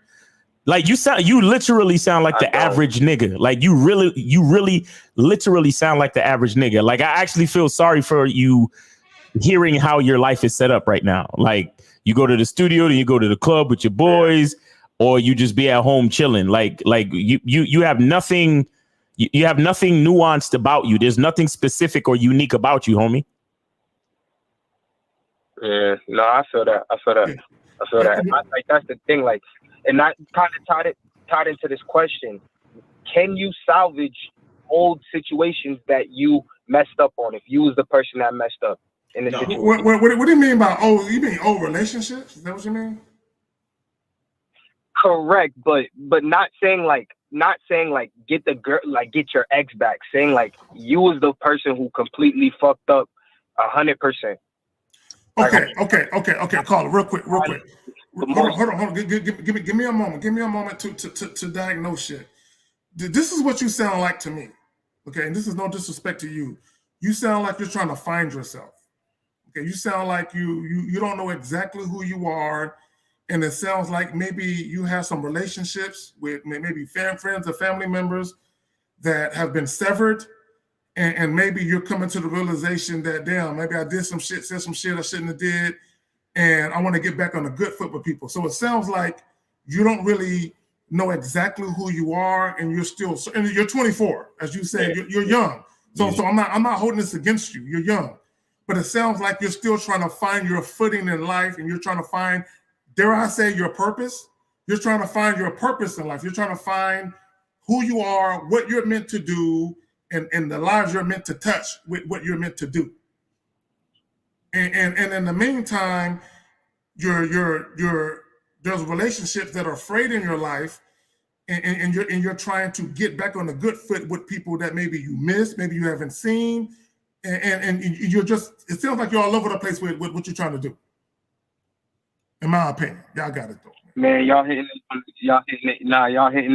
Like you literally sound like the average nigga. Like you really literally sound like the average nigga. Like I actually feel sorry for you hearing how your life is set up right now. Like you go to the studio, then you go to the club with your boys, or you just be at home chilling. Like you have nothing. You have nothing nuanced about you. There's nothing specific or unique about you, homie. Yeah, no, I feel that. I feel that. Like that's the thing. Like, and that kind of tied into this question: can you salvage old situations that you messed up on? If you was the person that messed up in the situation. What do you mean by old? You mean old relationships? Is that what you mean? Correct, but not saying like get the girl, like get your ex back. Saying like you was the person who completely fucked up 100%. Okay. Caller, real quick. Hold on. Give me a moment to diagnose shit. This is what you sound like to me. Okay, and this is no disrespect to you. You sound like you're trying to find yourself. Okay, you sound like you don't know exactly who you are, and it sounds like maybe you have some relationships with maybe friends or family members that have been severed, and maybe you're coming to the realization that, damn, maybe I did some shit, said some shit I shouldn't have did, and I want to get back on a good foot with people. So it sounds like you don't really know exactly who you are, and you're 24, as you said, you're young. So I'm not holding this against you. You're young, but it sounds like you're still trying to find your footing in life, and you're trying to find, dare I say, your purpose. You're trying to find your purpose in life. You're trying to find who you are, what you're meant to do, and the lives you're meant to touch with what you're meant to do. And in the meantime, there's relationships that are frayed in your life, and you're trying to get back on a good foot with people that maybe you missed, maybe you haven't seen, and you're just, it sounds like you're all over the place with what you're trying to do. In my opinion, y'all got it though. Man, y'all hitting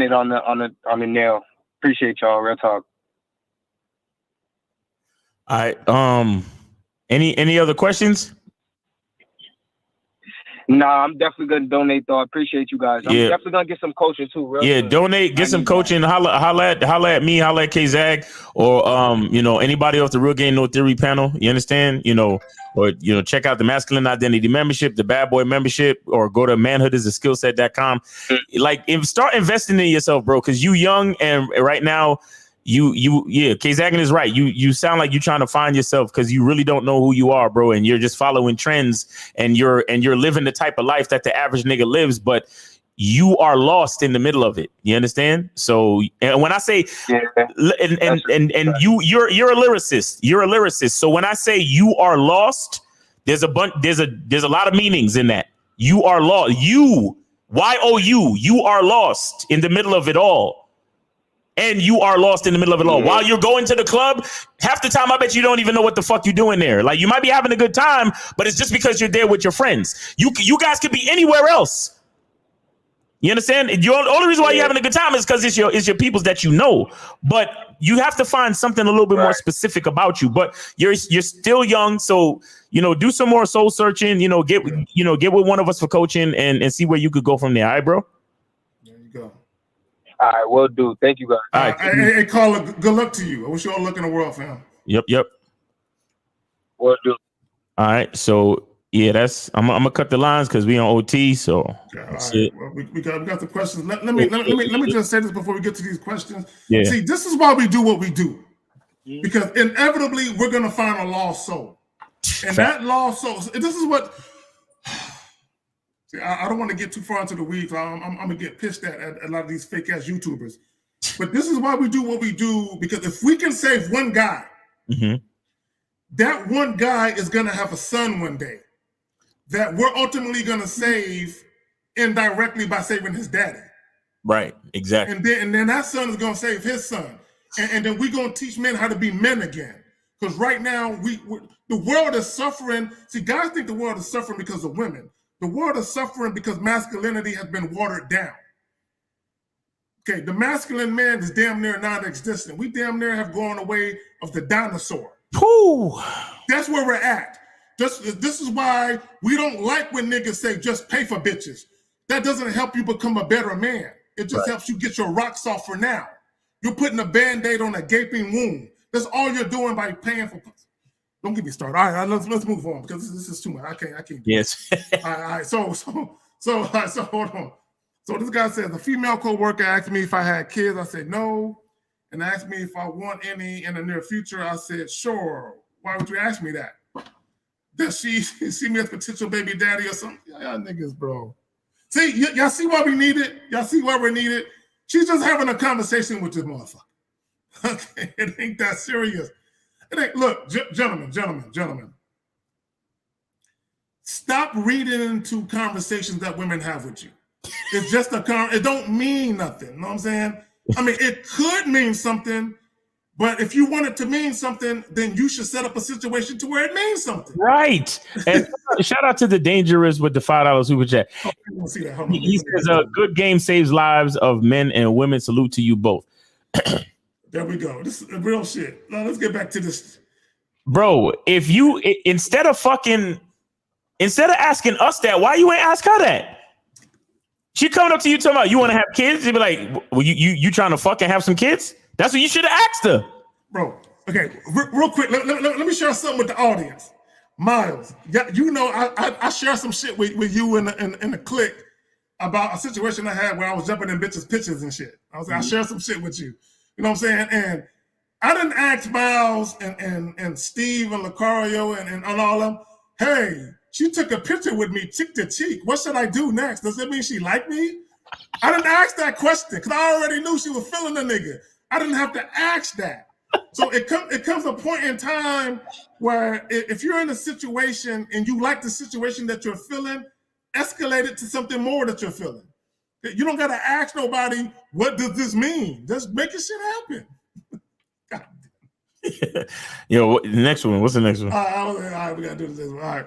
it on the nail. Appreciate y'all. Real talk. All right. Any other questions? Nah, I'm definitely gonna donate though. I appreciate you guys. I'm definitely gonna get some coaching too. Donate, get some coaching. Holla at me, holla at K-Zag, or anybody off the Real Game No Theory panel. You understand? Or check out the Masculine Identity membership, the Bad Boy membership, or go to manhoodisaskillset.com. Like, start investing in yourself, bro, because you young, and right now K-Zaggin is right. You sound like you're trying to find yourself because you really don't know who you are, bro, and you're just following trends, and you're living the type of life that the average nigga lives, but you are lost in the middle of it. You understand? So, and when I say you're a lyricist. So when I say you are lost, there's a lot of meanings in that. You are lost. You are lost in the middle of it all. And you are lost in the middle of it all. While you're going to the club, half the time I bet you don't even know what the fuck you're doing there. Like, you might be having a good time, but it's just because you're there with your friends. You guys could be anywhere else. You understand? The only reason why you're having a good time is because it's your peoples that you know. But you have to find something a little bit more specific about you. But you're still young, so do some more soul searching. Get with one of us for coaching and see where you could go from there. All right, bro. There you go. All right, will do. Thank you, guys. All right. Hey, Carla, good luck to you. I wish you all luck in the world, fam. Yep. Will do. All right. So, yeah, I'm gonna cut the lines because we on OT. So that's it. Well, we got the questions. Let me just say this before we get to these questions. Yeah. See, this is why we do what we do, because inevitably we're gonna find a lost soul, and that lost soul. This is what. See, I don't want to get too far into the weeds. I'm gonna get pissed at a lot of these fake ass YouTubers, but this is why we do what we do, because if we can save one guy, that one guy is gonna have a son one day that we're ultimately gonna save indirectly by saving his daddy. Right. Exactly. And then that son is gonna save his son, and then we're gonna teach men how to be men again. Because right now the world is suffering. See, guys think the world is suffering because of women. The world is suffering because masculinity has been watered down. Okay, the masculine man is damn near non-existent. We damn near have gone away of the dinosaur. Whew. That's where we're at. This is why we don't like when niggas say just pay for bitches. That doesn't help you become a better man. It just helps you get your rocks off for now. You're putting a Band-Aid on a gaping wound. That's all you're doing by paying for. Don't get me started. All right, let's move on, because this is too much. I can't do yes. All right. So hold on. So this guy says a female coworker asked me if I had kids. I said no, and asked me if I want any in the near future. I said sure. Why would you ask me that? that she see me as potential baby daddy or something. Y'all niggas, bro. See, y'all see why we need it? Y'all see why we need it? She's just having a conversation with this motherfucker. Okay, it ain't that serious. It ain't. Look, gentlemen. Stop reading into conversations that women have with you. It's just it don't mean nothing. You know what I'm saying? I mean, it could mean something, but if you want it to mean something, then you should set up a situation to where it means something. Right. And shout out to the Dangerous with the $5 super chat. Oh, see that. He says, "A good game saves lives of men and women. Salute to you both." There we go. This is real shit. Now let's get back to this, bro. If you instead of asking us that, why you ain't ask her that? She coming up to you talking about you want to have kids. You be like, well, you trying to fucking have some kids? That's what you should have asked her, bro. Okay, real quick. Let me share something with the audience. Miles, you know, I share some shit with you in the clique about a situation I had where I was jumping in bitches' pictures and shit. I share some shit with you. You know what I'm saying? And I didn't ask Miles and Steve and Lucario and all of them, hey, she took a picture with me cheek to cheek. What should I do next? Does that mean she liked me? I didn't ask that question because I already knew she was feeling the nigga. I didn't have to ask that. So it comes a point in time where if you're in a situation and you like the situation that you're feeling, escalate it to something more that you're feeling. You don't got to ask nobody, what does this mean? Just make it shit happen. Yo, the next one. What's the next one? All right, we got to do this one. All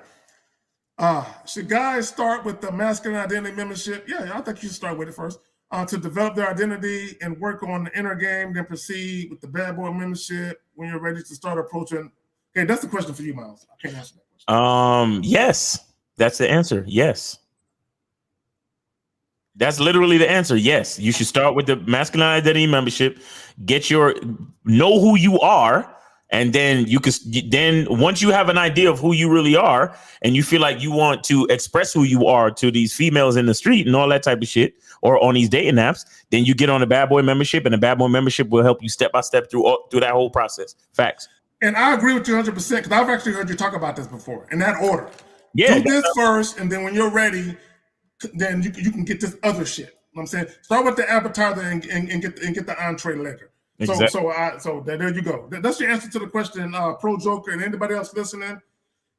right. Should guys start with the masculine identity membership? Yeah, I think you should start with it first. To develop their identity and work on the inner game, then proceed with the bad boy membership when you're ready to start approaching. Okay, that's the question for you, Miles. I can't answer that question. Yes, that's the answer. Yes. That's literally the answer. Yes, you should start with the masculine identity membership, know who you are, and then once you have an idea of who you really are and you feel like you want to express who you are to these females in the street and all that type of shit, or on these dating apps, then you get on the bad boy membership, and the bad boy membership will help you step by step through that whole process. Facts. And I agree with you 100% because I've actually heard you talk about this before in that order. Yeah, do this first, and then when you're ready, then you can get this other shit. You know what I'm saying? Start with the appetizer and get the entree later. Exactly. So there you go. That's your answer to the question, Pro Joker and anybody else listening.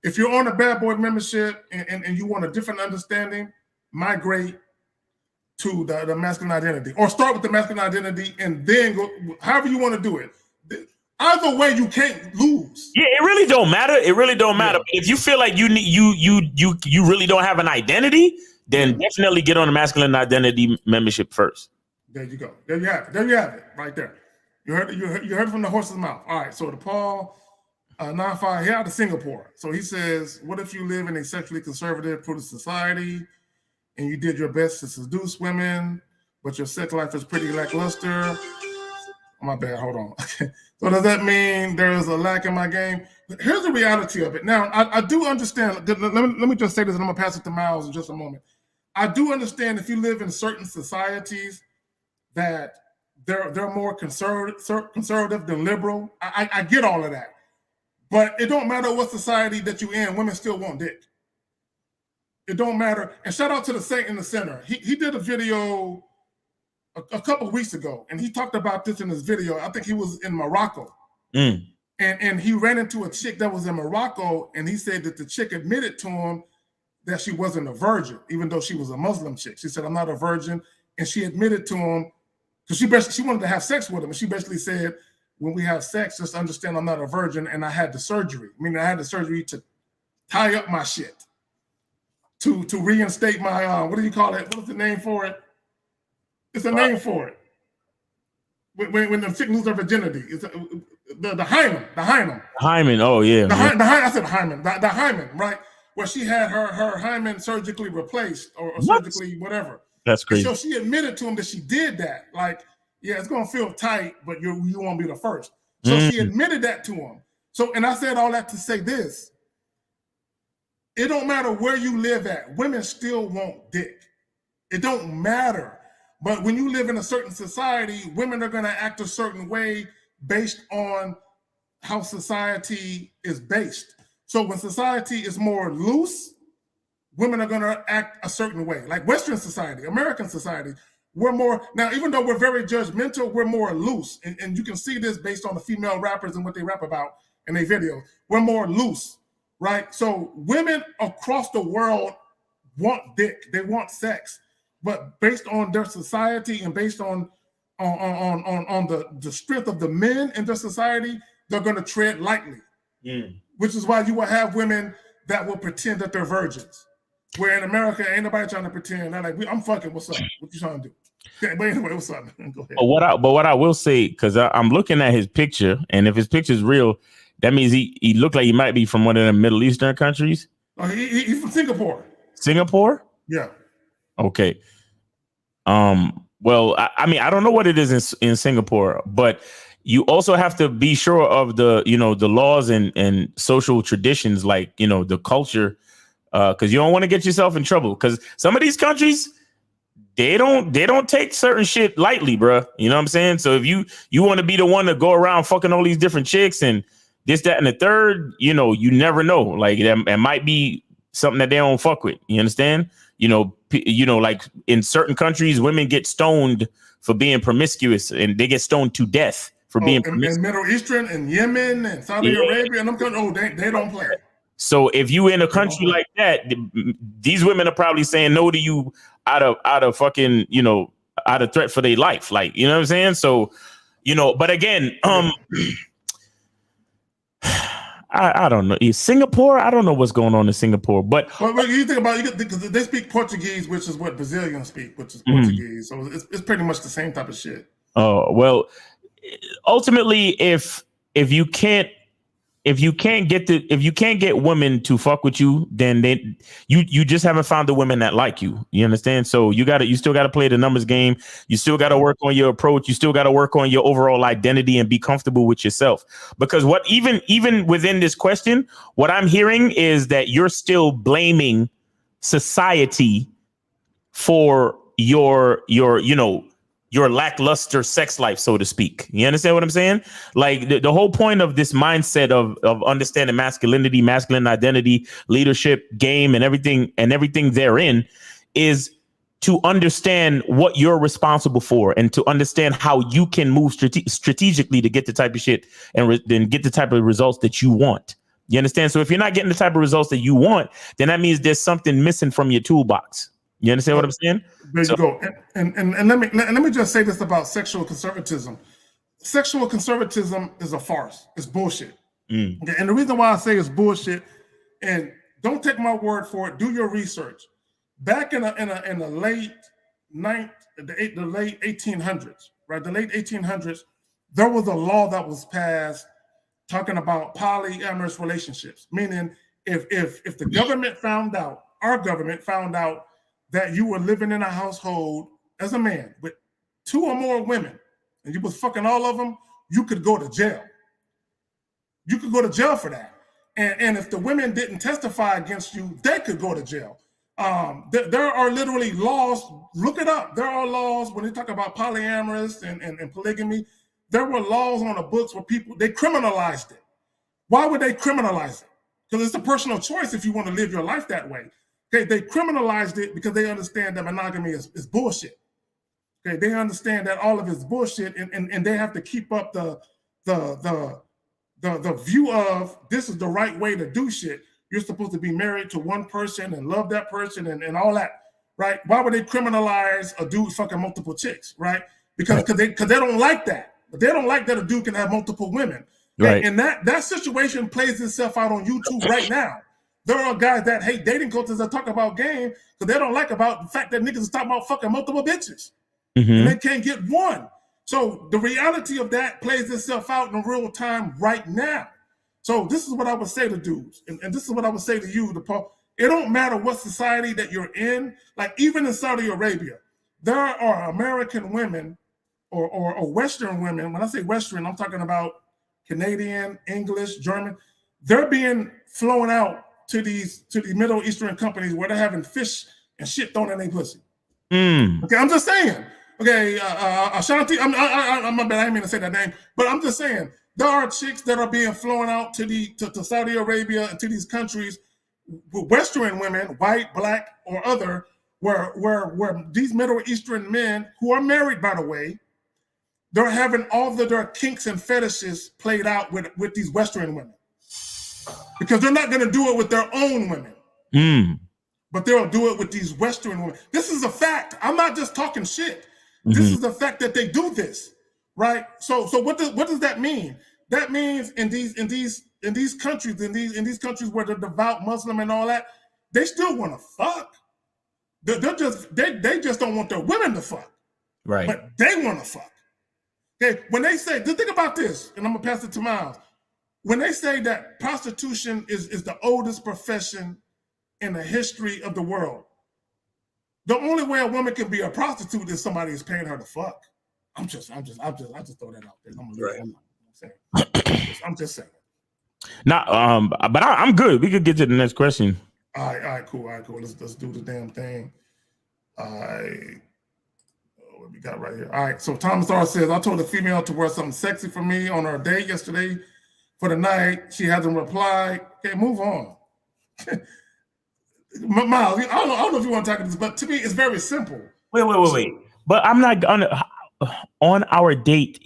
If you're on a bad boy membership and you want a different understanding, migrate to the masculine identity, or start with the masculine identity and then go however you want to do it. Either way, you can't lose. Yeah, it really don't matter. It really don't matter. But if you feel like you really don't have an identity, then definitely get on the masculine identity membership first. There you go. There you have it. There you have it. Right there. You heard it from the horse's mouth. All right. So the Paul 95 here out of Singapore. So he says, what if you live in a sexually conservative, prudent society and you did your best to seduce women, but your sex life is pretty lackluster? Oh, my bad. Hold on. So does that mean there's a lack in my game? Here's the reality of it. Now, I do understand. Let me just say this, and I'm going to pass it to Miles in just a moment. I do understand if you live in certain societies that they're more conservative than liberal. I get all of that. But it don't matter what society that you're in, women still want dick. It don't matter. And shout out to the Saint in the Center. He did a video a couple of weeks ago, and he talked about this in his video. I think he was in Morocco. And he ran into a chick that was in Morocco, and he said that the chick admitted to him that she wasn't a virgin, even though she was a Muslim chick. She said, I'm not a virgin. And she admitted to him, because she wanted to have sex with him. And she basically said, when we have sex, just understand I'm not a virgin, and I had the surgery. Meaning I had the surgery to tie up my shit, to reinstate my, what do you call it? What's the name for it? It's a name for it. When the chick loses her virginity, it's the hymen. The hymen. Hymen. Oh yeah. I said hymen. The hymen, right? Where she had her hymen surgically replaced or surgically whatever. That's crazy. And so she admitted to him that she did that. Like, yeah, it's gonna feel tight, but you won't be the first. So she admitted that to him. So, and I said all that to say this: it don't matter where you live at, women still want dick. It don't matter. But when you live in a certain society, women are going to act a certain way based on how society is based. So when society is more loose, women are going to act a certain way. Like Western society, American society, we're more, now even though we're very judgmental, we're more loose. And you can see this based on the female rappers and what they rap about in their videos. We're more loose, right? So women across the world want dick, they want sex, but based on their society and based on the strength of the men in their society, they're going to tread lightly. Which is why you will have women that will pretend that they're virgins. Where in America, ain't nobody trying to pretend. They're like, I'm fucking, what's up? What you trying to do? Okay, but anyway, what's up, man? Go ahead. But what I will say, because I'm looking at his picture, and if his picture is real, that means he looked like he might be from one of the Middle Eastern countries. Oh, he's from Singapore. Singapore? Yeah. Okay. Well, I mean, I don't know what it is in Singapore, but you also have to be sure of the, the laws and social traditions, like, the culture, because you don't want to get yourself in trouble. Because some of these countries, they don't take certain shit lightly, bro. You know what I'm saying? So if you want to be the one to go around fucking all these different chicks and this, that, and the third, you never know. Like it might be something that they don't fuck with. You understand? Like in certain countries, women get stoned for being promiscuous, and they get stoned to death for being promiscuous. In Middle Eastern and Yemen and Saudi Arabia and them countries, they don't play. So if you in a country like that, these women are probably saying no to you out of fucking, out of threat for their life. Like, you know what I'm saying? So, but again, I don't know. Singapore, I don't know what's going on in Singapore, but you think about it, because they speak Portuguese, which is what Brazilians speak, which is Portuguese. So it's pretty much the same type of shit. Oh, well, ultimately, if you can't get women to fuck with you, then you just haven't found the women that like you. You understand? So you still gotta play the numbers game. You still gotta work on your approach. You still gotta work on your overall identity and be comfortable with yourself. Because what even within this question, what I'm hearing is that you're still blaming society for your lackluster sex life, so to speak. You understand what I'm saying? Like the whole point of this mindset of understanding masculinity, masculine identity, leadership, game, and everything therein is to understand what you're responsible for and to understand how you can move strategically to get the type of shit and then get the type of results that you want. You understand? So if you're not getting the type of results that you want, then that means there's something missing from your toolbox. You understand what I'm saying? There you go. And let me just say this about sexual conservatism. Sexual conservatism is a farce. It's bullshit. Okay. And the reason why I say it's bullshit, and don't take my word for it, do your research. Back in the late 1800s, right? The late 1800s, there was a law that was passed talking about polyamorous relationships, meaning if the government found out, our government found out that you were living in a household as a man with 2 or more women, and you was fucking all of them, you could go to jail. You could go to jail for that. And if the women didn't testify against you, they could go to jail. There are literally laws, look it up. There are laws when they talk about polyamorous and polygamy. There were laws on the books where they criminalized it. Why would they criminalize it? Because it's a personal choice if you want to live your life that way. Okay, they criminalized it because they understand that monogamy is bullshit. Okay, they understand that all of it's bullshit, and they have to keep up the view of this is the right way to do shit. You're supposed to be married to one person and love that person and all that, right? Why would they criminalize a dude fucking multiple chicks, right? Because they don't like that. They don't like that a dude can have multiple women. Right. And that situation plays itself out on YouTube right now. There are guys that hate dating coaches that talk about game because they don't like about the fact that niggas is talking about fucking multiple bitches. And they can't get one. So the reality of that plays itself out in real time right now. So this is what I would say to dudes, and this is what I would say to you, DePaul. It don't matter what society that you're in. Like even in Saudi Arabia, there are American women or Western women. When I say Western, I'm talking about Canadian, English, German. They're being flown out to these Middle Eastern companies where they're having fish and shit thrown in their pussy. Okay, I'm just saying. Okay, Ashanti, I'm my bad, I didn't mean to say that name, but I'm just saying there are chicks that are being flown out to Saudi Arabia and to these countries, Western women, white, black, or other, where these Middle Eastern men who are married, by the way, they're having all of their kinks and fetishes played out with these Western women. Because they're not going to do it with their own women. But they'll do it with these Western women. This is a fact. I'm not just talking shit. This is the fact that they do this, right? So what does that mean? That means in these countries, in these countries where they're devout Muslim and all that, they still want to fuck. They just don't want their women to fuck. Right. But they want to fuck. Okay. When they say, think about this, and I'm gonna pass it to Miles. When they say that prostitution is the oldest profession in the history of the world, the only way a woman can be a prostitute is somebody is paying her to fuck. I just throw that out there. I'm just saying. Now, but I'm good. We could get to the next question. All right, cool. Let's do the damn thing. All right. What we got right here? All right. So Thomas R says, I told a female to wear something sexy for me on our date yesterday for the night. She hasn't replied. Okay, move on. Miles, I don't know if you want to talk about this, but to me, it's very simple. Wait. But I'm not gonna on our date.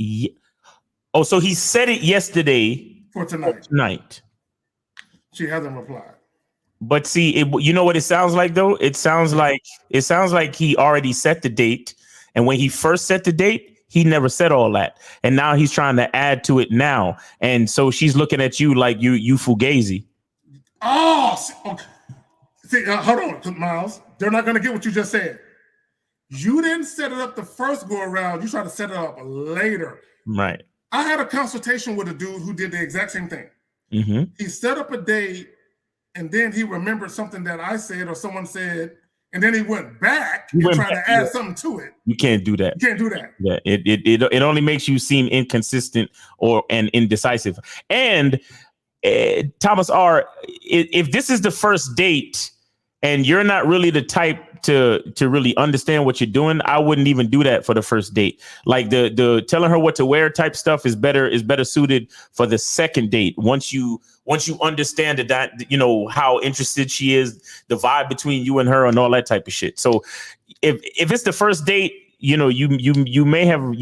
Oh, so he said it yesterday for tonight. She hasn't replied. But see, you know what it sounds like though? It sounds like he already set the date, and when he first set the date, he never said all that, and now he's trying to add to it now, and so she's looking at you like you fugazi. Oh, okay. See, hold on, Miles. They're not going to get what you just said. You didn't set it up the first go around. You tried to set it up later. Right. I had a consultation with a dude who did the exact same thing. He set up a date, and then he remembered something that I said or someone said, and then he went back and tried to add something to it. You can't do that. You can't do that. Yeah, it only makes you seem inconsistent and indecisive. And Thomas R., if this is the first date and you're not really the type to really understand what you're doing, I wouldn't even do that for the first date. Like the telling her what to wear type stuff is better suited for the second date. Once you understand that you know how interested she is, the vibe between you and her and all that type of shit. So if it's the first date, you know, you may have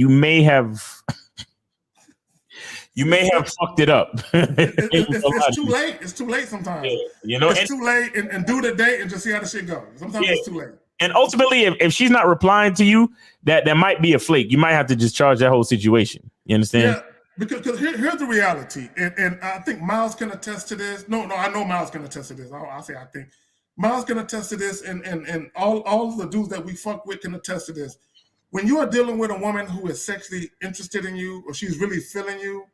fucked it up. It's too late. It's too late sometimes. Yeah, you know, it's too late and do the date and just see how the shit goes. Sometimes it's too late. And ultimately, if she's not replying to you, that might be a flake. You might have to just charge that whole situation. You understand? Yeah, because here's the reality. And I think Miles can attest to this. No, I know Miles can attest to this. I think. Miles can attest to this, and all of the dudes that we fuck with can attest to this. When you are dealing with a woman who is sexually interested in you or she's really feeling you,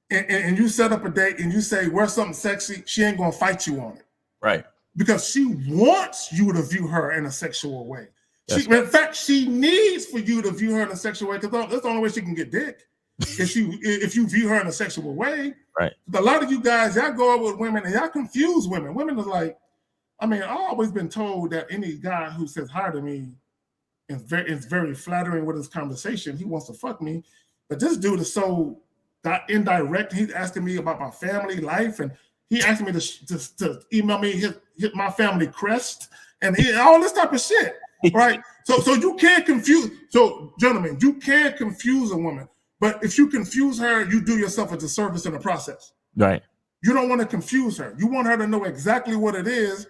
and you set up a date and you say, wear something sexy, she ain't going to fight you on it. Right. Because she wants you to view her in a sexual way. In fact, she needs for you to view her in a sexual way because that's the only way she can get dick. if you view her in a sexual way. Right. A lot of you guys, y'all go out with women and y'all confuse women. Women are like, I've always been told that any guy who says hi to me is very flattering with his conversation. He wants to fuck me. But this dude is so indirect. He's asking me about my family life, and he asked me to email me hit my family crest and all this type of shit, right? So you can't confuse. So gentlemen, you can't confuse a woman, but if you confuse her, you do yourself a disservice in the process. Right. You don't want to confuse her. You want her to know exactly what it is,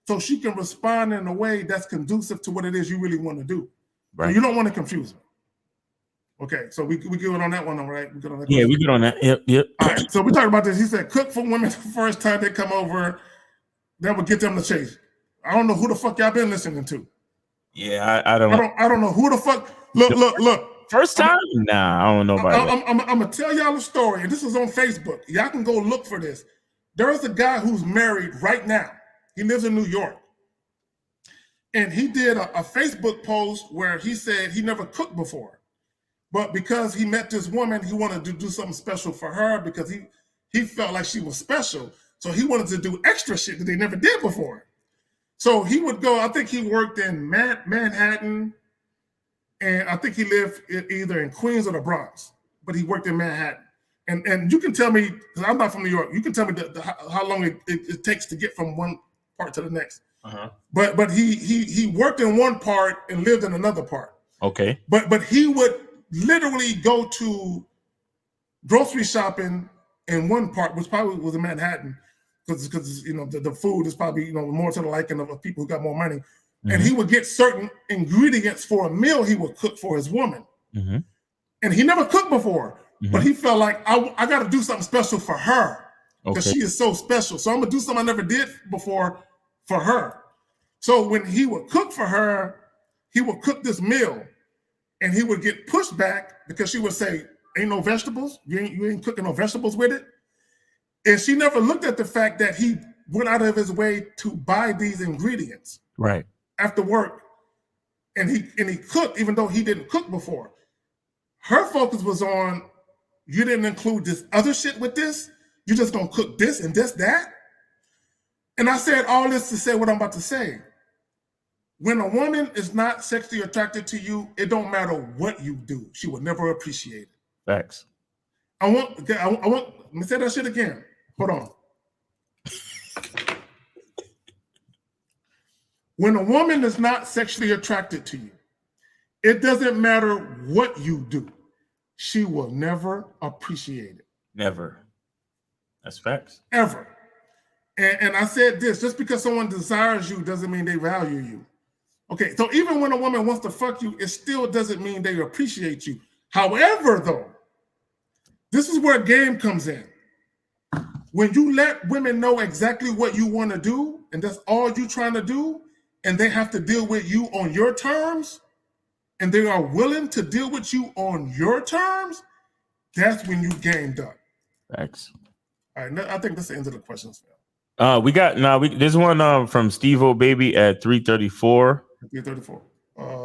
so she can respond in a way that's conducive to what it is you really want to do. Right. So you don't want to confuse her. Okay, so we good on that one, all right? We good on that. Yeah, we good on that. Yep. All right, so we're talking about this. He said, cook for women the first time they come over. That would get them to chase. I don't know who the fuck y'all been listening to. Yeah, I don't know who the fuck. Look. First time? Nah, I don't know about it. I'm gonna tell y'all a story, and this is on Facebook. Y'all can go look for this. There's a guy who's married right now. He lives in New York. And he did a Facebook post where he said he never cooked before. But because he met this woman, he wanted to do something special for her because he felt like she was special. So he wanted to do extra shit that they never did before. So he would go, I think he worked in Manhattan, and I think he lived either in Queens or the Bronx, but he worked in Manhattan. And you can tell me, because I'm not from New York, you can tell me how long it takes to get from one part to the next. Uh-huh. But he worked in one part and lived in another part. Okay. But he would literally go to grocery shopping in one part, which probably was in Manhattan, because the food is probably more to the liking of people who got more money. Mm-hmm. And he would get certain ingredients for a meal he would cook for his woman. Mm-hmm. And he never cooked before, mm-hmm. but he felt like I got to do something special for her because she is so special. So I'm gonna do something I never did before for her. So when he would cook for her, he would cook this meal, and he would get pushed back because she would say, "Ain't no vegetables. You ain't cooking no vegetables with it." And she never looked at the fact that he went out of his way to buy these ingredients right after work, and he cooked even though he didn't cook before. Her focus was on, you didn't include this other shit with this. You just gonna cook this and that. And I said all this to say what I'm about to say. When a woman is not sexually attracted to you, it don't matter what you do. She will never appreciate it. Facts. I want. Let me say that shit again. Hold on. When a woman is not sexually attracted to you, it doesn't matter what you do. She will never appreciate it. Never. That's facts. Ever. And I said this, just because someone desires you doesn't mean they value you. Okay, so even when a woman wants to fuck you, it still doesn't mean they appreciate you. However, though, this is where game comes in. When you let women know exactly what you want to do, and that's all you're trying to do, and they have to deal with you on your terms, and they are willing to deal with you on your terms, that's when you gamed up. Thanks. All right, I think that's the end of the questions. There's one from Steve O Baby at 334. 334.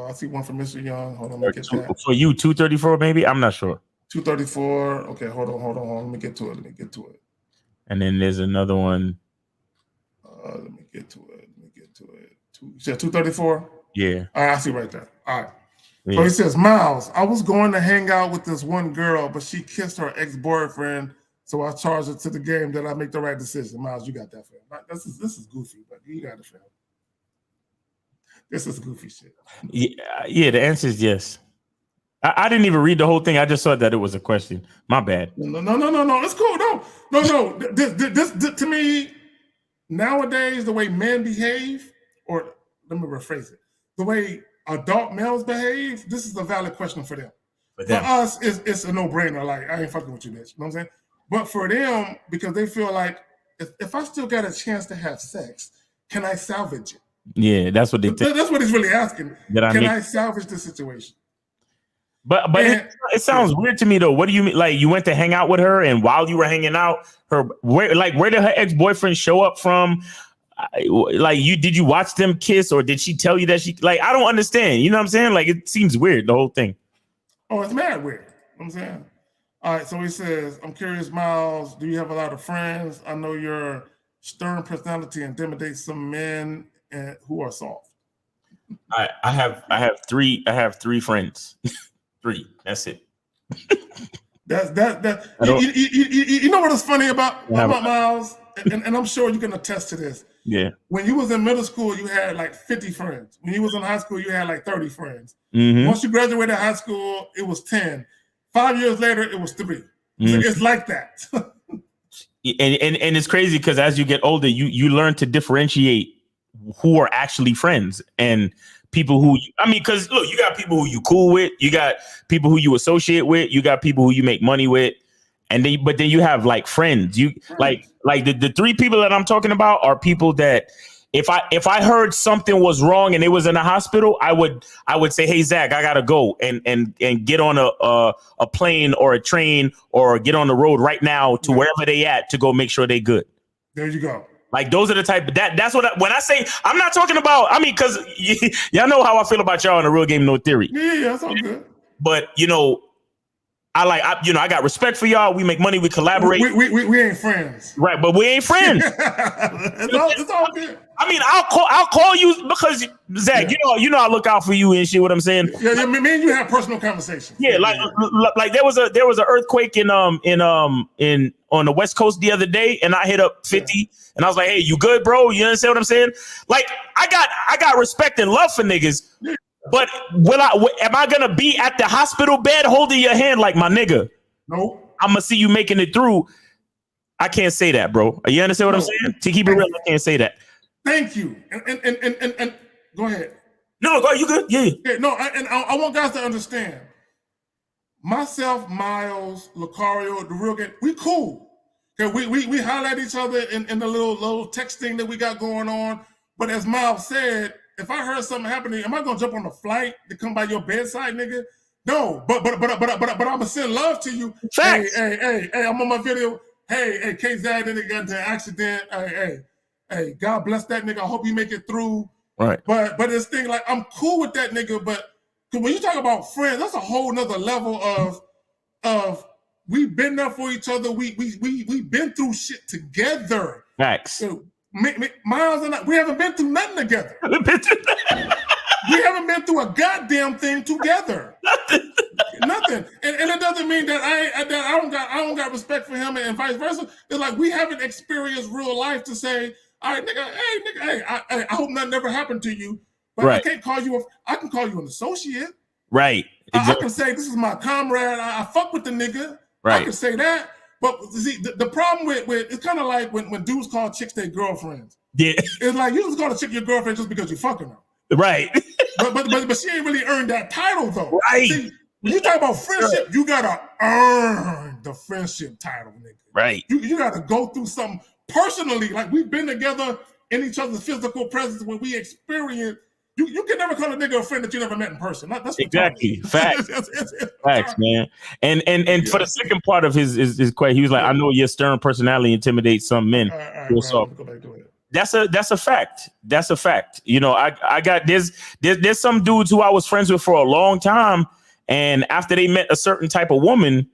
I see one from Mr. Young. Hold on, let me get that. For you, 234 maybe? I'm not sure. 234. Okay, hold on. Let me get to it. And then there's another one. Let me get to it. You said 234? Yeah. All right, I see right there. All right. Yeah. So he says, Miles, I was going to hang out with this one girl, but she kissed her ex-boyfriend, so I charged her to the game that I make the right decision. Miles, you got that, fam. This is goofy, but you got it, fam. This is goofy shit. Yeah, the answer is yes. I didn't even read the whole thing. I just saw that it was a question. My bad. No. It's cool. No. This to me, nowadays, the way men behave, or let me rephrase it, the way adult males behave, this is a valid question for them. For us, it's a no-brainer. Like, I ain't fucking with you, bitch. You know what I'm saying? But for them, because they feel like, if I still got a chance to have sex, can I salvage it? Yeah, that's what they think. That's what he's really asking. Can I salvage the situation? But it sounds weird to me though. What do you mean? Like, you went to hang out with her, and while you were hanging out, where did her ex-boyfriend show up from? Like, did you watch them kiss, or did she tell you that she, like, I don't understand. You know what I'm saying? Like, it seems weird, the whole thing. Oh, it's mad weird. You know what I'm saying? All right, so he says, I'm curious, Miles, do you have a lot of friends? I know your stern personality intimidates some men who are soft. I have three friends. 3. That's it. You know what is funny about Miles, and I'm sure you can attest to this. Yeah. When you was in middle school, you had like 50 friends. When you was in high school, you had like 30 friends. Mm-hmm. Once you graduated high school, it was 10. 5 years later, it was 3. Mm-hmm. It's like that. and it's crazy because as you get older, you learn to differentiate who are actually friends and people who, because look, you got people who you cool with, you got people who you associate with, you got people who you make money with, but then you have like friends. You like the 3 people that I'm talking about are people that if I heard something was wrong and it was in a hospital, I would say, hey Zach, I gotta go and get on a plane or a train or get on the road right now to wherever they at to go make sure they good. There you go. Like, those are the type of that's what when I say, I'm not talking about, because y'all know how I feel about y'all in a Real Game No Theory. Yeah, that's all good. But, I got respect for y'all. We make money. We collaborate. We ain't friends. Right, but we ain't friends. it's all good. I mean, I'll call you because Zach, you know I look out for you and shit. What I'm saying? Yeah, me and you have personal conversations. Yeah, like there was an earthquake in on the West Coast the other day, and I hit up 50, and I was like, hey, you good, bro? You understand what I'm saying? Like, I got respect and love for niggas. Yeah. But am I gonna be at the hospital bed holding your hand like my nigga? No. I'm gonna see you making it through. I can't say that, bro. You understand what I'm saying? To keep it real, I can't say that. Thank you. And go ahead. No, go. You good? Yeah. No, I want guys to understand. Myself, Miles, Lucario, the real game, we cool. Okay, we holler at each other in the little text thing that we got going on. But as Miles said, if I heard something happening, am I gonna jump on a flight to come by your bedside, nigga? No, but I'ma send love to you. Facts. Hey, I'm on my video. Hey, K-Zad, then got into an accident. Hey, God bless that nigga. I hope you make it through. Right. But this thing, like, I'm cool with that nigga, but when you talk about friends, that's a whole nother level of we've been there for each other. We've been through shit together. Facts. So, Miles and I, we haven't been through nothing together. We haven't been through a goddamn thing together. Nothing. And it doesn't mean that I don't got respect for him and vice versa. It's like we haven't experienced real life to say, all right, nigga, I hope nothing ever happened to you. But right. I can call you an associate. Right. Exactly. I can say this is my comrade. I fuck with the nigga. Right. I can say that. But see, the problem with it's kind of like when dudes call chicks their girlfriends. Yeah. It's like you just call a chick your girlfriend just because you're fucking her. Right. But she ain't really earned that title though. Right. See, when you talk about friendship, you gotta earn the friendship title, nigga. Right. You gotta go through something personally. Like we've been together in each other's physical presence when we experience. You can never call a nigga a friend that you never met in person. That's exactly. Facts. Facts, man. And for the second part of his question, he was like, I know your stern personality intimidates some men. Go back to it. That's a fact. That's a fact. You know, I got there's some dudes who I was friends with for a long time, and after they met a certain type of woman,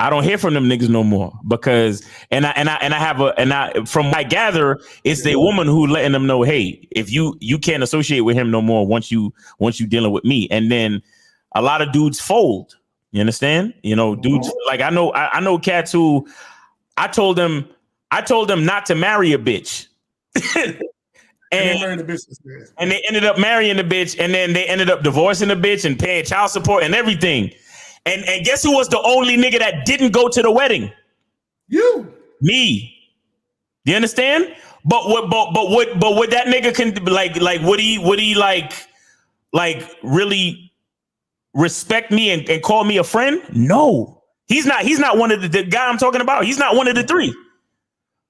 I don't hear from them niggas no more because from what I gather, it's the woman who letting them know, hey, if you can't associate with him no more once you dealing with me. And then a lot of dudes fold. You understand? You know, dudes like I know cats who I told them not to marry a bitch. And they ended up marrying the bitch, and then they ended up divorcing the bitch and paying child support and everything. And guess who was the only nigga that didn't go to the wedding? You. Me. Do you understand? But what that nigga can like would he like really respect me and call me a friend? No. He's not one of the guy I'm talking about. He's not one of the three.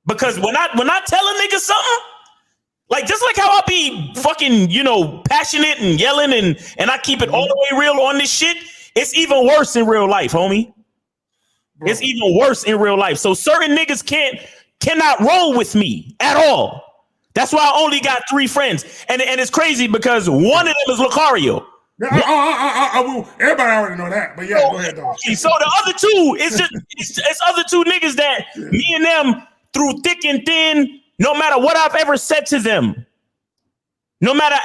Because when I tell a nigga something, like just like how I be fucking, passionate and yelling and I keep it all the way real on this shit, it's even worse in real life, homie. Bro. It's even worse in real life. So certain niggas cannot roll with me at all. That's why I only got 3 friends. And it's crazy because one of them is Lucario. Everybody already know that, but yeah, go ahead though. So the other 2, it's other 2 niggas that me and them through thick and thin, no matter what I've ever said to them, no matter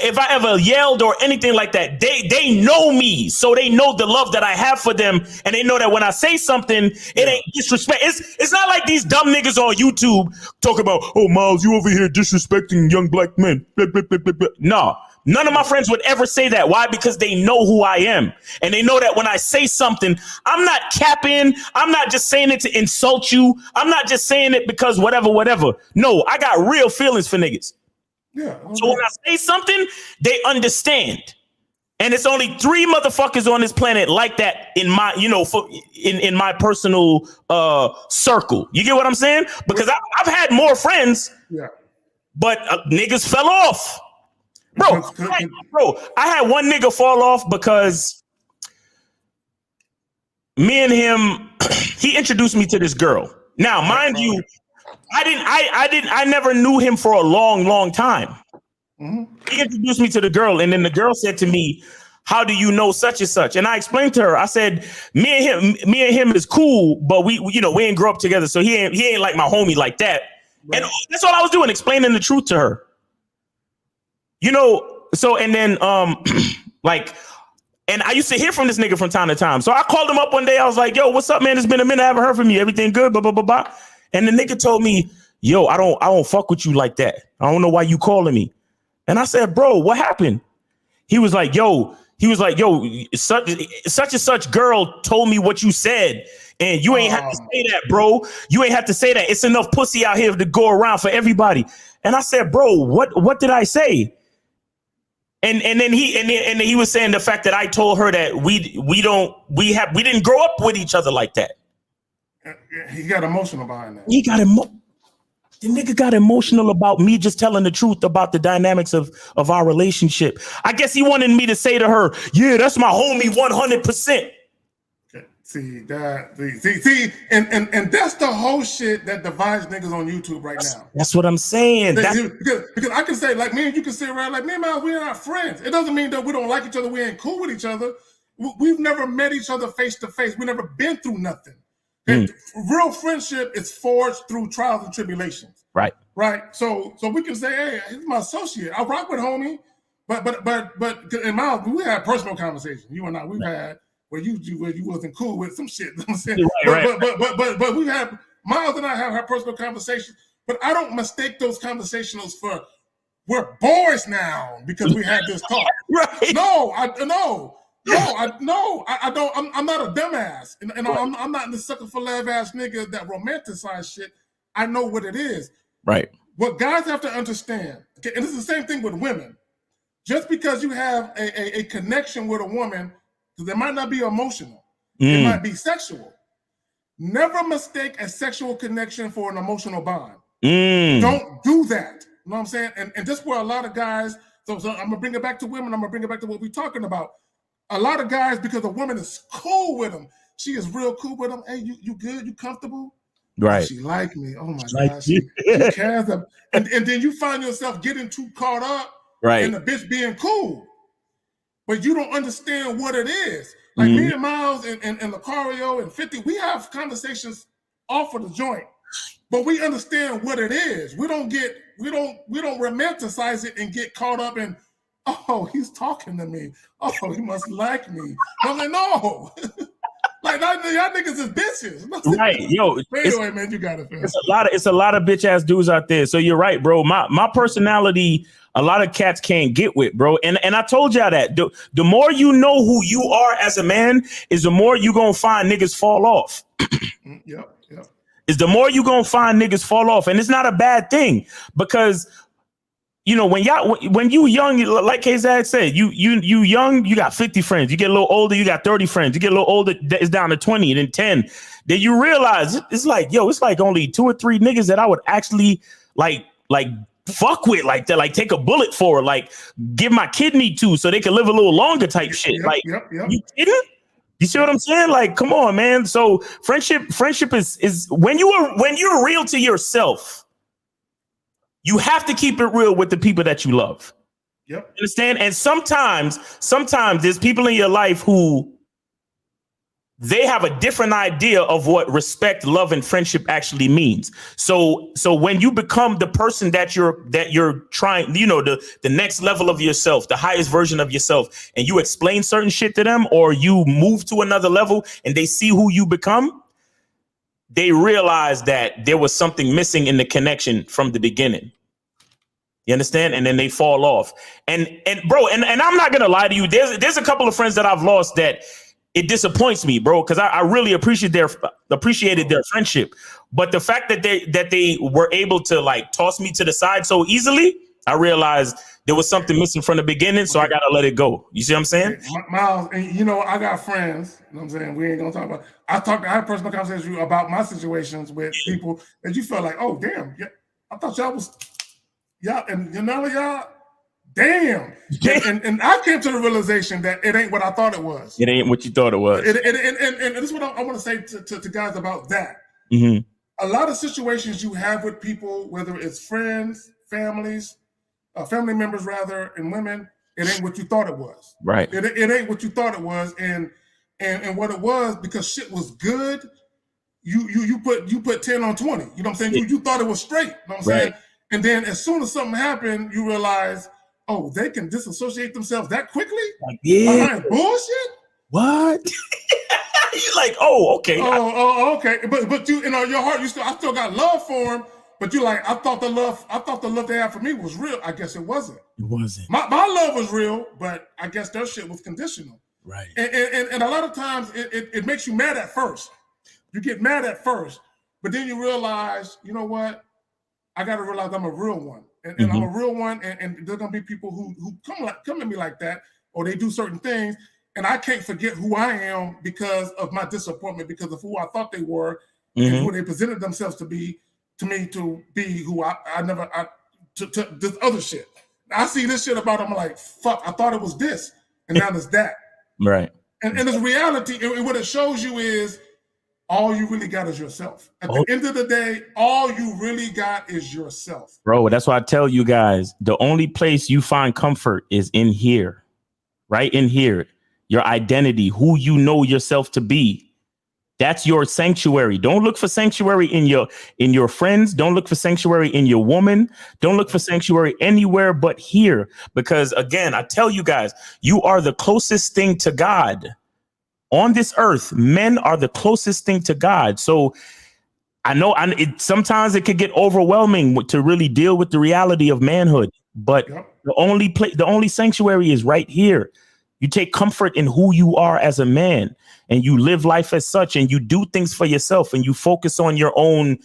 if I ever yelled or anything like that, they know me. So they know the love that I have for them. And they know that when I say something, it ain't disrespect. It's not like these dumb niggas on YouTube talk about, oh, Miles, you over here disrespecting young black men. Blah, blah, blah, blah, blah. No, none of my friends would ever say that. Why? Because they know who I am. And they know that when I say something, I'm not capping. I'm not just saying it to insult you. I'm not just saying it because whatever. No, I got real feelings for niggas. Yeah. Okay. So when I say something, they understand. And it's only 3 motherfuckers on this planet like that in my, in my personal circle. You get what I'm saying? Because I've had more friends, but niggas fell off. Bro, I had one nigga fall off because me and him, he introduced me to this girl. Now, mind you, I never knew him for a long time. Mm-hmm. He introduced me to the girl, and then the girl said to me, how do you know such and such? And I explained to her, I said, me and him is cool, but we ain't grow up together. So he ain't like my homie like that. Right. And that's all I was doing, explaining the truth to her. So, and then, like, and I used to hear from this nigga from time to time. So I called him up one day. I was like, yo, what's up, man? It's been a minute. I haven't heard from you. Everything good? Blah, blah, blah, blah. And the nigga told me, yo, I don't fuck with you like that. I don't know why you calling me. And I said, bro, what happened? He was like, yo, such and such girl told me what you said. And you ain't have to say that, bro. You ain't have to say that. It's enough pussy out here to go around for everybody. And I said, bro, what did I say? And then he was saying the fact that I told her that we didn't grow up with each other like that. He got emotional behind that. The nigga got emotional about me just telling the truth about the dynamics of our relationship. I guess he wanted me to say to her, yeah, that's my homie 100%. Okay. See, and that's the whole shit that divides niggas on YouTube right now. That's what I'm saying. Because I can say, like, me and you can sit around like, me and Miles, we're not friends. It doesn't mean that we don't like each other, we ain't cool with each other. We've never met each other face to face. We never been through nothing. Real friendship is forged through trials and tribulations. Right. So we can say, hey, he's my associate. I rock with homie, but in Miles, we had personal conversations. You and I, we've had where you wasn't cool with some shit. I'm saying, but we have Miles and I have had personal conversations. But I don't mistake those conversations for we're boys now because we had this talk. Right. I don't. I'm not a dumbass, and I'm not in the sucker for love ass nigga that romanticize shit. I know what it is. Right. What guys have to understand, okay, and it's the same thing with women. Just because you have a connection with a woman, because it might not be emotional, it might be sexual. Never mistake a sexual connection for an emotional bond. Don't do that. You know what I'm saying? And just where a lot of guys. So I'm gonna bring it back to women. I'm gonna bring it back to what we're talking about. A lot of guys, because a woman is cool with them, she is real cool with them. Hey, you good? You comfortable? Right. Oh, she like me. Oh my gosh. She cares. And then you find yourself getting too caught up in the bitch being cool. But you don't understand what it is. Like me and Miles and Lucario and 50, we have conversations off of the joint. But we understand what it is. We don't romanticize it and get caught up in, oh, he's talking to me. Oh, he must like me. I'm like, no. Like, y'all niggas is bitches. Right, yo. Anyway, man, you got it. It's a lot of bitch ass dudes out there. So you're right, bro. My personality, a lot of cats can't get with, bro. And I told y'all that the more you know who you are as a man, is the more you gonna find niggas fall off. Yep. Is the more you gonna find niggas fall off, and it's not a bad thing because. When you young, like K-Zad said, you young, you got 50 friends. You get a little older, you got 30 friends. You get a little older, it's down to 20 and then 10. Then you realize it's like only 2 or 3 niggas that I would actually like fuck with, like that, like take a bullet for, like give my kidney to so they can live a little longer type shit. Yep. You kidding? You see what I'm saying? Like, come on, man. So friendship is when you're real to yourself. You have to keep it real with the people that you love. Yep. Understand? And sometimes there's people in your life who they have a different idea of what respect, love, and friendship actually means. So when you become the person that you're trying, the next level of yourself, the highest version of yourself, and you explain certain shit to them, or you move to another level and they see who you become, they realize that there was something missing in the connection from the beginning. You understand? And then they fall off. And bro, and I'm not gonna lie to you. There's a couple of friends that I've lost that it disappoints me, bro, because I really appreciated their friendship. But the fact that they were able to like toss me to the side so easily, I realized there was something missing from the beginning, so I gotta let it go. You see what I'm saying? Miles, and I got friends, you know what I'm saying? We ain't gonna talk about I had personal conversations about my situations with people that you felt like, oh damn, yeah, I thought y'all was and y'all, damn. And I came to the realization that it ain't what I thought it was. It ain't what you thought it was. And this is what I want to say to guys about that. Mm-hmm. A lot of situations you have with people, whether it's friends, family members rather, and women, It ain't what you thought it was. Right. It ain't what you thought it was, and what it was, because shit was good. You put 10 on 20. You know what I'm saying? You thought it was straight. You know what I'm saying? And then as soon as something happened, you realize, oh, they can disassociate themselves that quickly behind bullshit. What? You're like, oh, okay. Okay. But you know, your heart, I still got love for him. But you like, I thought the love they had for me was real. I guess it wasn't. It wasn't. My love was real, but I guess their shit was conditional. Right. And a lot of times it makes you mad at first. You get mad at first, but then you realize, you know what? I got to realize I'm a real one, and I'm a real one, and there's gonna be people who come at me like that, or they do certain things, and I can't forget who I am because of my disappointment, because of who I thought they were, and who they presented themselves to be, to me to be who to this other shit. I see this shit about them, I'm like, fuck, I thought it was this, and now it's that. Right. And it's reality, and what it shows you is, all you really got is yourself. At the end of the day, all you really got is yourself. Bro, that's why I tell you guys, the only place you find comfort is in here. Right in here. Your identity, who you know yourself to be. That's your sanctuary. Don't look for sanctuary in your friends. Don't look for sanctuary in your woman. Don't look for sanctuary anywhere but here. Because again, I tell you guys, you are the closest thing to God. On this earth, men are the closest thing to God. So I know sometimes it could get overwhelming to really deal with the reality of manhood. But the only sanctuary is right here. You take comfort in who you are as a man, and you live life as such, and you do things for yourself, and you focus on your own,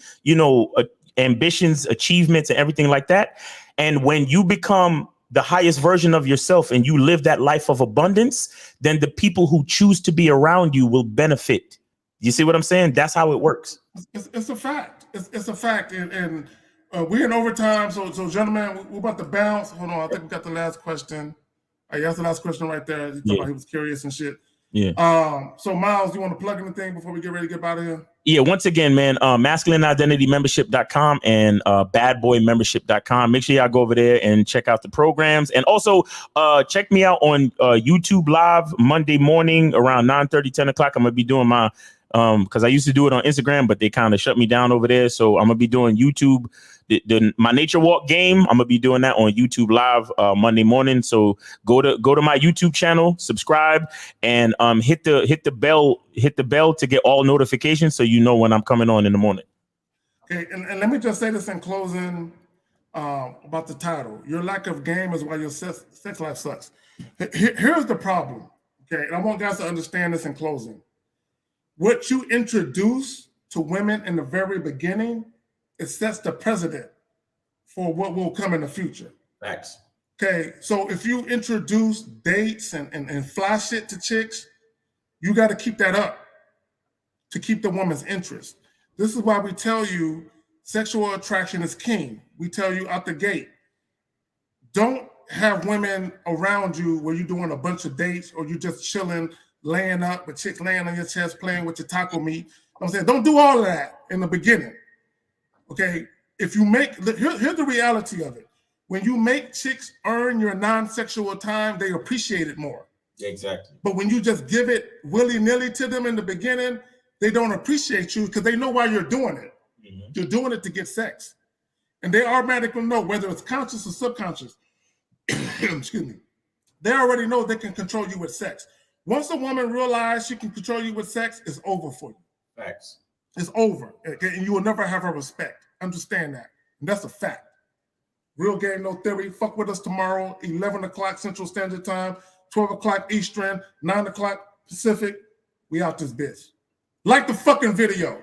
ambitions, achievements, and everything like that. And when you become the highest version of yourself and you live that life of abundance, then the people who choose to be around you will benefit. You see what I'm saying? That's how it works. It's a fact. It's a fact. And we're in overtime. So gentlemen, we're about to bounce. Hold on. I think we got the last question. That's the last question right there. He was curious and shit. Yeah. So Miles, you want to plug anything before we get ready to get out of here? Yeah, once again, man, masculineidentitymembership.com and badboymembership.com. Make sure y'all go over there and check out the programs. And also check me out on YouTube Live Monday morning around 9:30, 10 o'clock. I'm going to be doing my, because I used to do it on Instagram, but they kind of shut me down over there. So I'm going to be doing YouTube, my nature walk game. I'm going to be doing that on YouTube Live Monday morning. So go to my YouTube channel, subscribe, and hit the bell to get all notifications so you know when I'm coming on in the morning. Okay, and let me just say this in closing about the title. Your lack of game is why your sex life sucks. Here's the problem, okay? And I want guys to understand this in closing. What you introduce to women in the very beginning, it sets the precedent for what will come in the future. Facts. Okay, so if you introduce dates and fly shit to chicks, you got to keep that up to keep the woman's interest. This is why we tell you sexual attraction is king. We tell you out the gate, don't have women around you where you're doing a bunch of dates or you just chilling, laying up with chicks laying on your chest, playing with your taco meat. You know what I'm saying? Don't do all of that in the beginning. Okay, if you here's the reality of it. When you make chicks earn your non-sexual time, they appreciate it more. Exactly. But when you just give it willy-nilly to them in the beginning, they don't appreciate you because they know why you're doing it. Mm-hmm. You're doing it to get sex. And they automatically know whether it's conscious or subconscious. Excuse me. They already know they can control you with sex. Once a woman realizes she can control you with sex, it's over for you. Facts. It's over. Okay? And you will never have her respect. Understand that. And that's a fact. Real game, no theory. Fuck with us tomorrow, 11 o'clock Central Standard Time, 12 o'clock Eastern, 9 o'clock Pacific. We out this bitch. Like the fucking video.